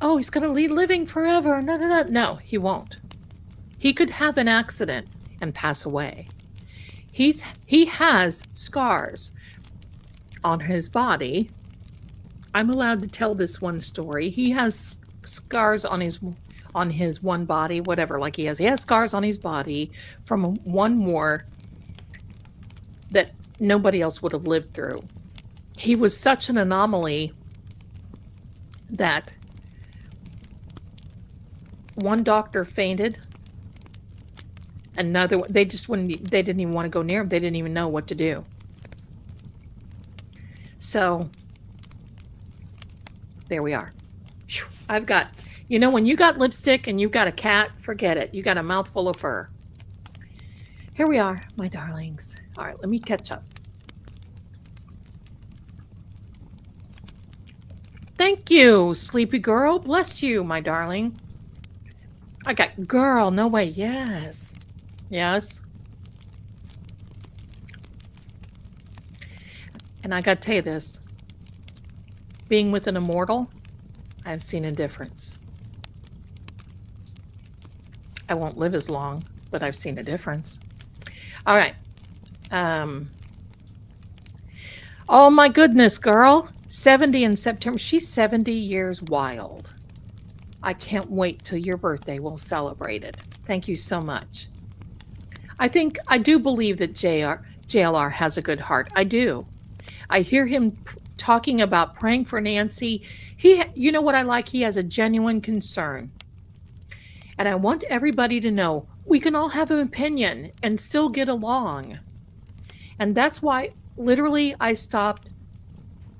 oh, he's going to lead living forever. No, he won't. He could have an accident and pass away. He has scars on his body. I'm allowed to tell this one story. He has scars on his one body, whatever, like he has scars on his body from one war that nobody else would have lived through. He was such an anomaly that One doctor fainted. Another one, they didn't even want to go near him. They didn't even know what to do. So there we are. I've got, when you got lipstick and you've got a cat, forget it. You got a mouthful of fur. Here we are, my darlings. All right, let me catch up. Thank you, sleepy girl. Bless you, my darling. I got girl. No way. Yes. Yes. And I got to tell you this. Being with an immortal, I've seen a difference. I won't live as long, but I've seen a difference. All right. Oh, my goodness, girl. 70 in September. She's 70 years wild. I can't wait till your birthday. We'll celebrate it. Thank you so much. I do believe that JLR has a good heart. I do. I hear him talking about praying for Nancy. You know what I like? He has a genuine concern. And I want everybody to know we can all have an opinion and still get along. And that's why literally I stopped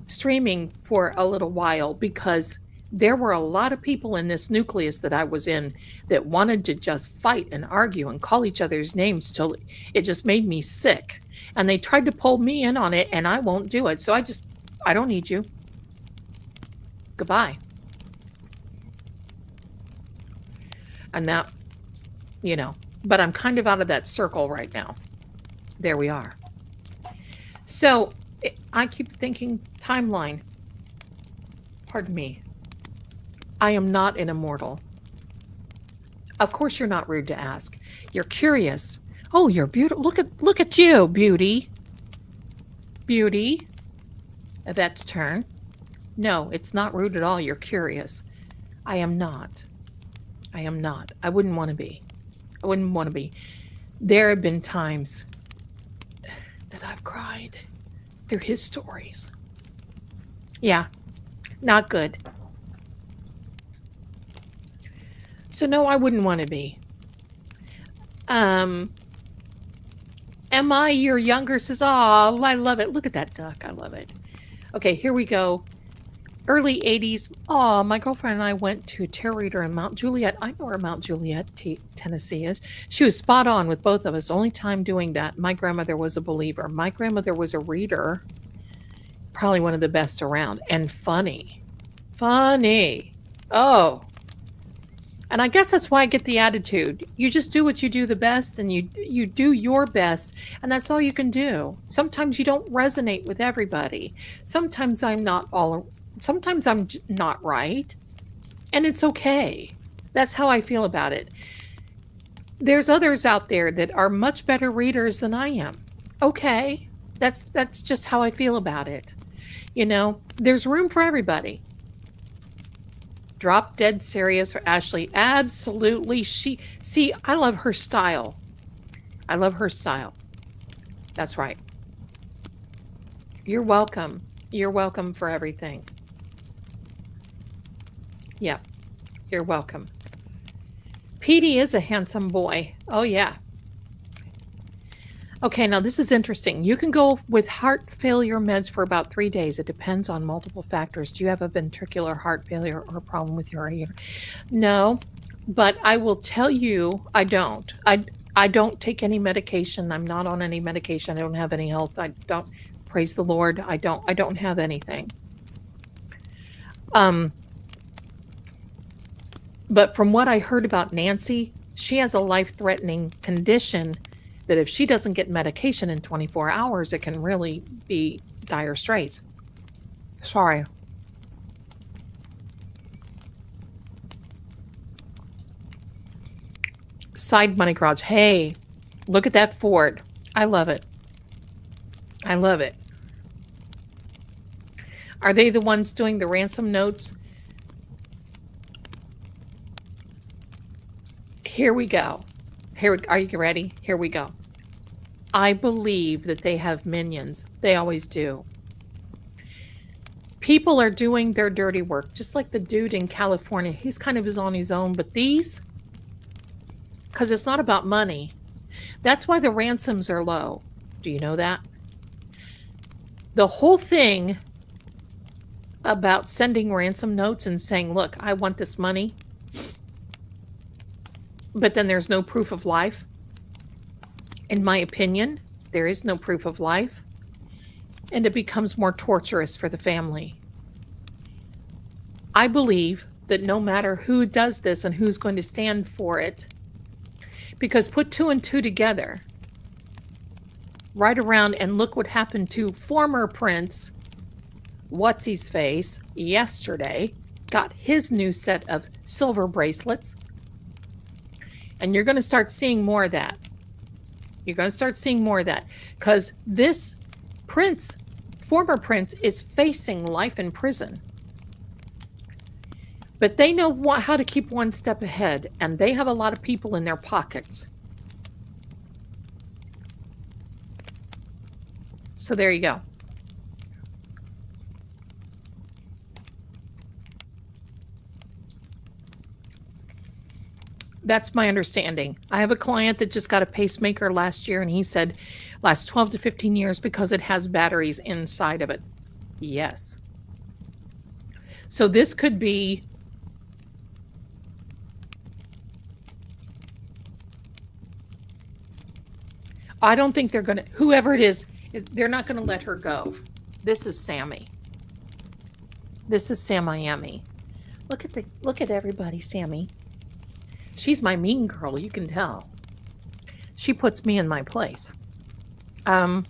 streaming for a little while, because there were a lot of people in this nucleus that I was in that wanted to just fight and argue and call each other's names till it just made me sick. And they tried to pull me in on it, and I won't do it. So I don't need you. Goodbye. And that, but I'm kind of out of that circle right now. There we are. So I keep thinking timeline. Pardon me. I am not an immortal. Of course you're not rude to ask. You're curious. Oh, you're beautiful. Look at you, beauty. Beauty. Yvette's turn. No, it's not rude at all. You're curious. I am not. I am not. I wouldn't want to be. I wouldn't want to be. There have been times that I've cried through his stories. Yeah, not good. So no, I wouldn't want to be. Am I your younger sister? Oh, I love it. Look at that duck. I love it. Okay, here we go. Early 80s. Oh, my girlfriend and I went to a tarot reader in Mount Juliet. I know where Mount Juliet, Tennessee is. She was spot on with both of us. Only time doing that. My grandmother was a believer. My grandmother was a reader. Probably one of the best around. And funny. Funny. Oh. And I guess that's why I get the attitude. You just do what you do the best, and you do your best, and that's all you can do. Sometimes you don't resonate with everybody. Sometimes I'm not right, and it's okay. That's how I feel about it. There's others out there that are much better readers than I am. Okay. That's just how I feel about it. There's room for everybody. Drop dead serious for Ashley. Absolutely. I love her style. I love her style. That's right. You're welcome. You're welcome for everything. Yeah, you're welcome. Petey is a handsome boy. Oh, yeah. Okay, now this is interesting. You can go with heart failure meds for about 3 days. It depends on multiple factors. Do you have a ventricular heart failure or a problem with your ear? No, but I will tell you, I don't. I don't take any medication. I'm not on any medication. I don't have any health. I don't. Praise the Lord. I don't have anything. But from what I heard about Nancy, she has a life-threatening condition that if she doesn't get medication in 24 hours, it can really be dire straits. Sorry. Side money garage. Hey, look at that Ford. I love it. I love it. Are they the ones doing the ransom notes? Here we go. Are you ready? Here we go. I believe that they have minions. They always do. People are doing their dirty work, just like the dude in California. He's kind of on his own, but these because it's not about money. That's why the ransoms are low. Do you know that? The whole thing about sending ransom notes and saying, look, I want this money, but then there's no proof of life. In my opinion, there is no proof of life, and it becomes more torturous for the family. I believe that no matter who does this and who's going to stand for it, because put 2 and 2 together, right around, and look what happened to former Prince, What's-His-Face, yesterday, got his new set of silver bracelets. And you're going to start seeing more of that. You're going to start seeing more of that. Because this prince, former prince, is facing life in prison. But they know how to keep one step ahead. And they have a lot of people in their pockets. So there you go. That's my understanding. I have a client that just got a pacemaker last year, and he said lasts 12 to 15 years because it has batteries inside of it. Yes. So this could be I don't think they're going to, whoever it is, they're not going to let her go. This is Sammy. This is Sam Miami. Look at everybody, Sammy. She's my mean girl, you can tell. She puts me in my place. The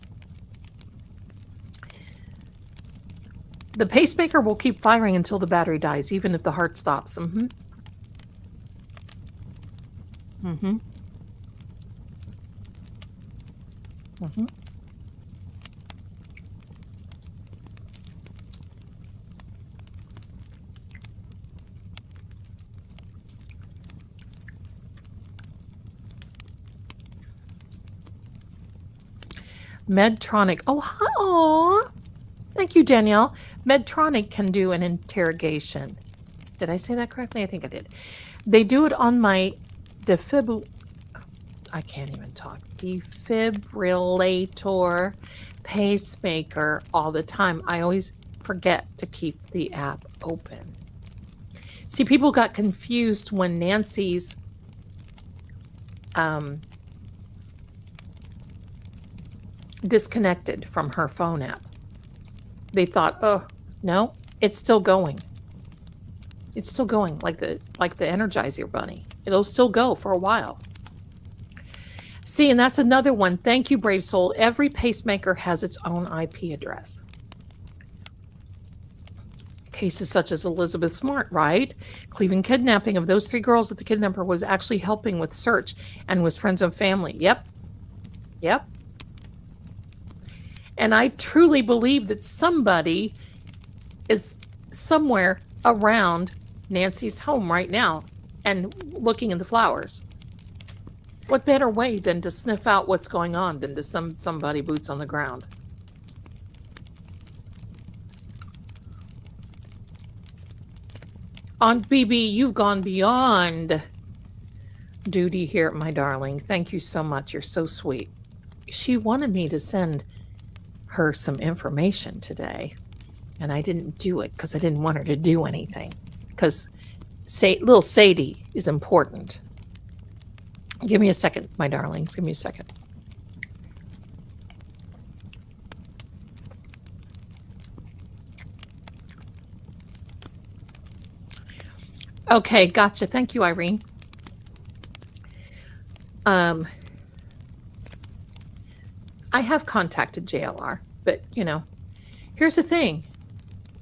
pacemaker will keep firing until the battery dies, even if the heart stops. Mm-hmm. Mm-hmm. Mm-hmm. Medtronic. Oh, hi. Aw. Thank you, Danielle. Medtronic can do an interrogation. Did I say that correctly? I think I did. They do it on my I can't even talk. Defibrillator pacemaker all the time. I always forget to keep the app open. See, people got confused when Nancy's disconnected from her phone app. They thought, oh, no, it's still going. It's still going like the Energizer Bunny. It'll still go for a while. See, and that's another one. Thank you, Brave Soul. Every pacemaker has its own IP address. Cases such as Elizabeth Smart, right? Cleveland kidnapping of those 3 girls that the kidnapper was actually helping with search and was friends and family. Yep. Yep. And I truly believe that somebody is somewhere around Nancy's home right now and looking in the flowers. What better way than to sniff out what's going on than to somebody boots on the ground? Aunt BB, you've gone beyond duty here, my darling. Thank you so much. You're so sweet. She wanted me to send her some information today, and I didn't do it because I didn't want her to do anything, because little Sadie is important. Give me a second, my darlings. Give me a second. Okay, gotcha. Thank you, Irene. I have contacted JLR, but, here's the thing.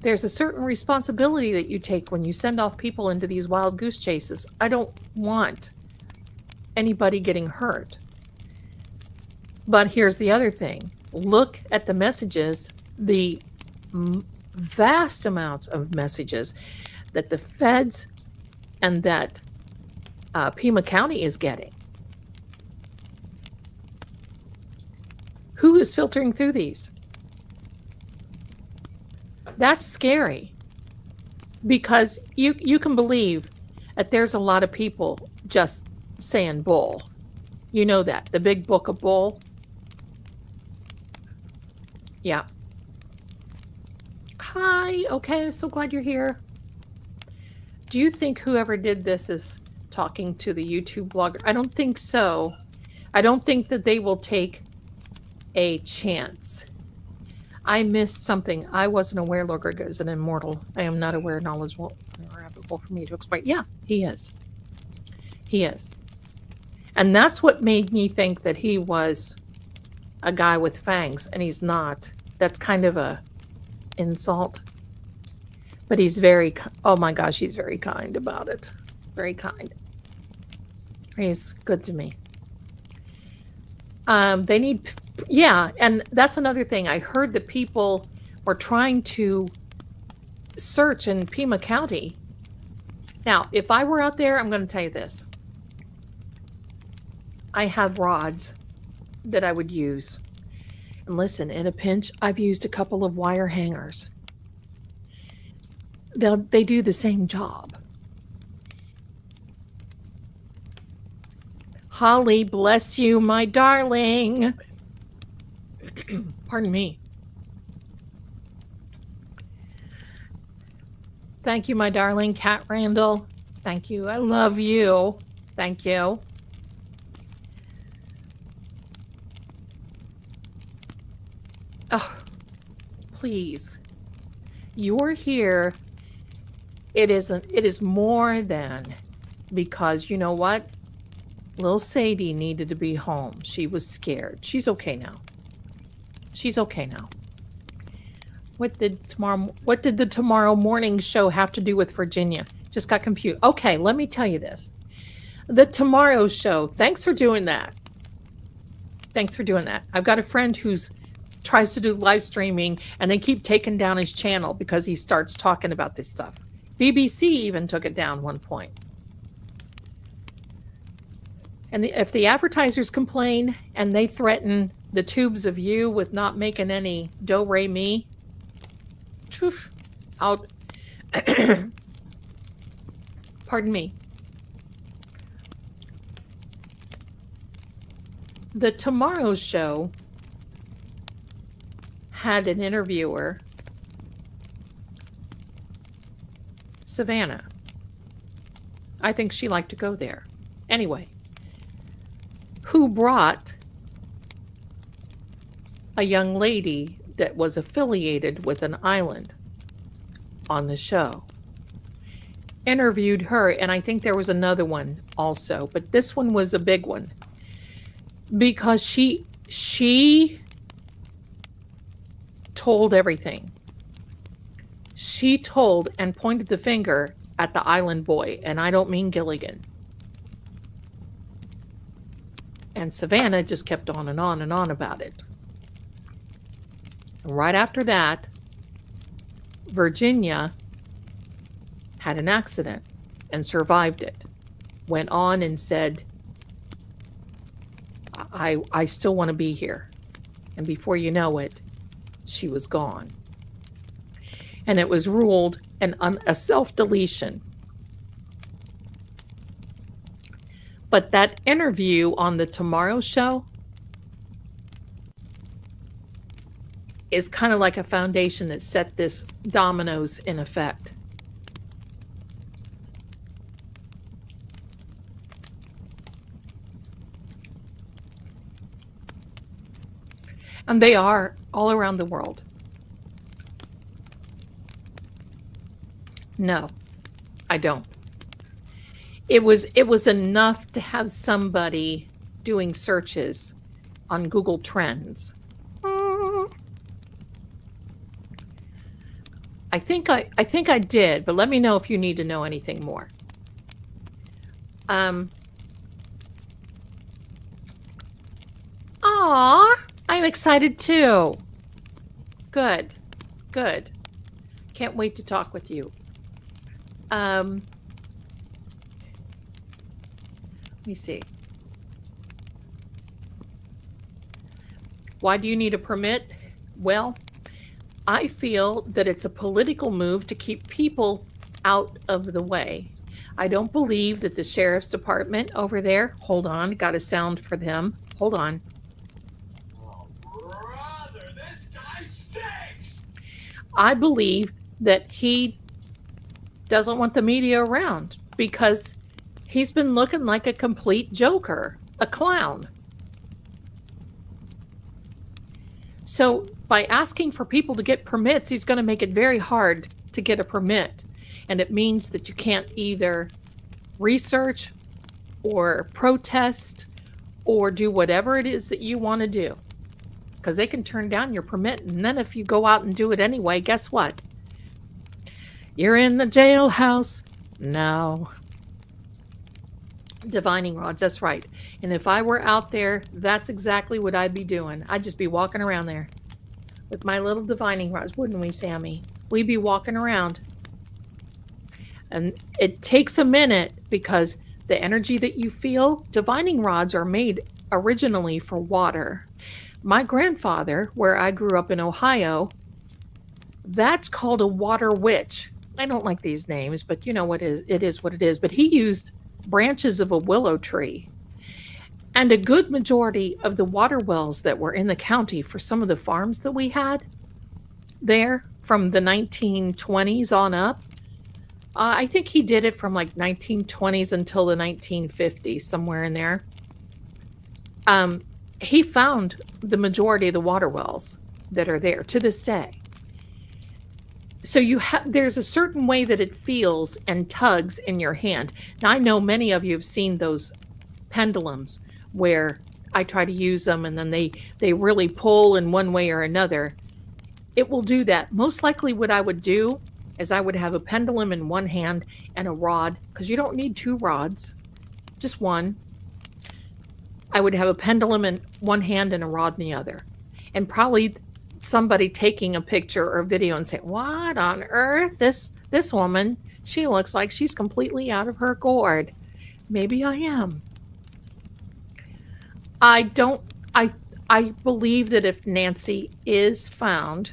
There's a certain responsibility that you take when you send off people into these wild goose chases. I don't want anybody getting hurt. But here's the other thing. Look at the messages, the vast amounts of messages that the feds and that Pima County is getting. Who is filtering through these? That's scary, because you can believe that there's a lot of people just saying bull. You know that. The big book of bull. Yeah. Hi. Okay, so glad you're here. Do you think whoever did this is talking to the YouTube blogger? I don't think so. I don't think that they will take a chance. I missed something. I wasn't aware Gregor is an immortal. I am not aware knowledgeable or applicable for me to explain. Yeah, he is. He is. And that's what made me think that he was a guy with fangs, and he's not. That's kind of a insult. But he's very, oh my gosh, he's very kind about it. Very kind. He's good to me. They need, yeah, and that's another thing. I heard that people were trying to search in Pima County. Now, if I were out there, I'm going to tell you this. I have rods that I would use. And listen, in a pinch, I've used a couple of wire hangers. They do the same job. Holly, bless you, my darling. Pardon me. Thank you, my darling. Cat Randall. Thank you. I love you. Thank you. Oh, please. You're here. It is more than because you know what? Little Sadie needed to be home. She was scared. She's okay now. She's okay now. What did the tomorrow morning show have to do with Virginia? Just got confused. Okay, let me tell you this. The tomorrow show, thanks for doing that. Thanks for doing that. I've got a friend who's tries to do live streaming and they keep taking down his channel because he starts talking about this stuff. BBC even took it down one point. And if the advertisers complain and they threaten the tubes of you with not making any do-re-mi, out. Pardon me. The Tomorrow Show had an interviewer, Savannah. I think she liked to go there. Anyway, who brought a young lady that was affiliated with an island on the show. Interviewed her, and I think there was another one also, but this one was a big one because she told everything. She told and pointed the finger at the island boy, and I don't mean Gilligan. And Savannah just kept on and on and on about it. And right after that, Virginia had an accident and survived it. Went on and said, I still want to be here. And before you know it, she was gone. And it was ruled a self-deletion. But that interview on the Tomorrow Show is kind of like a foundation that set this dominoes in effect. And they are all around the world. No, I don't. It was enough to have somebody doing searches on Google Trends. I think I did, but let me know if you need to know anything more. Aw, I'm excited too. Good. Can't wait to talk with you. Let me see. Why do you need a permit? Well, I feel that it's a political move to keep people out of the way. I don't believe that the sheriff's department over there, hold on, got a sound for them. Hold on. Oh, brother, this guy stinks! I believe that he doesn't want the media around because he's been looking like a complete joker, a clown. So by asking for people to get permits, he's going to make it very hard to get a permit. And it means that you can't either research or protest or do whatever it is that you want to do. Because they can turn down your permit. And then if you go out and do it anyway, guess what? You're in the jailhouse. No. Divining rods, that's right. And if I were out there, that's exactly what I'd be doing. I'd just be walking around there with my little divining rods, wouldn't we, Sammy? We'd be walking around. And it takes a minute because the energy that you feel, divining rods are made originally for water. My grandfather, where I grew up in Ohio, that's called a water witch. I don't like these names, but you know what it is what it is. But he used branches of a willow tree. And a good majority of the water wells that were in the county for some of the farms that we had there from the 1920s on up, I think he did it from like 1920s until the 1950s, somewhere in there. He found the majority of the water wells that are there to this day. So there's a certain way that it feels and tugs in your hand. Now, I know many of you have seen those pendulums where I try to use them and then they really pull in one way or another. It will do that. Most likely what I would do is I would have a pendulum in one hand and a rod, because you don't need two rods, just one. I would have a pendulum in one hand and a rod in the other. And probably somebody taking a picture or video and say, what on earth? This woman, she looks like she's completely out of her gourd. Maybe I am. I believe that if Nancy is found,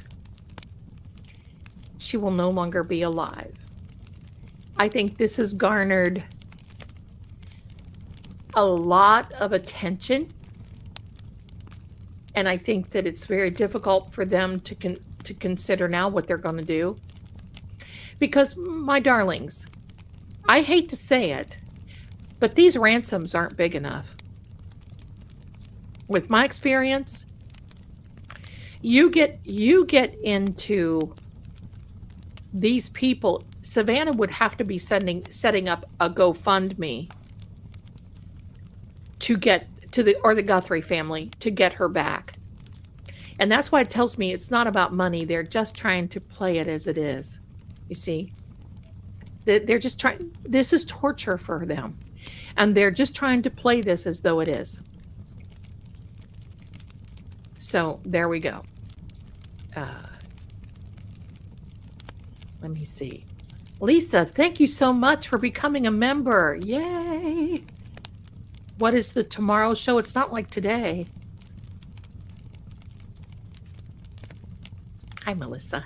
she will no longer be alive. I think this has garnered a lot of attention. And I think that it's very difficult for them to consider now what they're going to do. Because, my darlings, I hate to say it, but these ransoms aren't big enough. With my experience, you get into these people. Savannah would have to be setting up a GoFundMe to get to the Guthrie family to get her back. And that's why it tells me it's not about money. They're just trying to play it as it is. You see? They're just trying, this is torture for them. And they're just trying to play this as though it is. So there we go. Let me see. Lisa, thank you so much for becoming a member. Yay! What is the tomorrow show? It's not like today. Hi, Melissa.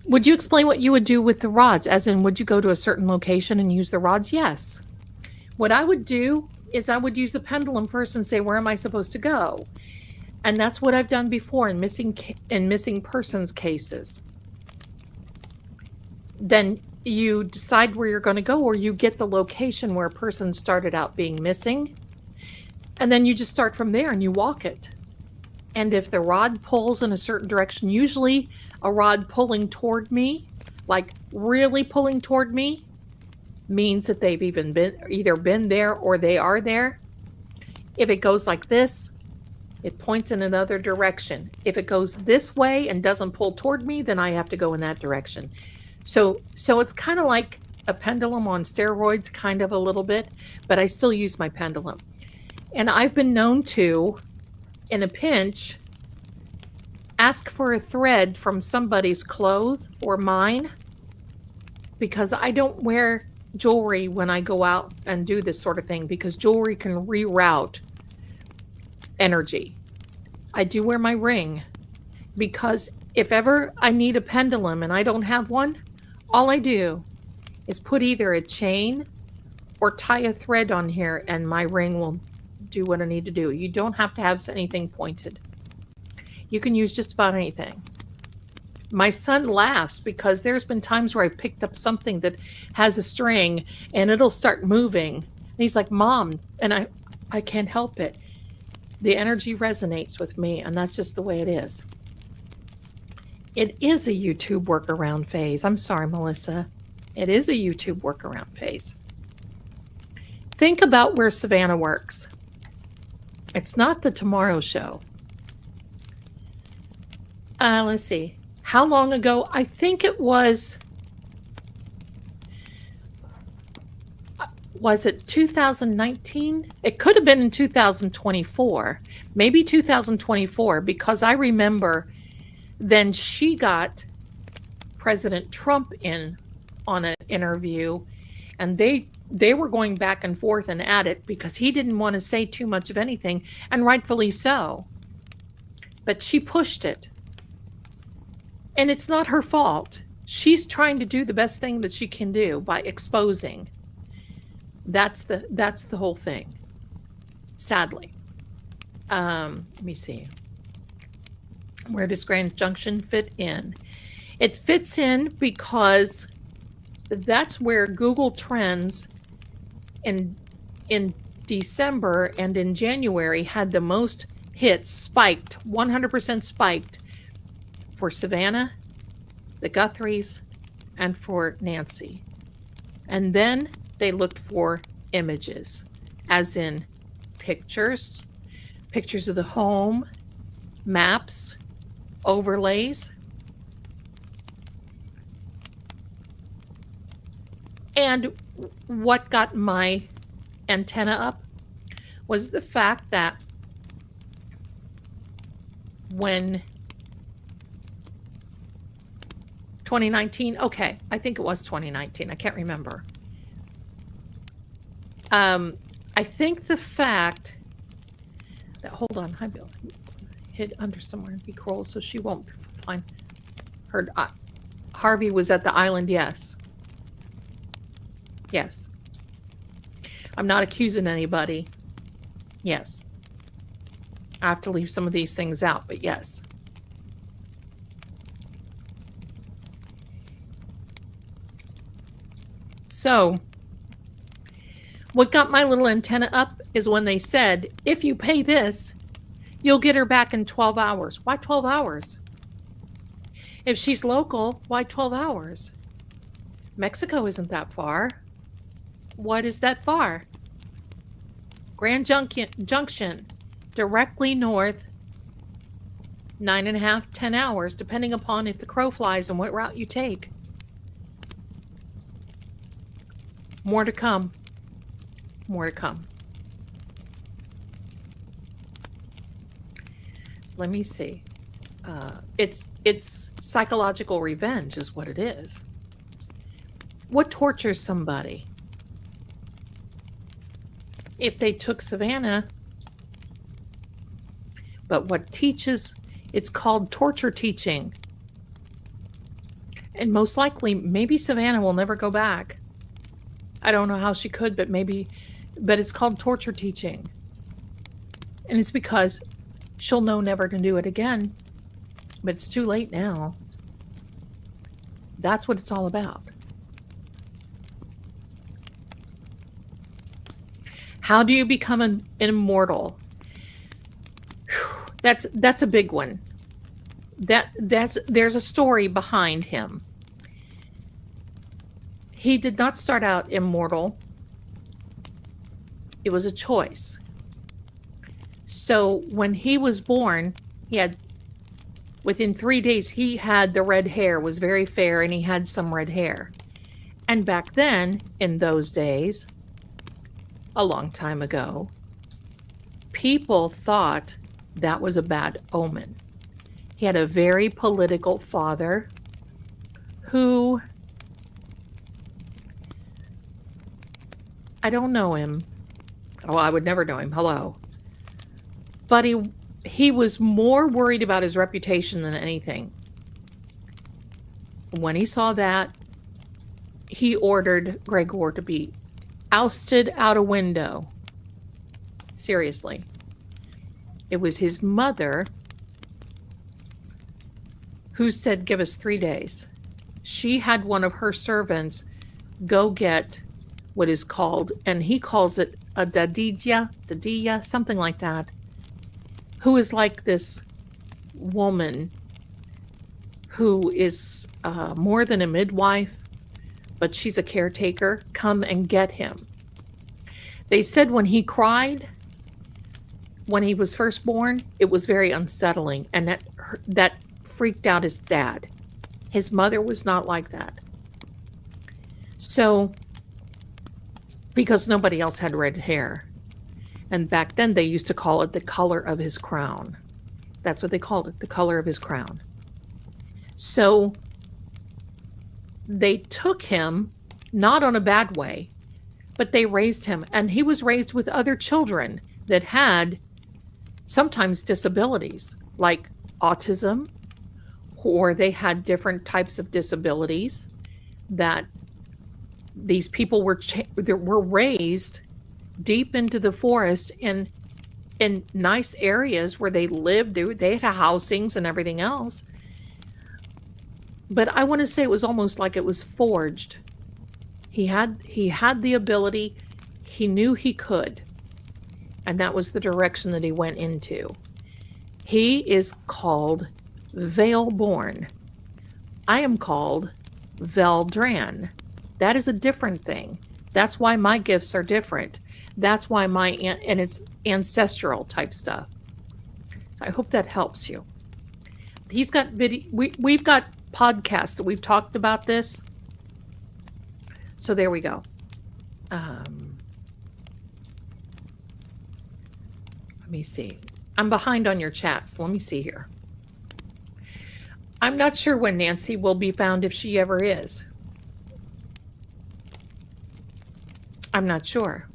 Would you explain what you would do with the rods? As in, would you go to a certain location and use the rods? Yes. What I would do is I would use a pendulum first and say, where am I supposed to go? And that's what I've done before in missing persons cases. Then you decide where you're going to go, or you get the location where a person started out being missing. And then you just start from there and you walk it. And if the rod pulls in a certain direction, usually a rod pulling toward me, like really pulling toward me, means that they've either been there or they are there. If it goes like this, it points in another direction. If it goes this way and doesn't pull toward me, then I have to go in that direction. So it's kind of like a pendulum on steroids, kind of a little bit, but I still use my pendulum. And I've been known to, in a pinch, ask for a thread from somebody's clothes or mine, because I don't wear jewelry when I go out and do this sort of thing, because jewelry can reroute energy. I do wear my ring because If ever I need a pendulum and I don't have one, all I do is put either a chain or tie a thread on here and my ring will do what I need to do. You don't have to have anything pointed. You can use just about anything. My son laughs because there's been times where I've picked up something that has a string and it'll start moving. And he's like, Mom, and I can't help it. The energy resonates with me, and that's just the way it is. It is a YouTube workaround phase. I'm sorry, Melissa. It is a YouTube workaround phase. Think about where Savannah works. It's not the Tomorrow Show. Let's see. How long ago? I think it was it 2019? It could have been in 2024, maybe 2024, because I remember then she got President Trump in on an interview, and they were going back and forth and at it because he didn't want to say too much of anything, and rightfully so. But she pushed it. And it's not her fault. She's trying to do the best thing that she can do by exposing. That's the whole thing. Sadly. Let me see. Where does Grand Junction fit in? It fits in because that's where Google Trends in December and in January had the most hits, spiked, 100% spiked for Savannah, the Guthries, and for Nancy. And then they looked for images, as in pictures of the home, maps, overlays. And what got my antenna up was the fact that when 2019, okay, I think it was 2019, I can't remember. I think the fact that, hold on, hi Bill, hid under somewhere and be cruel so she won't find her. Harvey was at the island, yes. Yes. I'm not accusing anybody. Yes. I have to leave some of these things out, but yes. So, what got my little antenna up is when they said, if you pay this, you'll get her back in 12 hours. Why 12 hours? If she's local, why 12 hours? Mexico isn't that far. What is that far? Grand Junction, directly north, 9.5, 10 hours, depending upon if the crow flies and what route you take. More to come. More to come. Let me see. It's psychological revenge is what it is. What tortures somebody? If they took Savannah, but what teaches, it's called torture teaching. And most likely, maybe Savannah will never go back. I don't know how she could, but maybe, but it's called torture teaching. And it's because she'll know never to do it again, but it's too late now. That's what it's all about. How do you become an immortal? That's a big one. There's a story behind him. He did not start out immortal. It was a choice. So when he was born, he had, within 3 days, he had the red hair, was very fair, and he had some red hair. And back then, in those days, a long time ago, people thought that was a bad omen. He had a very political father who, I don't know him. Oh, I would never know him. Hello. But he was more worried about his reputation than anything. When he saw that, he ordered Gregor to be ousted out a window. Seriously. It was his mother who said, give us 3 days. She had one of her servants go get what is called, and he calls it a dadija, something like that, who is like this woman who is more than a midwife, but she's a caretaker, come and get him. They said when he cried, when he was first born, it was very unsettling, and that freaked out his dad. His mother was not like that. So, because nobody else had red hair. And back then they used to call it the color of his crown. That's what they called it, the color of his crown. So they took him, not on a bad way, but they raised him. And he was raised with other children that had sometimes disabilities, like autism, or they had different types of disabilities that these people were raised deep into the forest in nice areas where they lived. They had housings and everything else. But I want to say it was almost like it was forged. He had the ability. He knew he could. And that was the direction that he went into. He is called Veil-born. I am called Veldran. That is a different thing. That's why my gifts are different. That's why and it's ancestral type stuff. So I hope that helps you. He's got video. We've got podcasts that we've talked about this. So there we go. Let me see. I'm behind on your chat, so let me see here. I'm not sure when Nancy will be found, if she ever is. I'm not sure.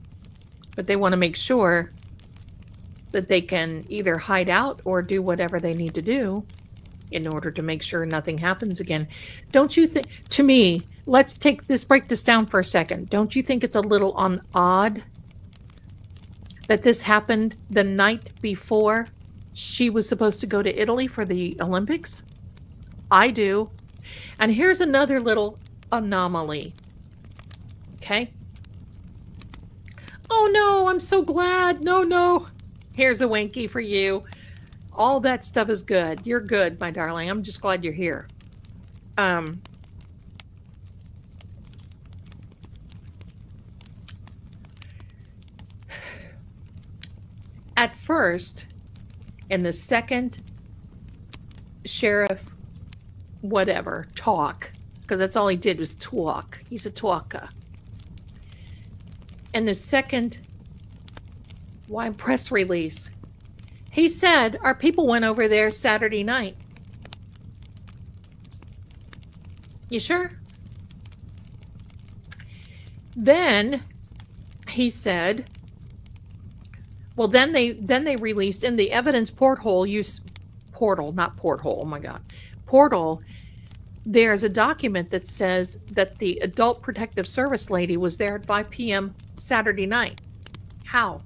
But they want to make sure that they can either hide out or do whatever they need to do in order to make sure nothing happens again. Don't you think, to me, let's break this down for a second. Don't you think it's a little odd that this happened the night before she was supposed to go to Italy for the Olympics? I do. And here's another little anomaly. Okay? Oh no, I'm so glad. No. Here's a winky for you. All that stuff is good. You're good, my darling. I'm just glad you're here. At first, in the second sheriff whatever talk, because that's all he did was talk. He's a talker. And the second press release, he said our people went over there Saturday night. You sure? Then he said, well, then they released in the evidence portal, there's a document that says that the Adult Protective Service lady was there at 5 p.m. Saturday night. How?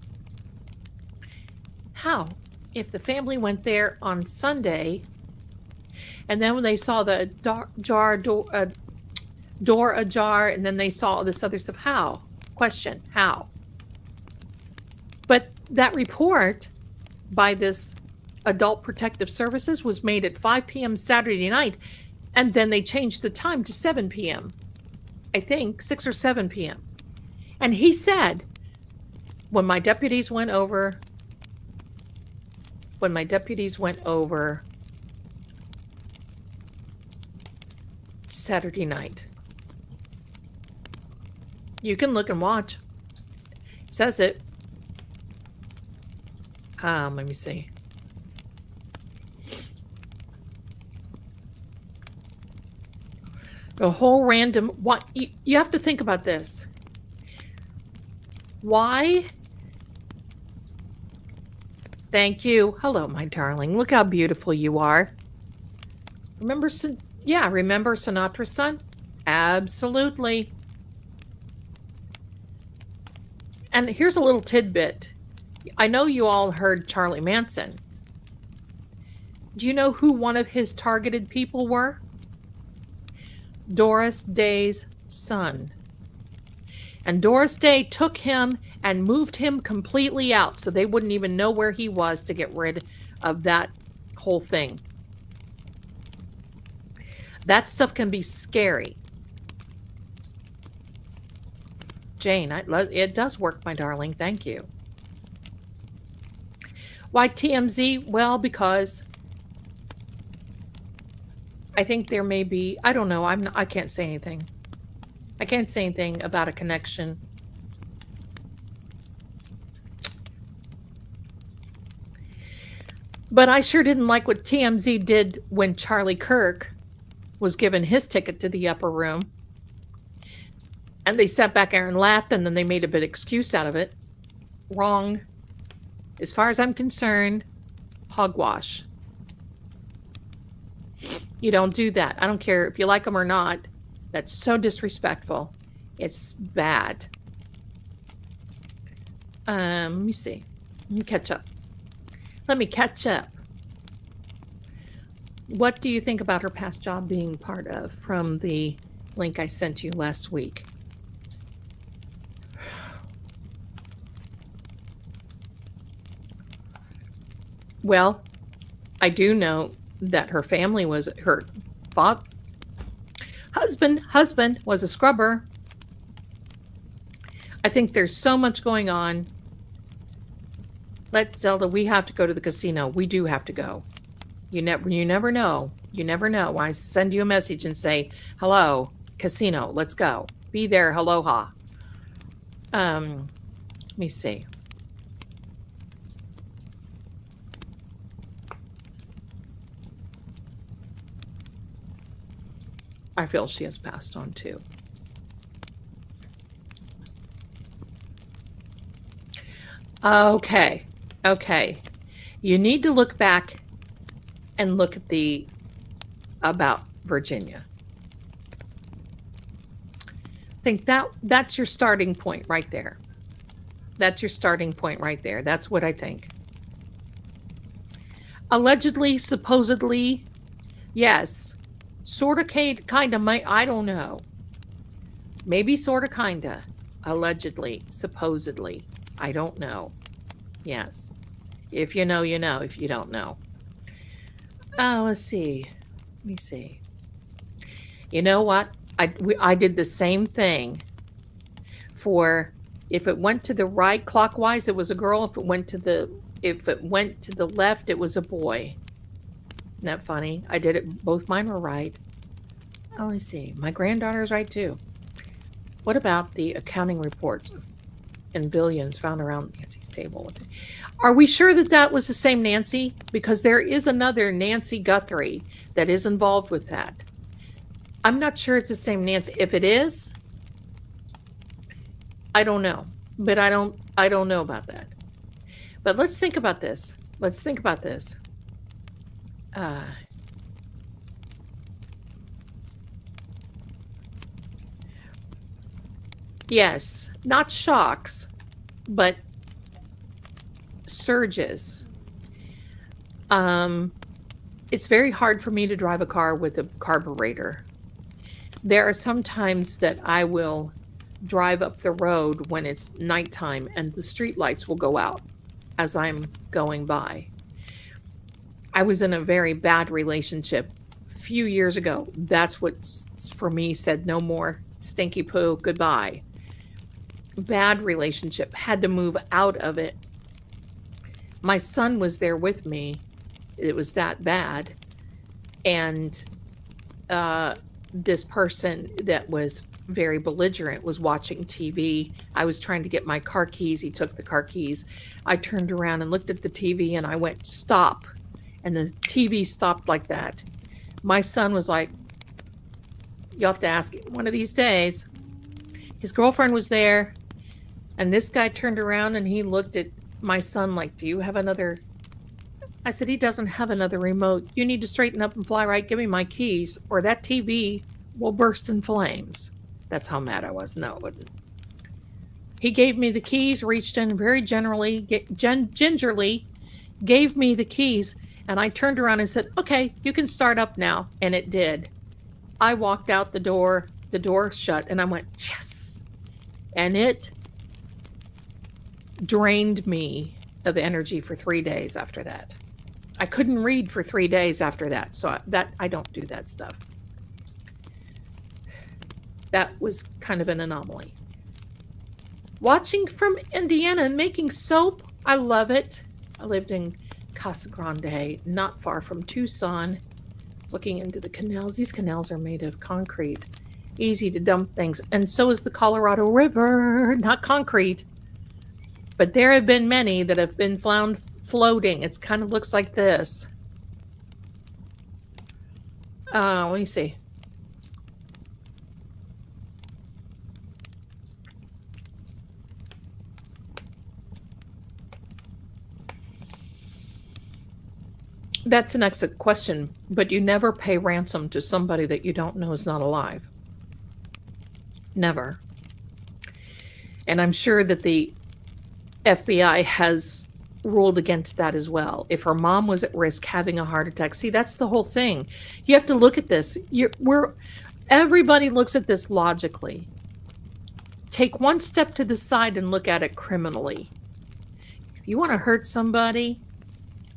If the family went there on Sunday, and then when they saw the door ajar, and then they saw all this other stuff, how? Question, how? But that report by this Adult Protective Services was made at 5 p.m. Saturday night, and then they changed the time to 7 p.m. I think 6 or 7 p.m. And he said, when my deputies went over Saturday night. You can look and watch. It says it. Let me see. A whole random... What you have to think about this. Why? Thank you. Hello, my darling. Look how beautiful you are. Remember Yeah, remember Sinatra's son? Absolutely. And here's a little tidbit. I know you all heard Charlie Manson. Do you know who one of his targeted people were? Doris Day's son. And Doris Day took him and moved him completely out so they wouldn't even know where he was to get rid of that whole thing. That stuff can be scary. Jane, it does work, my darling. Thank you. Why TMZ? Well, because I think there may be, I don't know, I can't say anything. I can't say anything about a connection. But I sure didn't like what TMZ did when Charlie Kirk was given his ticket to the upper room. And they sat back there and laughed, and then they made a big excuse out of it. Wrong. As far as I'm concerned, hogwash. You don't do that. I don't care if you like them or not. That's so disrespectful. It's bad. Let me see. Let me catch up. Let me catch up. What do you think about her past job being part of from the link I sent you last week? Well, I do know that her family was her husband was a scrubber. I think there's so much going on. Zelda, we have to go to the casino. We do have to go. You never know. You never know. When I send you a message and say, hello, casino, let's go. Be there, aloha. Let me see. I feel she has passed on too. Okay. You need to look back and look at the about Virginia. I think that's your starting point right there. That's your starting point right there. That's what I think. Allegedly, supposedly, yes. Sort of, kind of, I don't know. Maybe sort of, kind of. Allegedly, supposedly. I don't know. Yes. If you know, you know. If you don't know. Let's see. Let me see. You know what? I did the same thing for, if it went to the right clockwise, it was a girl. If it went to the left, it was a boy. Isn't that funny? I did it. Both mine were right. Oh, let's see. My granddaughter's right too. What about the accounting reports in billions found around Nancy's table? Are we sure that was the same Nancy? Because there is another Nancy Guthrie that is involved with that. I'm not sure it's the same Nancy. If it is, I don't know. But I don't know about that. But let's think about this. Yes, not shocks, but surges. It's very hard for me to drive a car with a carburetor. There are some times that I will drive up the road when it's nighttime and the street lights will go out as I'm going by. I was in a very bad relationship a few years ago. That's what, for me, said no more stinky poo, goodbye. Bad relationship, had to move out of it. My son was there with me. It was that bad. And this person that was very belligerent was watching TV. I was trying to get my car keys. He took the car keys. I turned around and looked at the TV and I went, stop. And the TV stopped like that. My son was like, you'll have to ask it one of these days. His girlfriend was there. And this guy turned around and he looked at my son like, do you have another I said, he doesn't have another remote. You need to straighten up and fly right. Give me my keys or that TV will burst in flames. That's how mad I was. No, it wasn't. He gave me the keys, reached in very gingerly, gave me the keys, and I turned around and said, okay, you can start up now. And it did. I walked out the door shut, and I went, yes. And it drained me of energy for 3 days after that. I couldn't read for 3 days after that. So I don't do that stuff. That was kind of an anomaly. Watching from Indiana and making soap. I love it. I lived in Casa Grande, not far from Tucson, looking into the canals. These canals are made of concrete, easy to dump things. And so is the Colorado River, not concrete. But there have been many that have been found floating. It kind of looks like this. Let me see. That's an excellent question, but you never pay ransom to somebody that you don't know is not alive. Never. And I'm sure that the FBI has ruled against that as well. If her mom was at risk having a heart attack, see, that's the whole thing. You have to look at this. Everybody looks at this logically. Take one step to the side and look at it criminally. If you want to hurt somebody,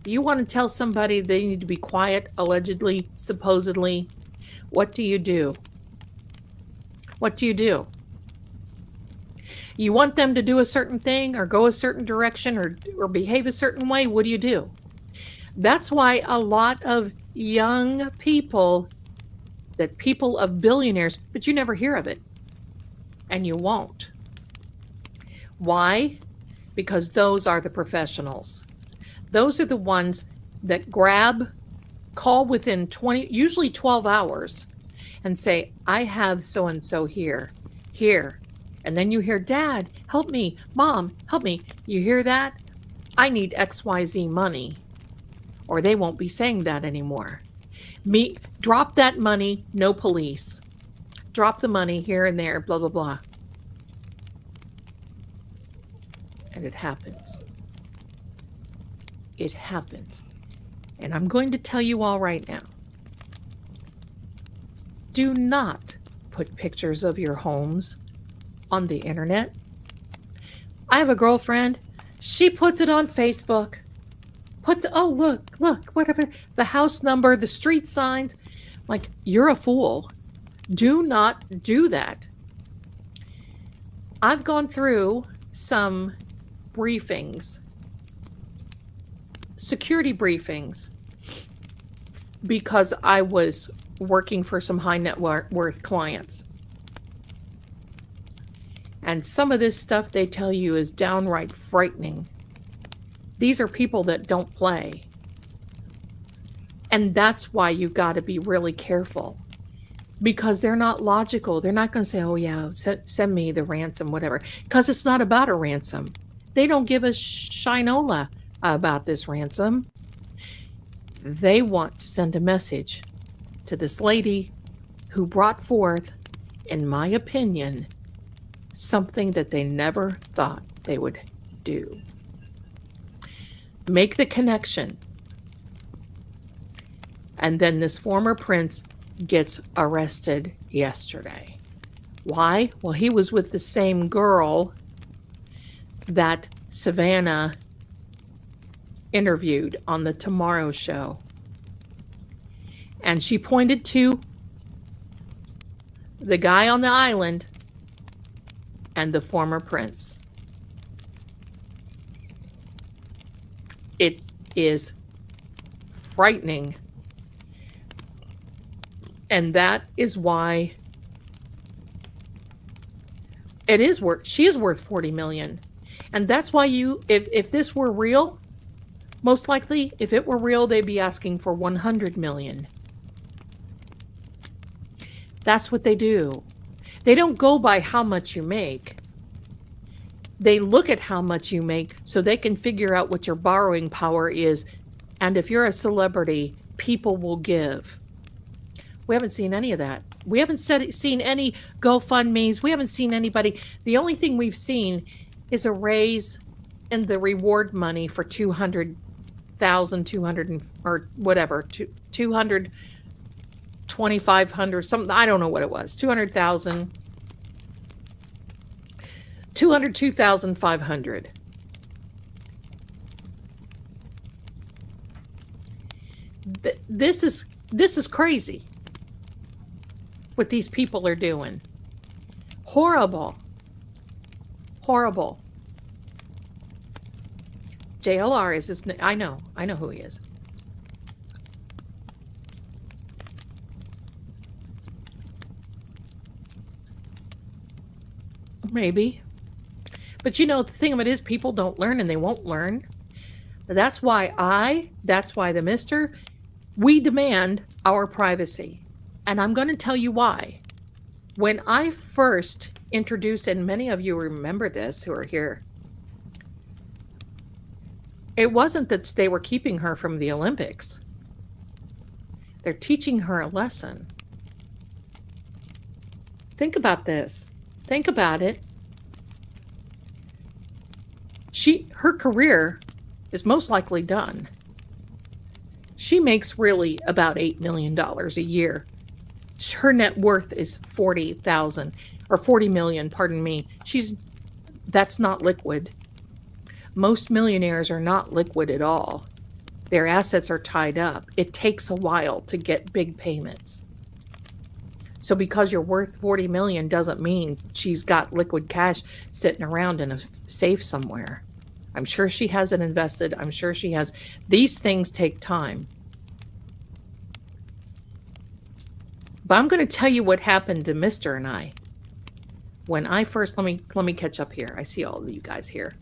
you want to tell somebody they need to be quiet, allegedly, supposedly, what do you do? What do you do? You want them to do a certain thing or go a certain direction or behave a certain way, what do you do? That's why a lot of young people, that people of billionaires, but you never hear of it. And you won't. Why? Because those are the professionals. Those are the ones that call within usually 12 hours and say, I have so-and-so here. And then you hear, Dad, help me. Mom, help me. You hear that? I need XYZ money. Or they won't be saying that anymore. Drop that money, no police. Drop the money here and there, blah, blah, blah. And it happens. It happens. And I'm going to tell you all right now. Do not put pictures of your homes on the internet. I have a girlfriend. She puts it on Facebook. Oh, look, whatever. The house number, the street signs. Like, you're a fool. Do not do that. I've gone through some briefings, security briefings, because I was working for some high net worth clients. And some of this stuff they tell you is downright frightening. These are people that don't play. And that's why you got to be really careful. Because they're not logical. They're not going to say, oh yeah, send me the ransom, whatever. Because it's not about a ransom. They don't give a shinola about this ransom. They want to send a message to this lady who brought forth, in my opinion, something that they never thought they would do. Make the connection. And then this former prince gets arrested yesterday. Why? Well, he was with the same girl that Savannah interviewed on the Tomorrow Show. And she pointed to the guy on the island and the former prince. It is frightening. And that is why she is worth 40 million. And that's why if this were real, most likely, if it were real, they'd be asking for 100 million. That's what they do. They don't go by how much you make. They look at how much you make so they can figure out what your borrowing power is And if you're a celebrity, people will give. We haven't seen any of that. We haven't seen any GoFundMes. We haven't seen anybody. The only thing we've seen is a raise in the reward money for 200,000, 200 or whatever, 200, 2,500, something. I don't know what it was. 200,000, 202,500. This is crazy. What these people are doing. Horrible. Horrible. JLR is his name. I know who he is. Maybe. But you know, the thing of it is, people don't learn and they won't learn. That's why the mister, we demand our privacy. And I'm going to tell you why. When I first introduced, and many of you remember this who are here, it wasn't that they were keeping her from the Olympics. They're teaching her a lesson. Think about this. Think about it. Her career is most likely done. She makes really about $8 million a year. Her net worth is 40,000 or 40 million, pardon me. That's not liquid. Most millionaires are not liquid at all. Their assets are tied up. It takes a while to get big payments. So because you're worth 40 million doesn't mean she's got liquid cash sitting around in a safe somewhere. I'm sure she has it invested. I'm sure she has. These things take time. But I'm going to tell you what happened to Mr. and I. When I first, let me catch up here. I see all of you guys here.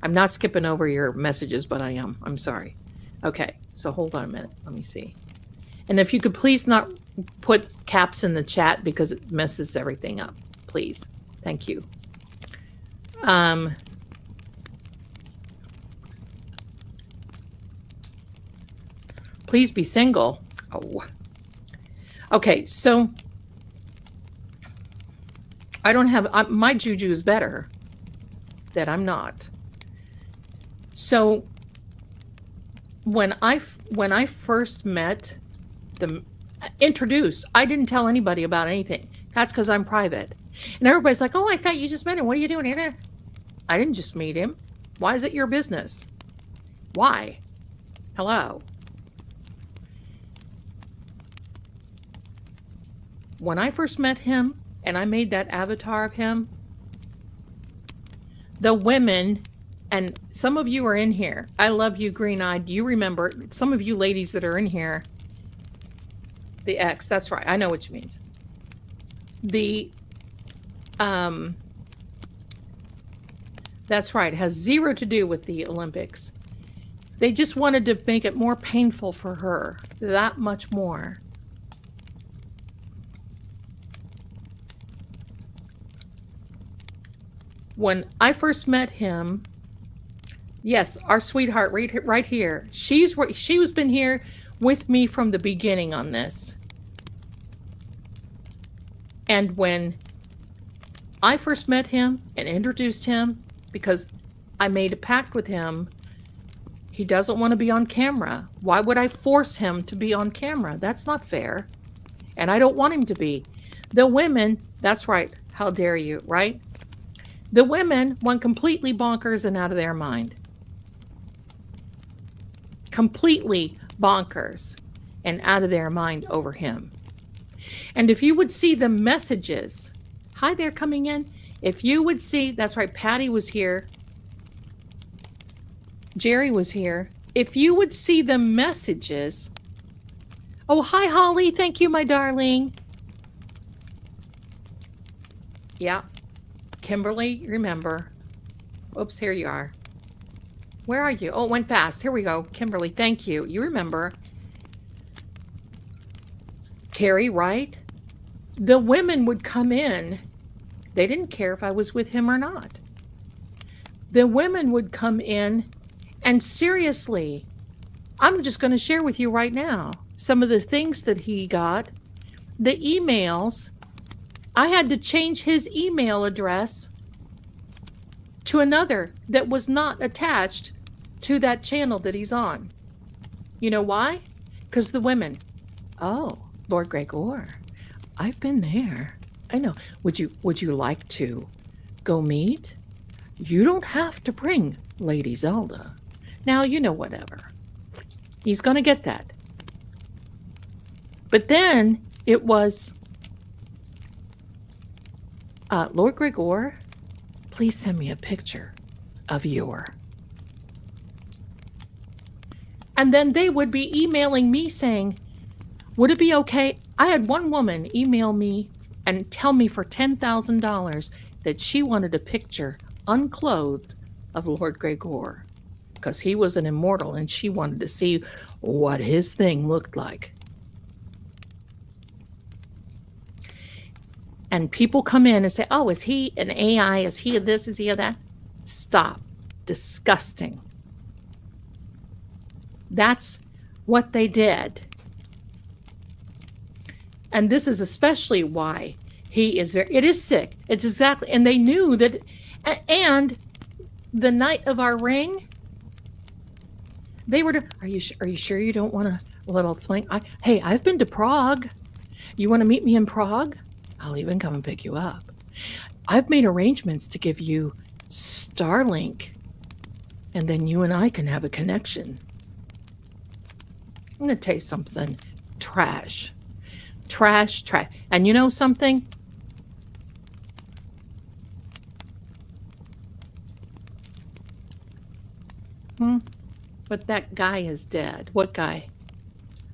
I'm not skipping over your messages, but I am. I'm sorry. Okay, so hold on a minute. Let me see. And if you could please not put caps in the chat because it messes everything up. Please. Thank you. Please be single. Oh. Okay, so I don't have, my juju is better that I'm not. So when I first met introduced, I didn't tell anybody about anything. That's because I'm private. And everybody's like, oh, I thought you just met him. What are you doing here? I didn't just meet him. Why is it your business? Why? Hello. When I first met him and I made that avatar of him, the women, and some of you are in here. I love you, green-eyed. You remember, some of you ladies that are in here, the X, that's right. I know what you mean. That's right. It has zero to do with the Olympics. They just wanted to make it more painful for her. That much more. When I first met him, yes, our sweetheart right here. She was been here with me from the beginning on this. And when I first met him and introduced him, because I made a pact with him, he doesn't want to be on camera. Why would I force him to be on camera? That's not fair. And I don't want him to be. The women, that's right. How dare you, right? The women went completely bonkers and out of their mind. Completely bonkers and out of their mind over him. And if you would see the messages, hi there coming in. If you would see, that's right, Patty was here. Jerry was here. If you would see the messages. Oh, hi, Holly. Thank you, my darling. Yeah. Kimberly, remember. Oops, here you are. Where are you? Oh, it went fast. Here we go. Kimberly, thank you. You remember. Carrie, right? The women would come in. They didn't care if I was with him or not. The women would come in and seriously I'm just going to share with you right now some of the things that he got. The emails, I had to change his email address to another that was not attached to that channel that he's on. You know why? Because the women, oh, Lord Gregor, I've been there. I know. Would you like to go meet? You don't have to bring Lady Zelda. Now, you know, whatever. He's going to get that. But then it was, Lord Gregor, please send me a picture of your. And then they would be emailing me saying, would it be okay? I had one woman email me and tell me for $10,000 that she wanted a picture unclothed of Lord Gregor because he was an immortal and she wanted to see what his thing looked like. And people come in and say, oh, is he an AI? Is he this? Is he that? Stop. Disgusting. That's what they did. And this is especially why he is very, it is sick. It's exactly, and they knew that, and the night of our ring, they were, are you sure you don't want a little fling? Hey, I've been to Prague. You want to meet me in Prague? I'll even come and pick you up. I've made arrangements to give you Starlink, and then you and I can have a connection. I'm going to tell you something. Trash. Trash. And you know something? But that guy is dead. What guy?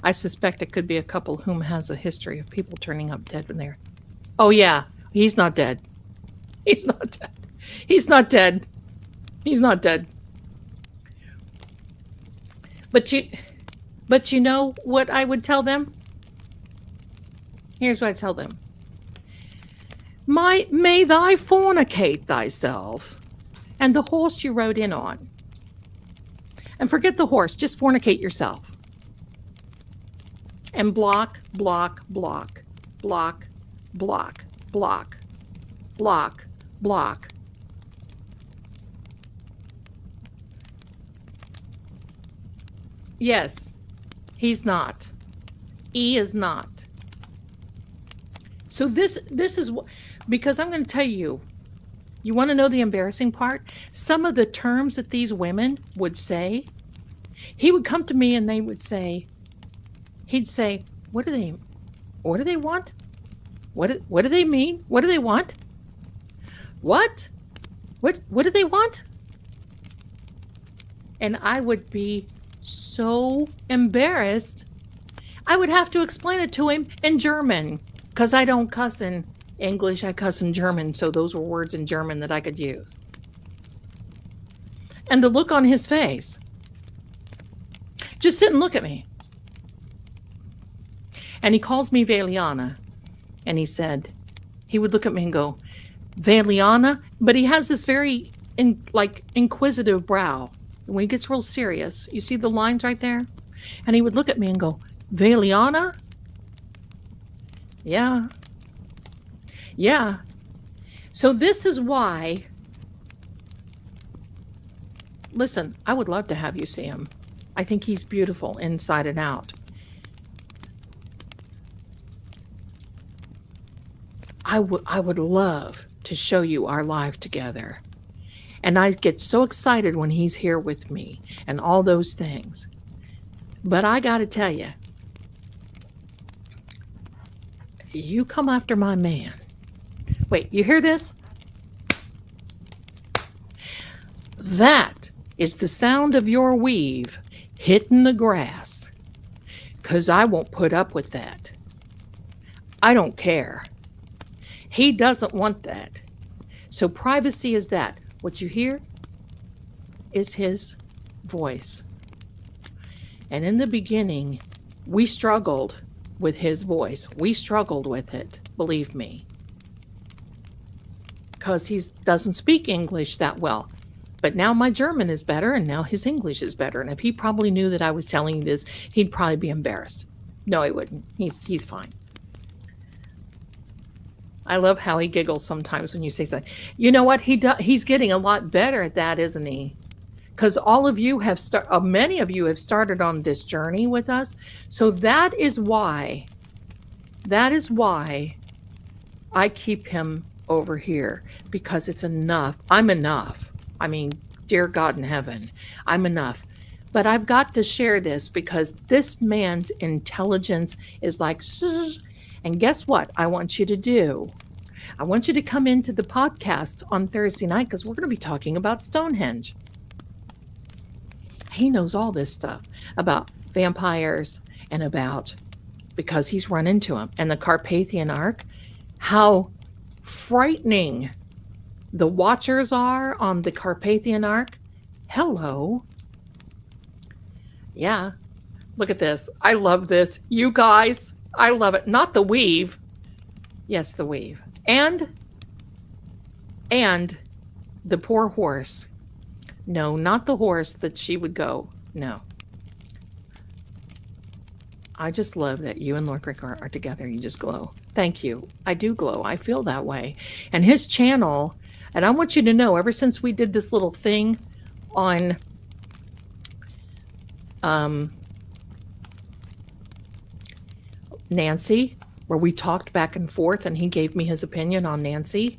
I suspect it could be a couple whom has a history of people turning up dead when they're... Oh, yeah. He's not dead. He's not dead. He's not dead. He's not dead. But you know what I would tell them? Here's what I tell them. May thy fornicate thyself and the horse you rode in on. And forget the horse, just fornicate yourself. And block, block, block, block, block, block, block, block. Yes, he's not. E is not. So this is because I'm going to tell you, you want to know the embarrassing part? Some of the terms that these women would say, he would come to me and they would say, he'd say, what do they want? What do they mean? What do they want? What do they want? And I would be so embarrassed. I would have to explain it to him in German because I don't cuss in English, I cuss in German, so those were words in German that I could use. And the look on his face. Just sit and look at me. And he calls me Valiana. And he said, he would look at me and go, Valiana? But he has this very inquisitive brow. And when he gets real serious, you see the lines right there? And he would look at me and go, Valiana? Yeah. Yeah. So this is why, listen, I would love to have you see him. I think he's beautiful inside and out. I would love to show you our life together. And I get so excited when he's here with me and all those things. But I got to tell you, you come after my man. Wait, you hear this? That is the sound of your weave hitting the grass. 'Cause I won't put up with that. I don't care. He doesn't want that. So privacy is that. What you hear is his voice. And in the beginning, we struggled with his voice. We struggled with it, believe me. Because he doesn't speak English that well. But now my German is better, and now his English is better. And if he probably knew that I was telling you this, he'd probably be embarrassed. No, he wouldn't. He's fine. I love how he giggles sometimes when you say something. You know what? He's getting a lot better at that, isn't he? Because all of you have many of you have started on this journey with us. So that is why I keep him over here, because it's enough. I'm enough. I mean, dear God in heaven, I'm enough. But I've got to share this because this man's intelligence is like, and guess what I want you to do? I want you to come into the podcast on Thursday night because we're going to be talking about Stonehenge. He knows all this stuff about vampires and about, because he's run into them, and the Carpathian Ark, how frightening the Watchers are on the Carpathian Ark. Hello. Yeah. Look at this. I love this. You guys, I love it. Not the weave. Yes, the weave. And the poor horse. No, not the horse that she would go. No. I just love that you and Lord Gregor are together. You just glow. Thank you. I do glow. I feel that way. And his channel, and I want you to know, ever since we did this little thing on Nancy, where we talked back and forth and he gave me his opinion on Nancy.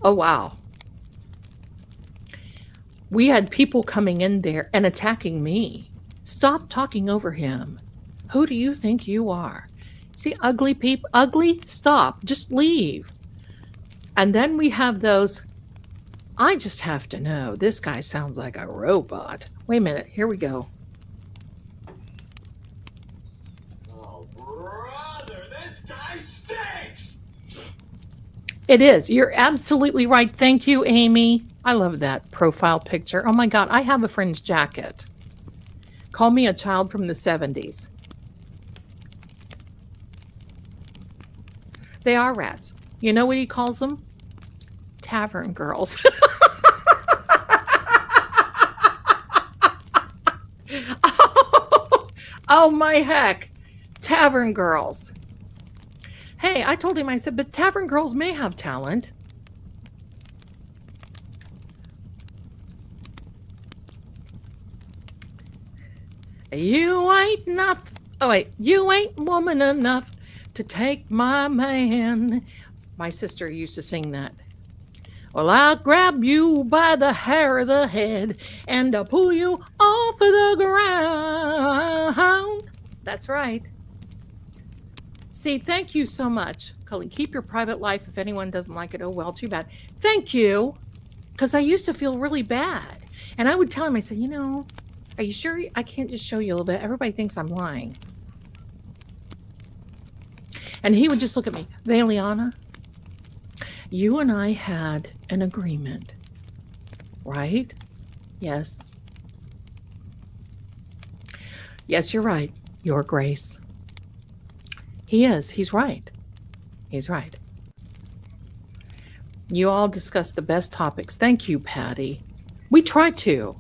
Oh, wow. We had people coming in there and attacking me. Stop talking over him. Who do you think you are? See, ugly people, ugly? Stop. Just leave. And then we have those, I just have to know, this guy sounds like a robot. Wait a minute. Here we go. Oh, brother, this guy stinks! It is. You're absolutely right. Thank you, Amy. I love that profile picture. Oh my God, I have a friend's jacket. Call me a child from the 70s. They are rats. You know what he calls them? Tavern girls. Oh my heck. Tavern girls. Hey, I told him, I said, but tavern girls may have talent. You ain't nothing. Oh, wait. You ain't woman enough to take my man. My sister used to sing that. Well, I'll grab you by the hair of the head and I'll pull you off of the ground. That's right. See, thank you so much, Colleen. Keep your private life. If anyone doesn't like it, oh, well, too bad. Thank you. Because I used to feel really bad. And I would tell him, I said, you know, are you sure I can't just show you a little bit? Everybody thinks I'm lying. And he would just look at me. Valiana, you and I had an agreement, right? Yes. Yes, you're right, Your Grace. He is. He's right. He's right. You all discuss the best topics. Thank you, Patty. We try to.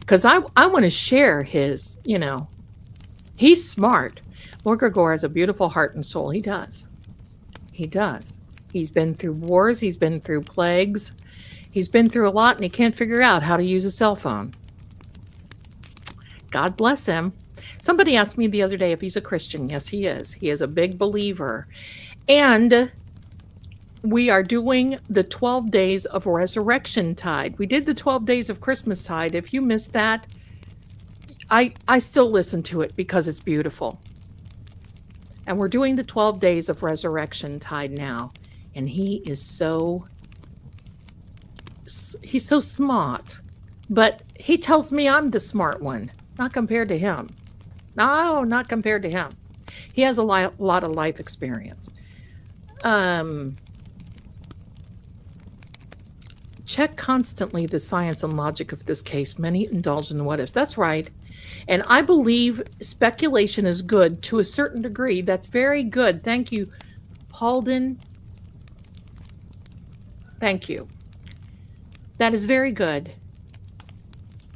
Because I want to share his, you know, he's smart. Lord Gregor has a beautiful heart and soul. He does. He does. He's been through wars. He's been through plagues. He's been through a lot, and he can't figure out how to use a cell phone. God bless him. Somebody asked me the other day if he's a Christian. Yes, he is. He is a big believer. And we are doing the 12 days of Resurrection Tide. We did the 12 days of Christmas Tide. If you missed that, I still listen to it because it's beautiful. And we're doing the 12 days of Resurrection Tide now. And he's so smart. But he tells me I'm the smart one, not compared to him. No, not compared to him. He has a lot of life experience. Check constantly the science and logic of this case. Many indulge in what ifs. That's right. And I believe speculation is good to a certain degree. That's very good. Thank you, Halden. Thank you. That is very good.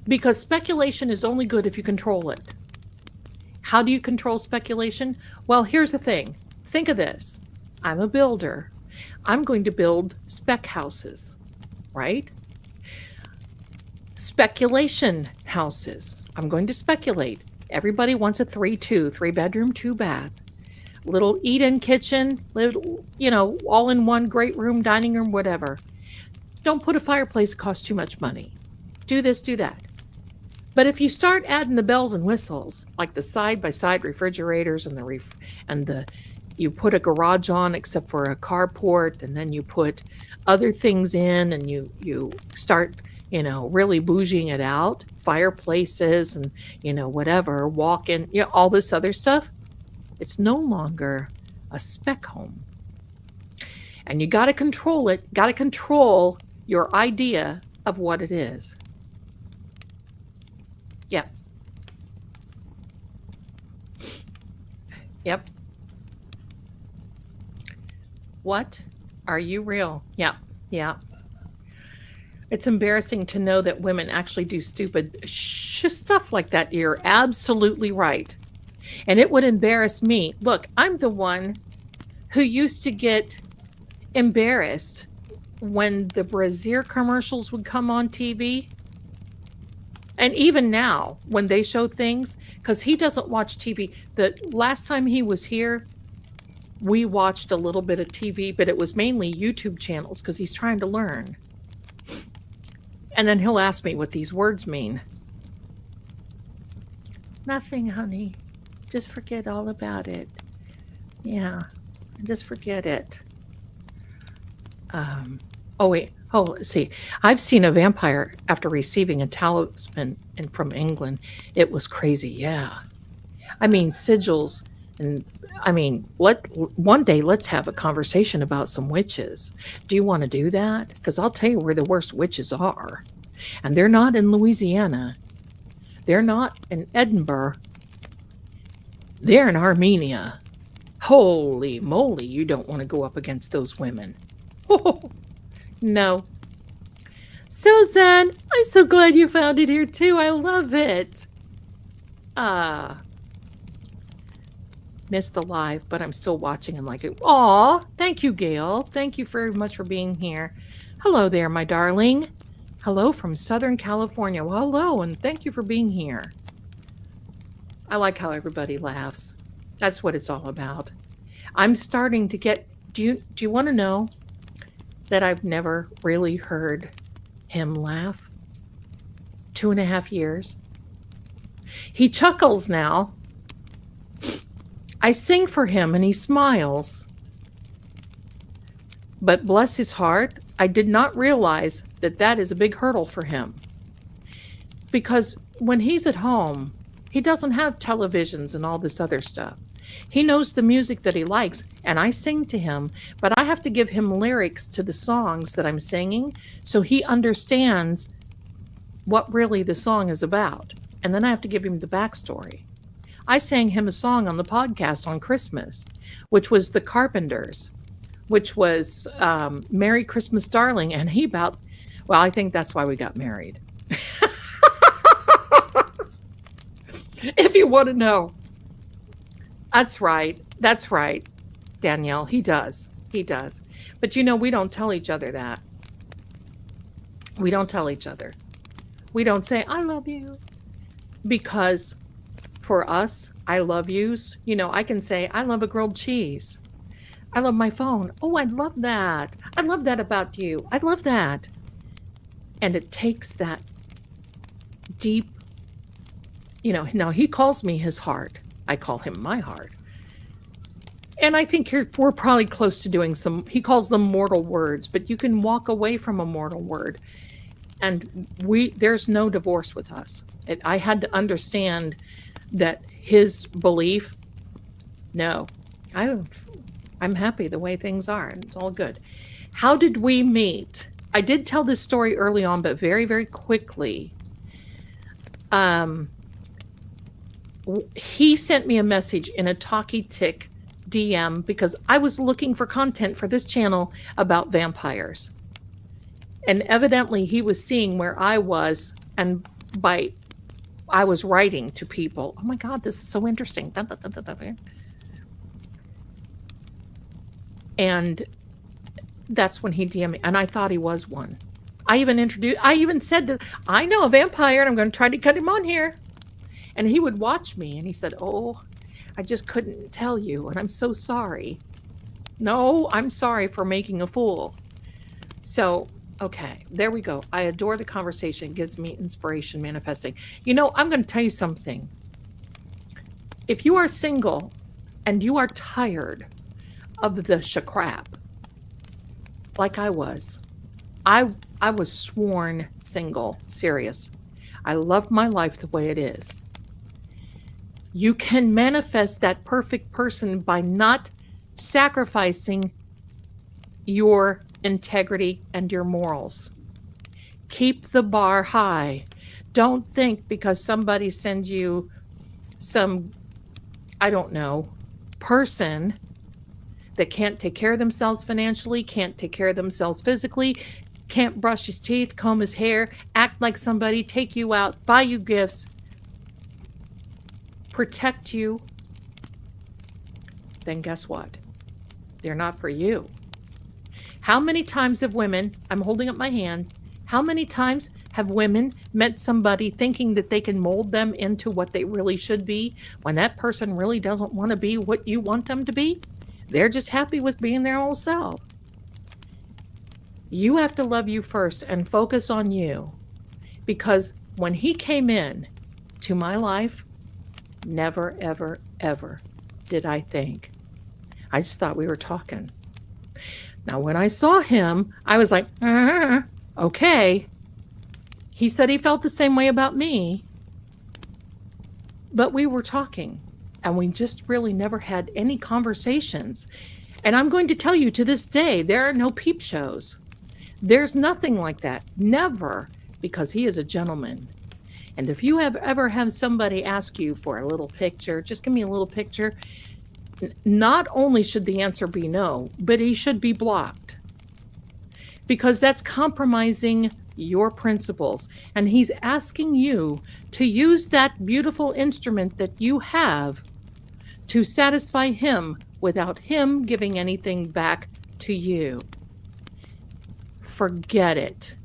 Because speculation is only good if you control it. How do you control speculation? Well, here's the thing. Think of this. I'm a builder. I'm going to build spec houses, right? Speculation houses. I'm going to speculate. Everybody wants a 3-2, 3-bedroom, 2-bath. Little eat-in kitchen, little, all in one, great room, dining room, whatever. Don't put a fireplace, it costs too much money. Do this, do that. But if you start adding the bells and whistles, like the side-by-side refrigerators and you put a garage on except for a carport, and then you put other things in, and you start, really bougieing it out, fireplaces and, whatever, walk-in, all this other stuff, it's no longer a spec home. And you got to control it, got to control your idea of what it is. Yeah. Yep. What? Are you real? Yeah. Yeah. It's embarrassing to know that women actually do stupid stuff like that. You're absolutely right. And it would embarrass me. Look, I'm the one who used to get embarrassed when the brassiere commercials would come on TV. And even now, when they show things, because he doesn't watch TV. The last time he was here, we watched a little bit of TV, but it was mainly YouTube channels because he's trying to learn. And then he'll ask me what these words mean. Nothing, honey. Just forget all about it. Yeah, just forget it. Let's see. I've seen a vampire after receiving a talisman from England. It was crazy, yeah. I mean, sigils, and one day let's have a conversation about some witches. Do you want to do that? Because I'll tell you where the worst witches are. And they're not in Louisiana. They're not in Edinburgh. They're in Armenia. Holy moly, you don't want to go up against those women. Oh, no. Susan, I'm so glad you found it here too. I love it. Missed the live, but I'm still watching and like it. Aw, thank you, Gail. Thank you very much for being here. Hello there, my darling. Hello from Southern California. Well, hello, and thank you for being here. I like how everybody laughs. That's what it's all about. I'm starting to get... Do you want to know that I've never really heard him laugh? 2.5 years. He chuckles now. I sing for him and he smiles. But bless his heart, I did not realize that is a big hurdle for him. Because when he's at home, he doesn't have televisions and all this other stuff. He knows the music that he likes, and I sing to him, but I have to give him lyrics to the songs that I'm singing so he understands what really the song is about. And then I have to give him the backstory. I sang him a song on the podcast on Christmas, which was The Carpenters, which was Merry Christmas, Darling, and I think that's why we got married. If you want to know. That's right, Danielle. He does. But we don't tell each other that. We don't tell each other. We don't say, I love you. Because for us, I love yous. I can say, I love a grilled cheese. I love my phone. Oh, I love that. I love that about you. I love that. And it takes that deep, now he calls me his heart. I call him my heart. And I think we're probably close to doing he calls them mortal words, but you can walk away from a mortal word. And there's no divorce with us. I had to understand that his belief, no, I'm happy the way things are, and it's all good. How did we meet? I did tell this story early on, but very, very quickly. He sent me a message in a Talkie Tick DM because I was looking for content for this channel about vampires. And evidently he was seeing where I was, and I was writing to people. Oh my God, this is so interesting. And that's when he DM'd me. And I thought he was one. I even said that I know a vampire and I'm going to try to cut him on here. And he would watch me and he said, "Oh, I just couldn't tell you. And I'm so sorry." No, I'm sorry for making a fool. So, okay, there we go. I adore the conversation. It gives me inspiration manifesting. You know, I'm going to tell you something. If you are single and you are tired of the crap, like I was sworn single, serious. I love my life the way it is. You can manifest that perfect person by not sacrificing your integrity and your morals. Keep the bar high. Don't think because somebody sends you some, I don't know, person that can't take care of themselves financially, can't take care of themselves physically, can't brush his teeth, comb his hair, act like somebody, take you out, buy you gifts, protect you, then guess what? They're not for you. How many times have women, I'm holding up my hand, how many times have women met somebody thinking that they can mold them into what they really should be when that person really doesn't want to be what you want them to be? They're just happy with being their own self. You have to love you first and focus on you. Because when he came in to my life, never, ever, ever did I think. I just thought we were talking. Now, when I saw him, I was like, okay. He said he felt the same way about me. But we were talking. And we just really never had any conversations. And I'm going to tell you, to this day, there are no peep shows. There's nothing like that. Never. Because he is a gentleman. And if you have ever had somebody ask you for a little picture, just give me a little picture, not only should the answer be no, but he should be blocked. Because that's compromising your principles. And he's asking you to use that beautiful instrument that you have to satisfy him without him giving anything back to you. Forget it.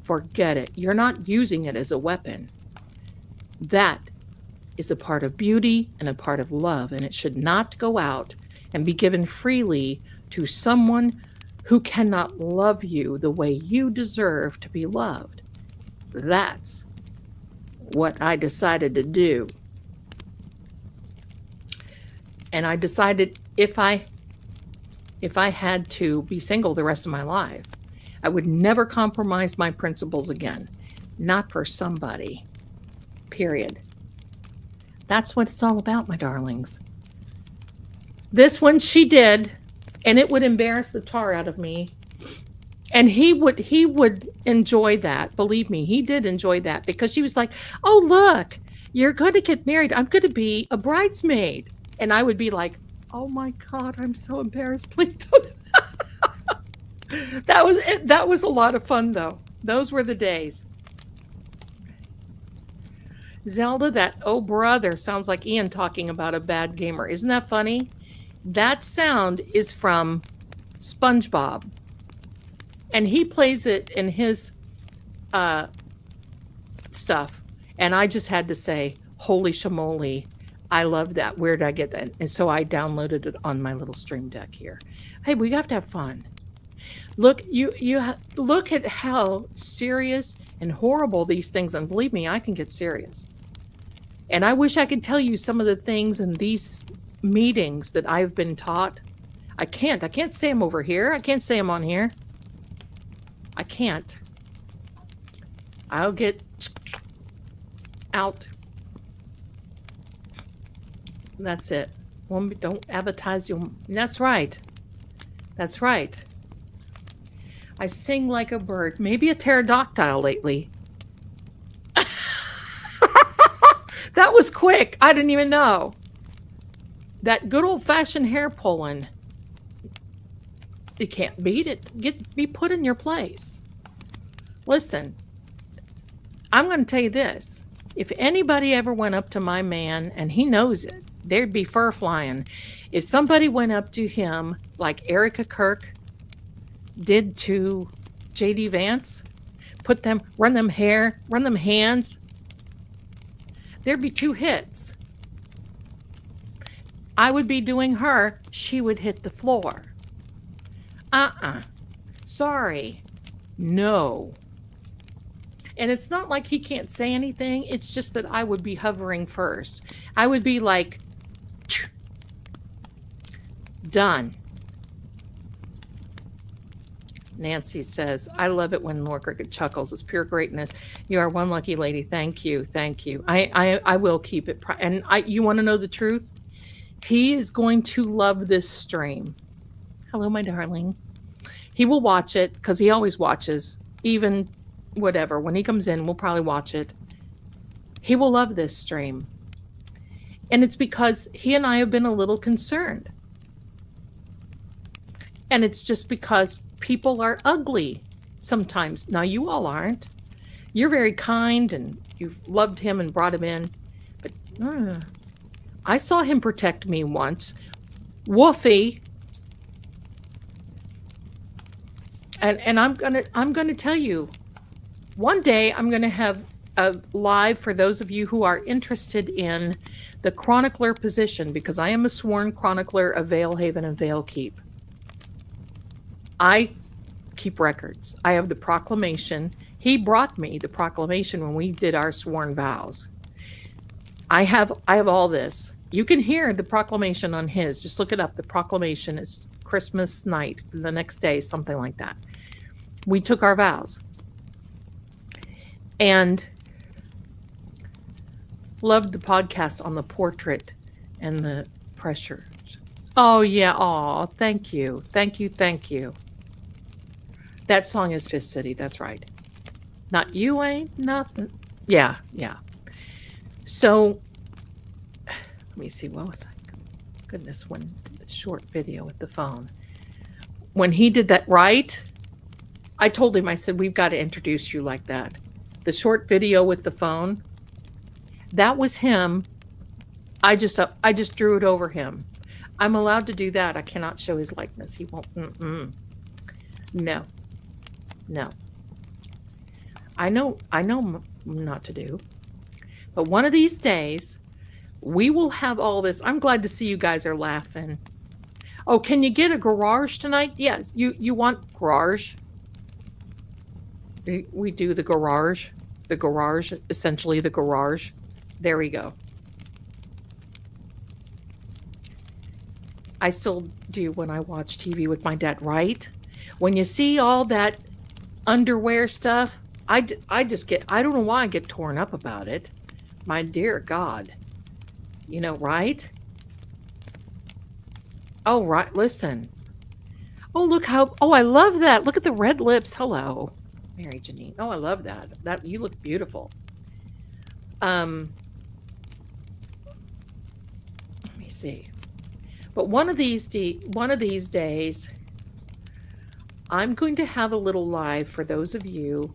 Forget it. You're not using it as a weapon. That is a part of beauty and a part of love, and it should not go out and be given freely to someone who cannot love you the way you deserve to be loved. That's what I decided to do. And I decided if I had to be single the rest of my life, I would never compromise my principles again. Not for somebody. Period. That's what it's all about, my darlings. This one she did, and it would embarrass the tar out of me. And he would enjoy that. Believe me, he did enjoy that, because she was like, "Oh, look, you're going to get married. I'm going to be a bridesmaid." And I would be like, "Oh my God, I'm so embarrassed. Please don't." That was a lot of fun, though. Those were the days. Zelda, that "oh brother" sounds like Ian talking about a bad gamer. Isn't that funny? That sound is from SpongeBob. And he plays it in his stuff. And I just had to say, holy shamoly, I love that. Where did I get that? And so I downloaded it on my little stream deck here. Hey, we have to have fun. Look, look at how serious and horrible these things, and believe me, I can get serious. And I wish I could tell you some of the things in these meetings that I've been taught. I can't say them over here. I can't say them on here. I can't. I'll get out. That's it. Don't advertise your... That's right. That's right. I sing like a bird. Maybe a pterodactyl lately. That was quick. I didn't even know. That good old-fashioned hair pulling. You can't beat it. Be put in your place. Listen, I'm going to tell you this. If anybody ever went up to my man, and he knows it, there'd be fur flying. If somebody went up to him like Erica Kirk did to J.D. Vance, run them hands, there'd be 2 hits. I would be doing her, she would hit the floor. Sorry. No. And it's not like he can't say anything. It's just that I would be hovering first. I would be like, done. Nancy says, I love it when Lord Cricket chuckles. It's pure greatness. You are one lucky lady. Thank you. Thank you. I will keep it. And you want to know the truth? He is going to love this stream. Hello, my darling. He will watch it because he always watches. Even whatever. When he comes in, we'll probably watch it. He will love this stream. And it's because he and I have been a little concerned. And it's just because people are ugly sometimes. Now, you all aren't. You're very kind and you've loved him and brought him in. But I saw him protect me once. Woofy. And I'm gonna tell you, one day I'm gonna have a live for those of you who are interested in the chronicler position, because I am a sworn chronicler of Vale Haven and Vale Keep. I keep records. I have the proclamation. He brought me the proclamation when we did our sworn vows. I have all this. You can hear the proclamation on his. Just look it up. The proclamation is Christmas night, the next day, something like that. We took our vows. And loved the podcast on the portrait and the pressure. Oh, yeah. Oh, thank you. Thank you. Thank you. That song is Fifth City. That's right. Not you ain't nothing. Yeah. Yeah. So, let me see. What was I? Goodness, when the short video with the phone. When he did that, right? I told him, I said, we've got to introduce you like that. The short video with the phone. That was him. I just drew it over him. I'm allowed to do that. I cannot show his likeness. He won't. No. No. I know not to do. But one of these days, we will have all this. I'm glad to see you guys are laughing. Oh, can you get a garage tonight? Yeah, you want garage? We do the garage. The garage, essentially the garage. There we go. I still do when I watch TV with my dad, right? When you see all that underwear stuff, I just get, I don't know why I get torn up about it. My dear God. You know, right? Oh, right. Listen. Oh, look how, oh, I love that. Look at the red lips. Hello, Mary Janine. Oh, I love that. That, you look beautiful. Let me see. But one of these days, I'm going to have a little live for those of you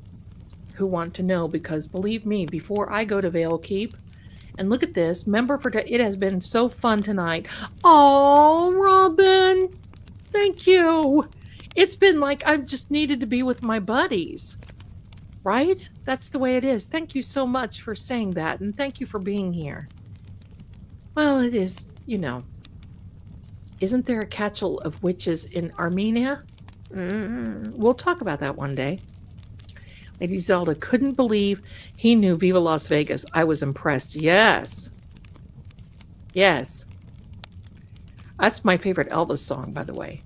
who want to know, because believe me, before I go to Vale Keep, and look at this, it has been so fun tonight. Oh, Robin, thank you. It's been like I've just needed to be with my buddies, right? That's the way it is. Thank you so much for saying that, and thank you for being here. Well, it is, you know, isn't there a catchall of witches in Armenia? We'll talk about that one day. Lady Zelda couldn't believe he knew Viva Las Vegas. I was impressed. Yes. Yes. That's my favorite Elvis song, by the way.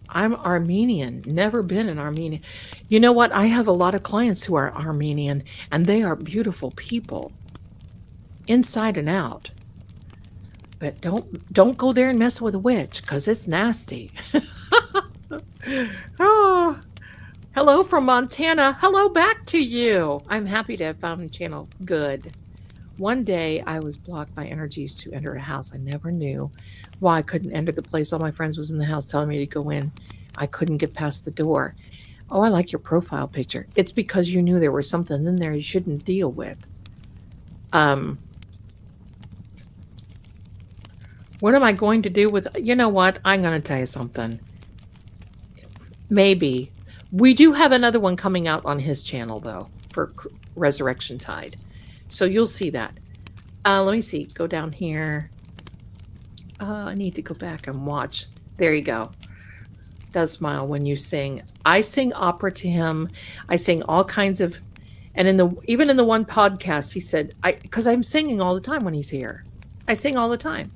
I'm Armenian. Never been in Armenia. You know what? I have a lot of clients who are Armenian, and they are beautiful people. Inside and out. But don't go there and mess with a witch, because it's nasty. Oh, hello from Montana. Hello back to you. I'm happy to have found the channel. Good. One day I was blocked by energies to enter a house I never knew. Why I couldn't enter the place. All my friends was in the house telling me to go in. I couldn't get past the door. Oh, I like your profile picture. It's because you knew there was something in there you shouldn't deal with. What am I going to do with, you know what? I'm going to tell you something. Maybe. We do have another one coming out on his channel, though, for Resurrection Tide. So you'll see that. Let me see. Go down here. I need to go back and watch. There you go. Does smile when you sing. I sing opera to him. I sing all kinds of, and even in the one podcast, he said, because I'm singing all the time when he's here. I sing all the time.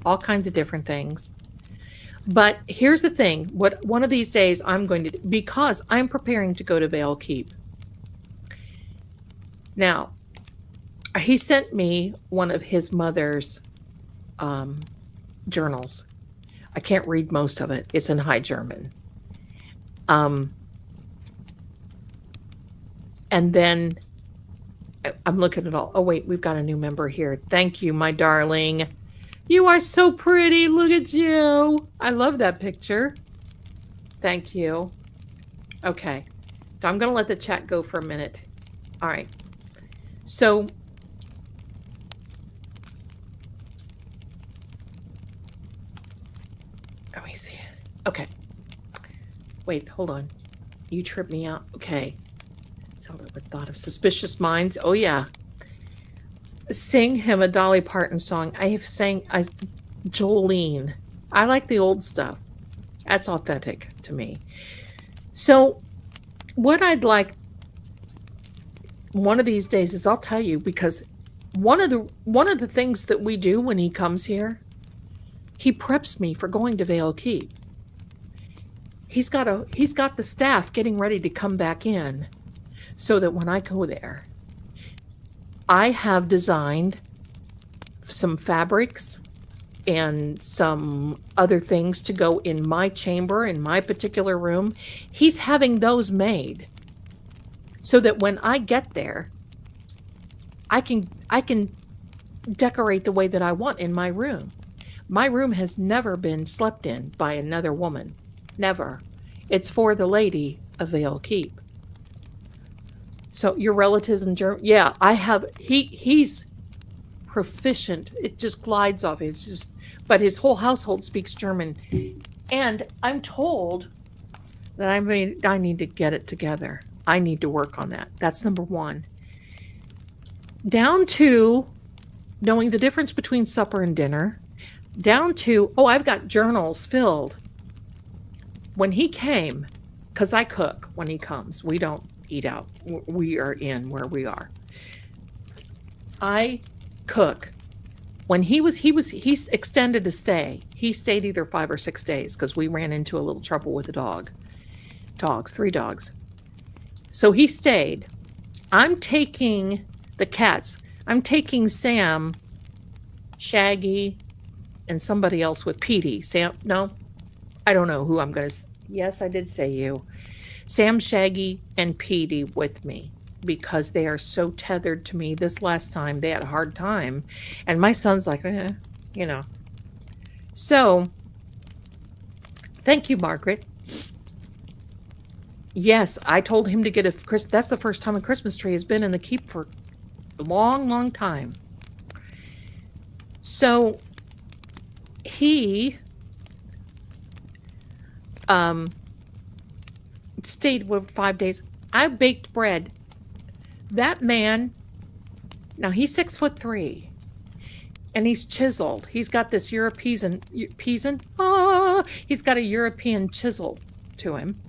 All kinds of different things. But here's the thing. One of these days I'm going to, because I'm preparing to go to Vale Keep. Now, he sent me one of his mother's journals. I can't read most of it. It's in High German. And then I'm looking at all. Oh, wait, we've got a new member here. Thank you, my darling. You are so pretty. Look at you. I love that picture. Thank you. Okay. So I'm going to let the chat go for a minute. All right. So let me see. Okay. Wait, hold on. You tripped me out. Okay. Zelda with thought of suspicious minds. Oh, yeah. Sing him a Dolly Parton song. I have sang Jolene. I like the old stuff. That's authentic to me. So what I'd like one of these days is, I'll tell you, because one of the things that we do when he comes here, he preps me for going to Vale Keep. He's got the staff getting ready to come back in so that when I go there, I have designed some fabrics and some other things to go in my chamber, in my particular room. He's having those made so that when I get there, I can decorate the way that I want in my room. My room has never been slept in by another woman. Never. It's for the lady of Vale Keep. So your relatives in Germany, yeah, I have. He's proficient. It just glides off. It's just, but his whole household speaks German, and I'm told that I need to get it together. I need to work on that. That's number one. Down to knowing the difference between supper and dinner. Down to, oh, I've got journals filled. When he came, because I cook when he comes. We don't eat out. We are in where we are. I cook. When he's extended a stay. He stayed either 5 or 6 days because we ran into a little trouble with the dogs, 3 dogs. So he stayed. I'm taking the cats. I'm taking Sam, Shaggy, and somebody else with Petey. Sam, no, I don't know who I'm going to. Yes, I did say you. Sam, Shaggy, and Petey with me because they are so tethered to me. This last time they had a hard time, and my son's like, you know. So, thank you, Margaret. Yes, I told him to get a Christmas. That's the first time a Christmas tree has been in the keep for a long, long time. So he stayed for 5 days. I baked bread. That man, now he's 6'3", and he's chiseled. He's got this he's got a European chisel to him.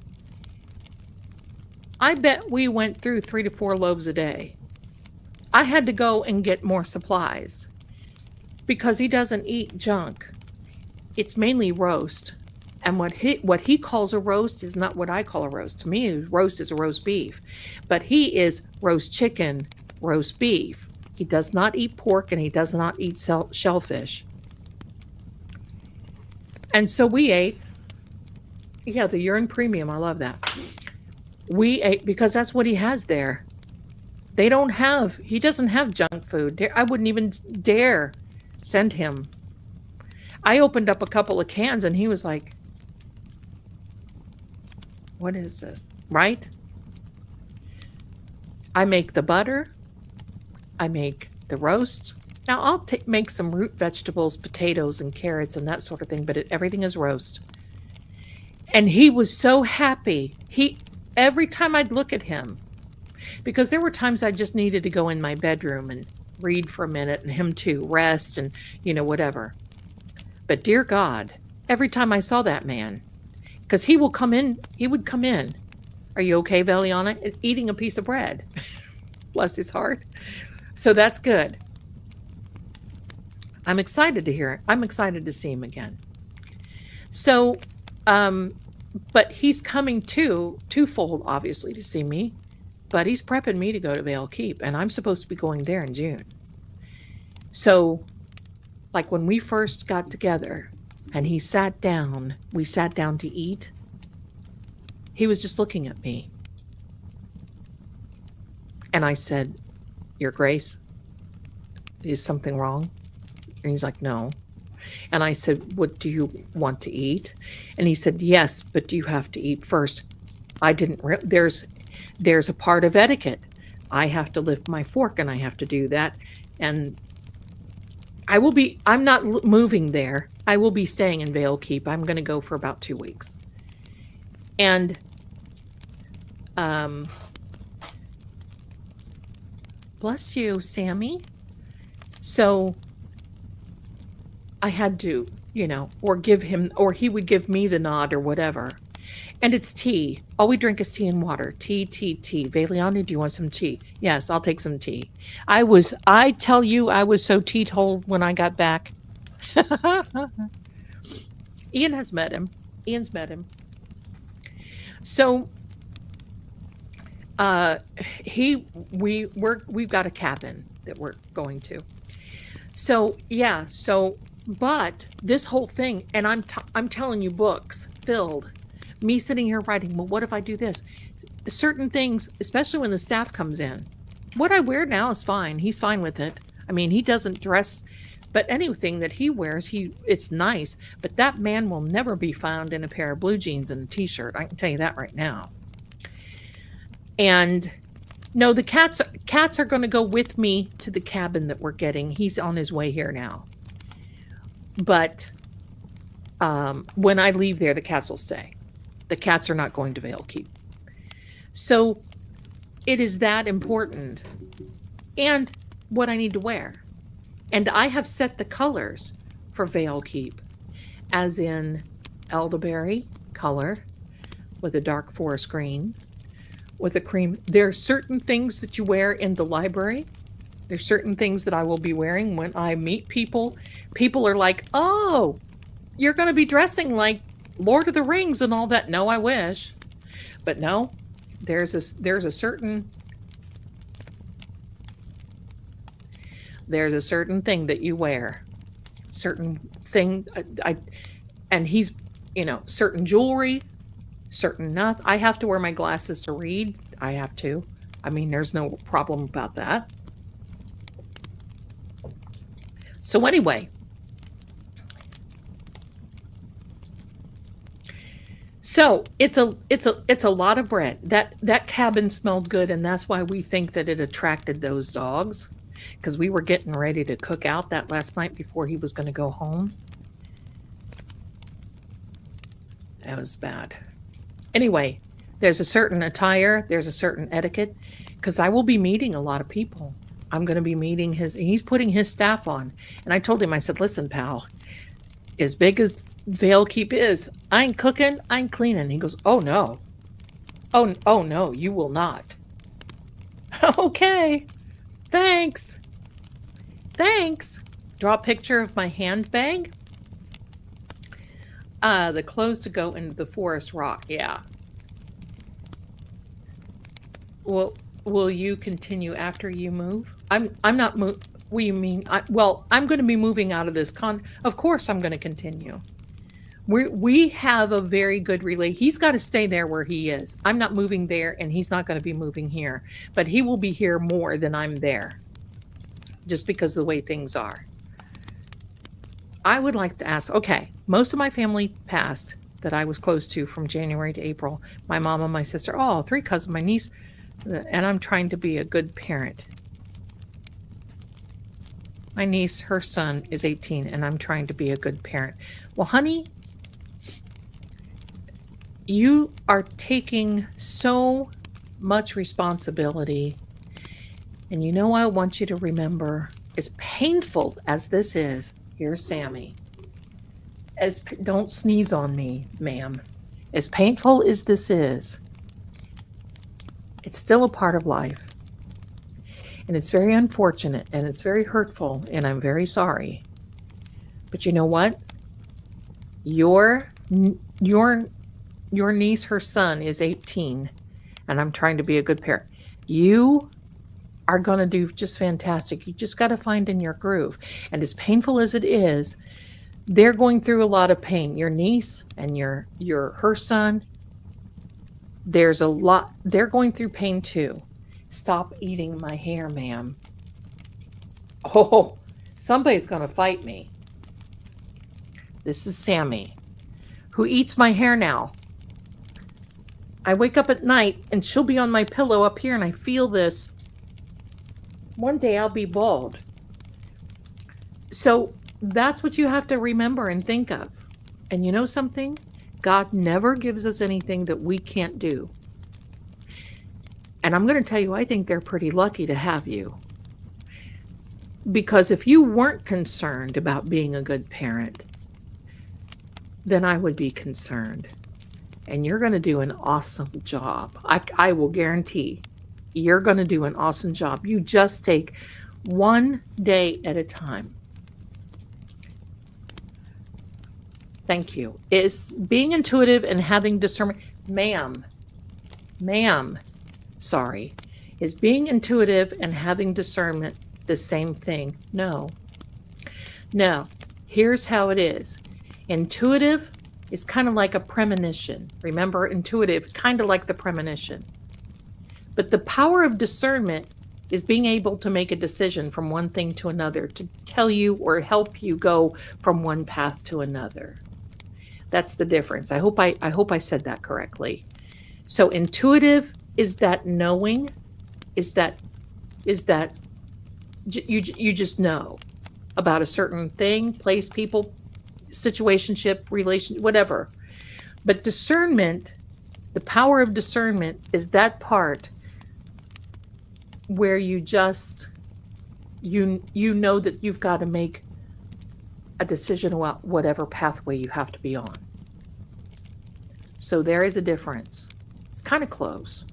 I bet we went through 3 to 4 loaves a day. I had to go and get more supplies because he doesn't eat junk. It's mainly roast. And what he calls a roast is not what I call a roast. To me, roast is a roast beef. But he is roast chicken, roast beef. He does not eat pork and he does not eat shellfish. And so we ate, yeah, the urine premium. I love that. We ate because that's what he has there. He doesn't have junk food. I wouldn't even dare send him. I opened up a couple of cans and he was like, what is this? Right? I make the butter. I make the roast. Now I'll make some root vegetables, potatoes and carrots and that sort of thing, but everything is roast. And he was so happy. Every time I'd look at him, because there were times I just needed to go in my bedroom and read for a minute, and him too, rest and, whatever. But dear God, every time I saw that man, because he would come in. Are you okay, Veliana? Eating a piece of bread. Bless his heart. So that's good. I'm excited to hear it. I'm excited to see him again. So, but he's coming twofold, obviously, to see me. But he's prepping me to go to Vale Keep, and I'm supposed to be going there in June. So, like when we first got together and we sat down to eat, he was just looking at me. And I said, Your Grace, is something wrong? And he's like, no. And I said, what do you want to eat? And he said, yes, but you have to eat first. I didn't, there's a part of etiquette. I have to lift my fork and I have to do that. And I'm not moving there. I will be staying in Vale Keep. I'm going to go for about 2 weeks. And, bless you, Sammy. So I had to, or give him, or he would give me the nod or whatever. And it's tea. All we drink is tea and water. Tea. Veliana, do you want some tea? Yes, I'll take some tea. I tell you, I was so teetotal when I got back. Ian's met him. So, we've got a cabin that we're going to. So, yeah, but this whole thing, and I'm telling you, books filled, me sitting here writing, well, what if I do this? Certain things, especially when the staff comes in, what I wear now is fine. He's fine with it. I mean, he doesn't dress, but anything that he wears, it's nice. But that man will never be found in a pair of blue jeans and a t-shirt. I can tell you that right now. And no, the cats are going to go with me to the cabin that we're getting. He's on his way here now. But when I leave there, the cats will stay. The cats are not going to Vale Keep. So it is that important. And what I need to wear. And I have set the colors for Vale Keep, as in elderberry color with a dark forest green, with a cream. There are certain things that you wear in the library. There's certain things that I will be wearing when I meet people. People are like, oh, you're going to be dressing like Lord of the Rings and all that. No, I wish. But no, there's a certain thing that you wear. Certain thing, and he's, certain jewelry, certain not. I have to wear my glasses to read. I have to. I mean, there's no problem about that. So anyway, so it's a lot of bread. That cabin smelled good, and that's why we think that it attracted those dogs, because we were getting ready to cook out that last night before he was going to go home. That was bad. Anyway, there's a certain attire, there's a certain etiquette, because I will be meeting a lot of people. I'm going to be meeting he's putting his staff on. And I told him, I said, listen, pal, as big as Vale Keep is, I ain't cooking, I ain't cleaning. He goes, oh no. Oh no, you will not. Okay. Thanks. Draw a picture of my handbag. The clothes to go into the forest rock. Yeah. Well, will you continue after you move? I'm not move. What do you mean? I'm going to be moving out of this Of course, I'm going to continue. We have a very good relay. He's got to stay there where he is. I'm not moving there, and he's not going to be moving here. But he will be here more than I'm there, just because of the way things are. I would like to ask, okay, most of my family passed that I was close to from January to April. My mom and my sister, oh, 3 cousins, my niece, and I'm trying to be a good parent. My niece, her son is 18, and I'm trying to be a good parent. Well, honey, you are taking so much responsibility. And you know what I want you to remember, as painful as this is, here's Sammy. Don't sneeze on me, ma'am. As painful as this is, it's still a part of life. And it's very unfortunate and it's very hurtful, and I'm very sorry. But you know what? Your niece, her son is 18, and I'm trying to be a good parent. You are going to do just fantastic. You just got to find in your groove. And as painful as it is, they're going through a lot of pain. Your niece and her son, there's a lot. They're going through pain too. Stop eating my hair, ma'am. Oh, somebody's going to fight me. This is Sammy, who eats my hair now. I wake up at night and she'll be on my pillow up here and I feel this. One day I'll be bald. So that's what you have to remember and think of. And you know something? God never gives us anything that we can't do. And I'm going to tell you, I think they're pretty lucky to have you. Because if you weren't concerned about being a good parent, then I would be concerned. And you're going to do an awesome job. I will guarantee you're going to do an awesome job. You just take one day at a time. Thank you. Is being intuitive and having discernment, ma'am, sorry. Is being intuitive and having discernment the same thing? No. Here's how it is. Intuitive is kind of like a premonition. Remember, intuitive, kind of like the premonition. But the power of discernment is being able to make a decision from one thing to another, to tell you or help you go from one path to another. That's the difference. I hope I said that correctly. So intuitive is that knowing, is that you just know about a certain thing, place, people, situationship, relation, whatever. But discernment, the power of discernment, is that part where you just you know that you've got to make a decision about whatever pathway you have to be on. So there is a difference. It's kind of close.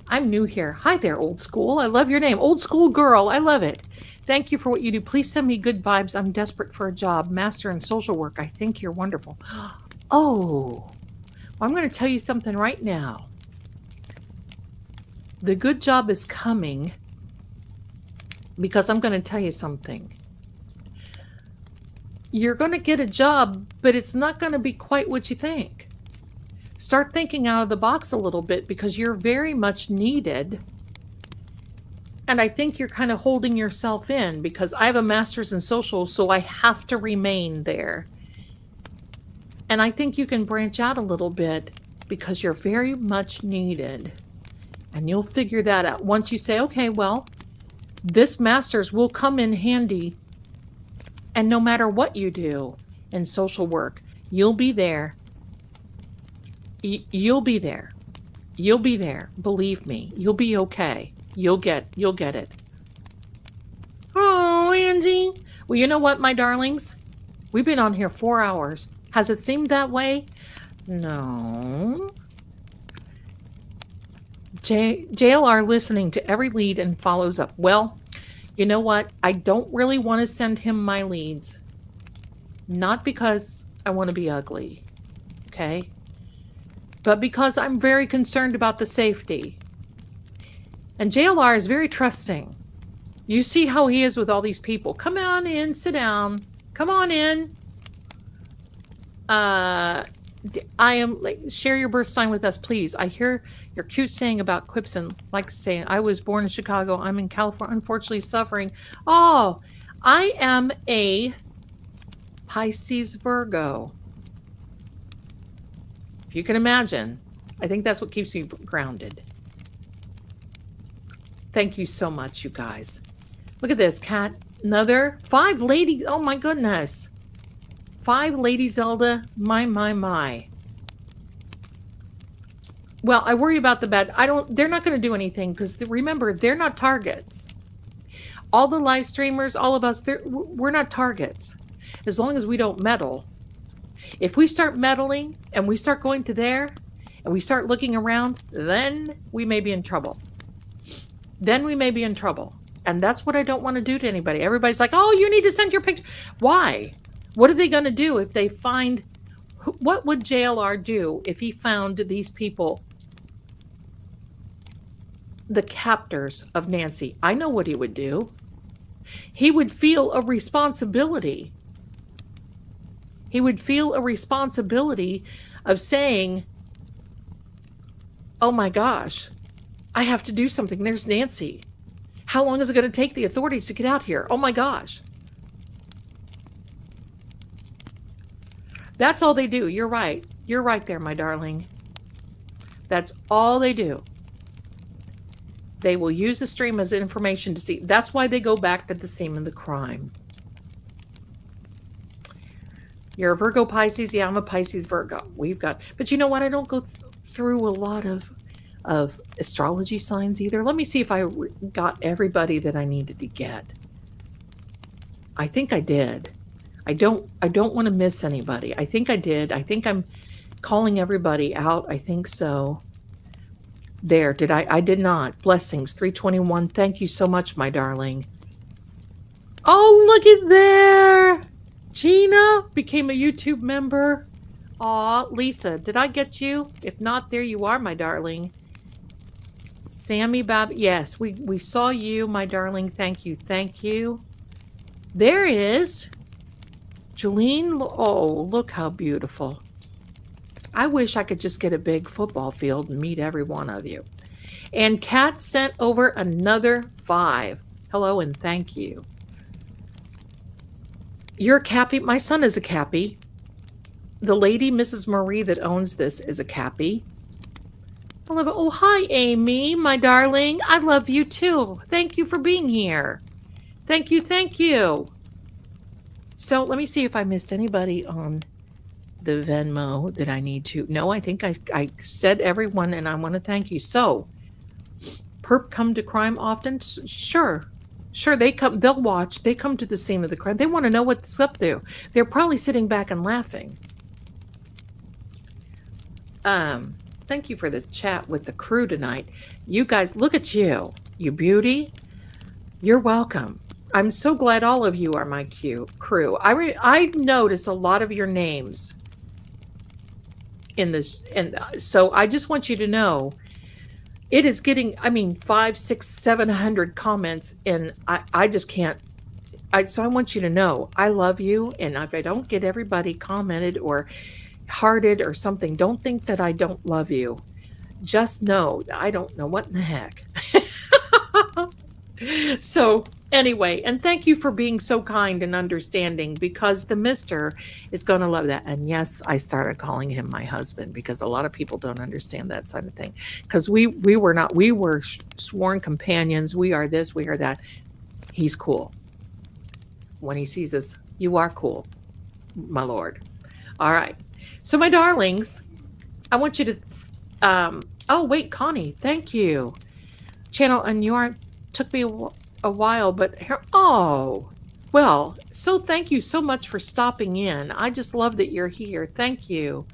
I'm new here. Hi there, old school. I love your name. Old school girl. I love it. Thank you for what you do. Please send me good vibes. I'm desperate for a job. Master in social work. I think you're wonderful. Oh, well, I'm going to tell you something right now. The good job is coming because I'm going to tell you something. You're going to get a job, but it's not going to be quite what you think. Start thinking out of the box a little bit because you're very much needed. And I think you're kind of holding yourself in because I have a master's in social, so I have to remain there. And I think you can branch out a little bit because you're very much needed. And you'll figure that out once you say, okay, well, this master's will come in handy. And no matter what you do in social work, you'll be there. You'll be there. You'll be there. Believe me, you'll be okay. You'll get it. Oh, Angie. Well, you know what, my darlings? We've been on here 4 hours. Has it seemed that way? No. JLR listening to every lead and follows up. Well, you know what? I don't really want to send him my leads. Not because I want to be ugly. Okay? But because I'm very concerned about the safety. And JLR is very trusting. You see how he is with all these people. Come on in, sit down. Come on in. Share your birth sign with us, please. I hear your cute saying about quips and like saying, I was born in Chicago. I'm in California, unfortunately suffering. Oh, I am a Pisces, Virgo. If you can imagine, I think that's what keeps me grounded. Thank you so much, you guys. Look at this, Cat. Another 5 lady. Oh my goodness. 5 Lady Zelda. My. Well, I worry about the bad. They're not going to do anything because remember, they're not targets. All the live streamers, all of us, we're not targets. As long as we don't meddle. If we start meddling and we start going to there and we start looking around, then we may be in trouble. And that's what I don't want to do to anybody. Everybody's like, oh, you need to send your picture. Why? What are they going to do if they find... What would JLR do if he found these people, the captors of Nancy? I know what he would do. He would feel a responsibility. He would feel a responsibility of saying, oh my gosh, I have to do something. There's Nancy. How long is it going to take the authorities to get out here? Oh my gosh. That's all they do. You're right. You're right there, my darling. That's all they do. They will use the stream as information to see. That's why they go back to the scene of the crime. You're a Virgo Pisces. Yeah, I'm a Pisces Virgo. But you know what? I don't go through a lot of astrology signs either. Let me see if I got everybody that I needed to get. I think I did. I don't want to miss anybody. I think I did. I think I'm calling everybody out. I think so. There, did I did not. Blessings, 321. Thank you so much, my darling. Oh, look at there. Gina became a YouTube member. Aw, Lisa, did I get you? If not, there you are, my darling. Sammy Bob, yes, we saw you, my darling. Thank you, thank you. There is Jolene. Oh, look how beautiful. I wish I could just get a big football field and meet every one of you. And Kat sent over another 5. Hello and thank you. You're a Cappy. My son is a Cappy. The lady, Mrs. Marie, that owns this is a Cappy. I love it. Oh, hi, Amy, my darling. I love you too. Thank you for being here. Thank you, thank you. So let me see if I missed anybody on the Venmo that I need to. No, I think I said everyone, and I want to thank you. So, perp come to crime often? Sure, they come. They'll watch. They come to the scene of the crime. They want to know what's up there. They're probably sitting back and laughing. Thank you for the chat with the crew tonight. You guys, look at you. You beauty. You're welcome. I'm so glad all of you are my crew. I notice a lot of your names in this, and so I just want you to know it is getting, 500, 600, 700 comments, and I just can't. So I want you to know I love you, and if I don't get everybody commented or hearted or something, don't think that I don't love you. Just know I don't know what in the heck. So anyway, and thank you for being so kind and understanding, because the mister is going to love that. And yes, I started calling him my husband because a lot of people don't understand that side of thing. Because we were sworn companions. We are this, we are that. He's cool. When he sees this, you are cool, my lord. All right. So my darlings, I want you to, oh wait, Connie, thank you. Channel, and you aren't, took me a while, but here, oh, well, so thank you so much for stopping in. I just love that you're here. Thank you.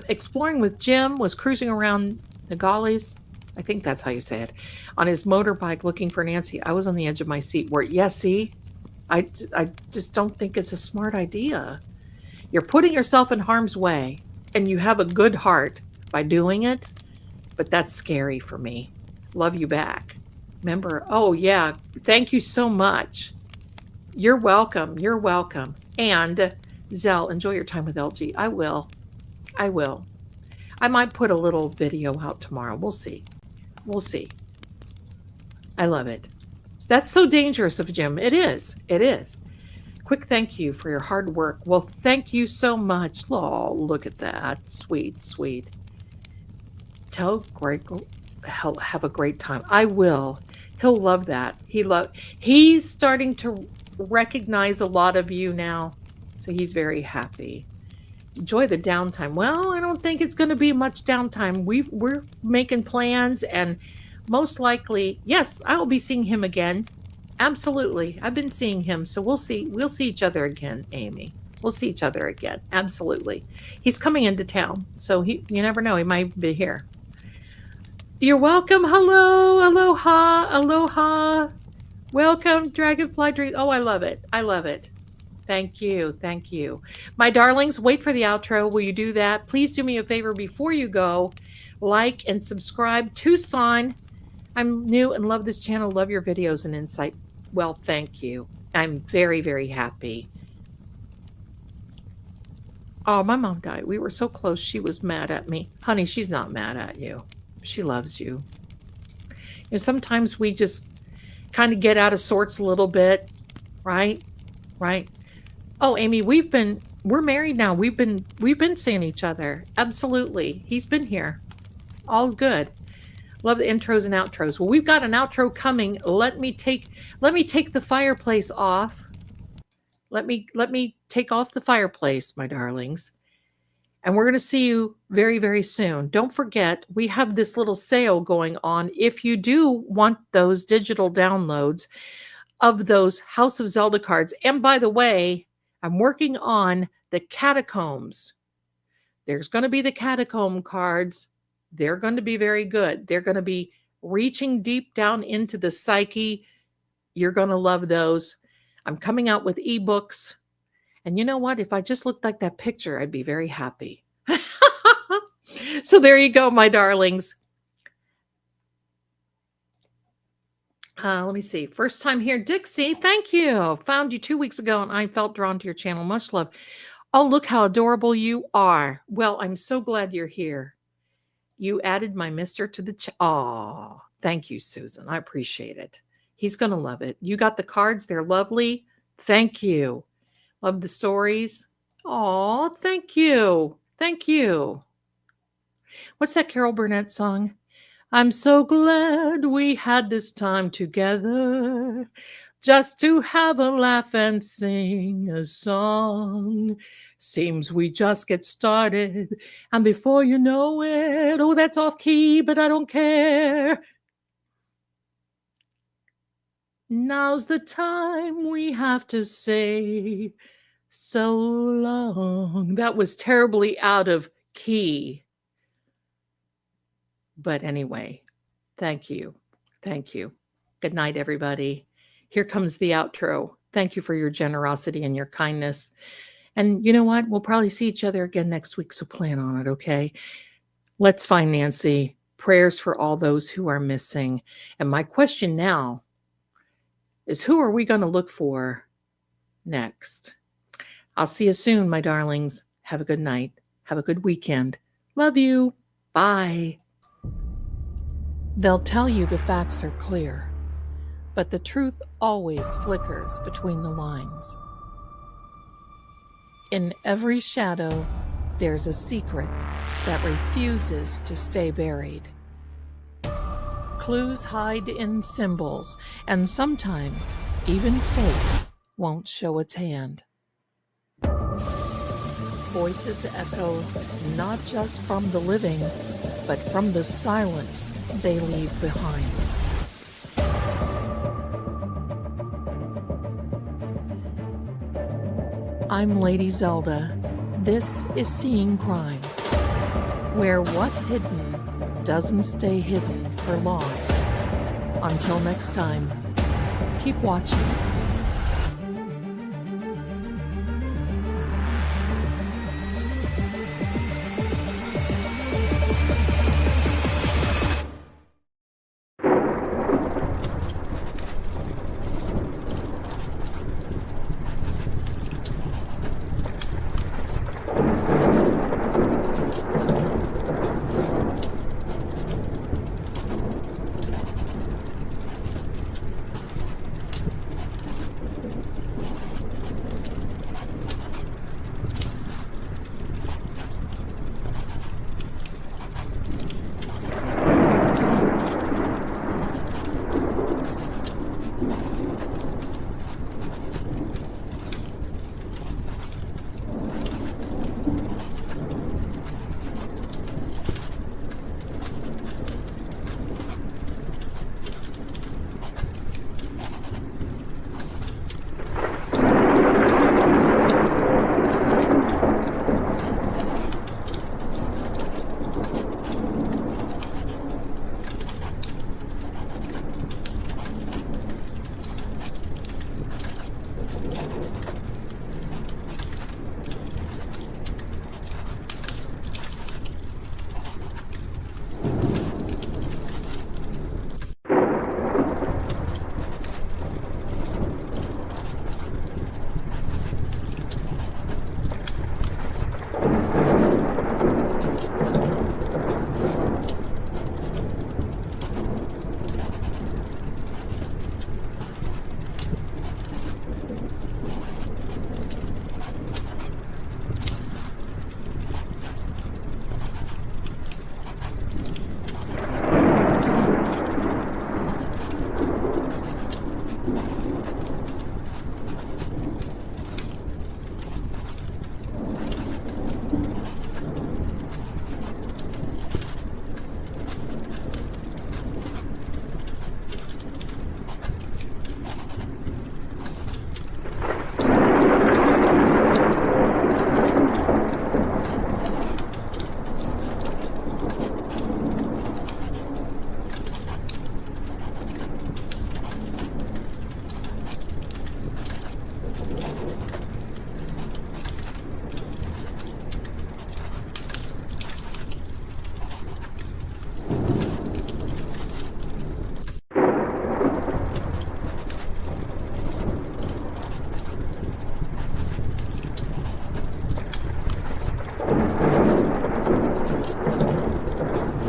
Exploring with Jim was cruising around Nogales, I think that's how you say it, on his motorbike looking for Nancy. I was on the edge of my seat where, yes, see, I just don't think it's a smart idea. You're putting yourself in harm's way, and you have a good heart by doing it, but that's scary for me. Love you back. Remember, oh yeah, thank you so much. You're welcome. You're welcome. And Zell, enjoy your time with LG. I will. I might put a little video out tomorrow. We'll see. We'll see. I love it. That's so dangerous of Jim. It is. It is. quick thank you for your hard work. Well, thank you so much. Oh, look at that. Sweet, sweet. Tell Gregor he'll have a great time. I will. He'll love that. He's starting to recognize a lot of you now. So he's very happy. Enjoy the downtime. Well, I don't think it's going to be much downtime. We're making plans, and most likely, yes, I will be seeing him again. Absolutely. I've been seeing him, so we'll see each other again, Amy. We'll see each other again. Absolutely. He's coming into town, so you never know, he might be here. You're welcome. Hello. Aloha. Aloha. Welcome, Dragonfly Dream. Oh, I love it. I love it. Thank you. Thank you. My darlings, wait for the outro. Will you do that? Please do me a favor before you go. Like and subscribe. Tucson. I'm new and love this channel. Love your videos and insight. Well, thank you. I'm very, very happy. Oh, my mom died. We were so close. She was mad at me. Honey, she's not mad at you. She loves you. Sometimes we just kind of get out of sorts a little bit, right? Right. Oh, Amy, we're married now. We've been seeing each other. Absolutely. He's been here. All good. Love the intros and outros. Well, we've got an outro coming. Let me take the fireplace off. Let me take off the fireplace, my darlings. And we're going to see you very, very soon. Don't forget, we have this little sale going on. If you do want those digital downloads of those House of Zelda cards. And by the way, I'm working on the catacombs. There's going to be the catacomb cards. They're going to be very good. They're going to be reaching deep down into the psyche. You're going to love those. I'm coming out with ebooks. And you know what? If I just looked like that picture, I'd be very happy. So there you go, my darlings. Let me see. First time here, Dixie. Thank you. Found you 2 weeks ago, and I felt drawn to your channel. Much love. Oh, look how adorable you are. Well, I'm so glad you're here. You added my mister to the chat. Oh, thank you, Susan. I appreciate it. He's going to love it. You got the cards. They're lovely. Thank you. Love the stories. Oh, thank you. Thank you. What's that Carol Burnett song? I'm so glad we had this time together just to have a laugh and sing a song. Seems we just get started, and before you know it, oh, that's off key, but I don't care. Now's the time we have to say so long. That was terribly out of key. But anyway, thank you. Thank you. Good night, everybody. Here comes the outro. Thank you for your generosity and your kindness. And you know what? We'll probably see each other again next week, so plan on it, okay? Let's find Nancy. Prayers for all those who are missing. And my question now is, who are we going to look for next? I'll see you soon, my darlings. Have a good night. Have a good weekend. Love you. Bye. They'll tell you the facts are clear, but the truth always flickers between the lines. In every shadow, there's a secret that refuses to stay buried. Clues hide in symbols, and sometimes even fate won't show its hand. Voices echo not just from the living, but from the silence they leave behind. I'm Lady Zelda. This is Seeing Crime, where what's hidden doesn't stay hidden for long. Until next time, keep watching.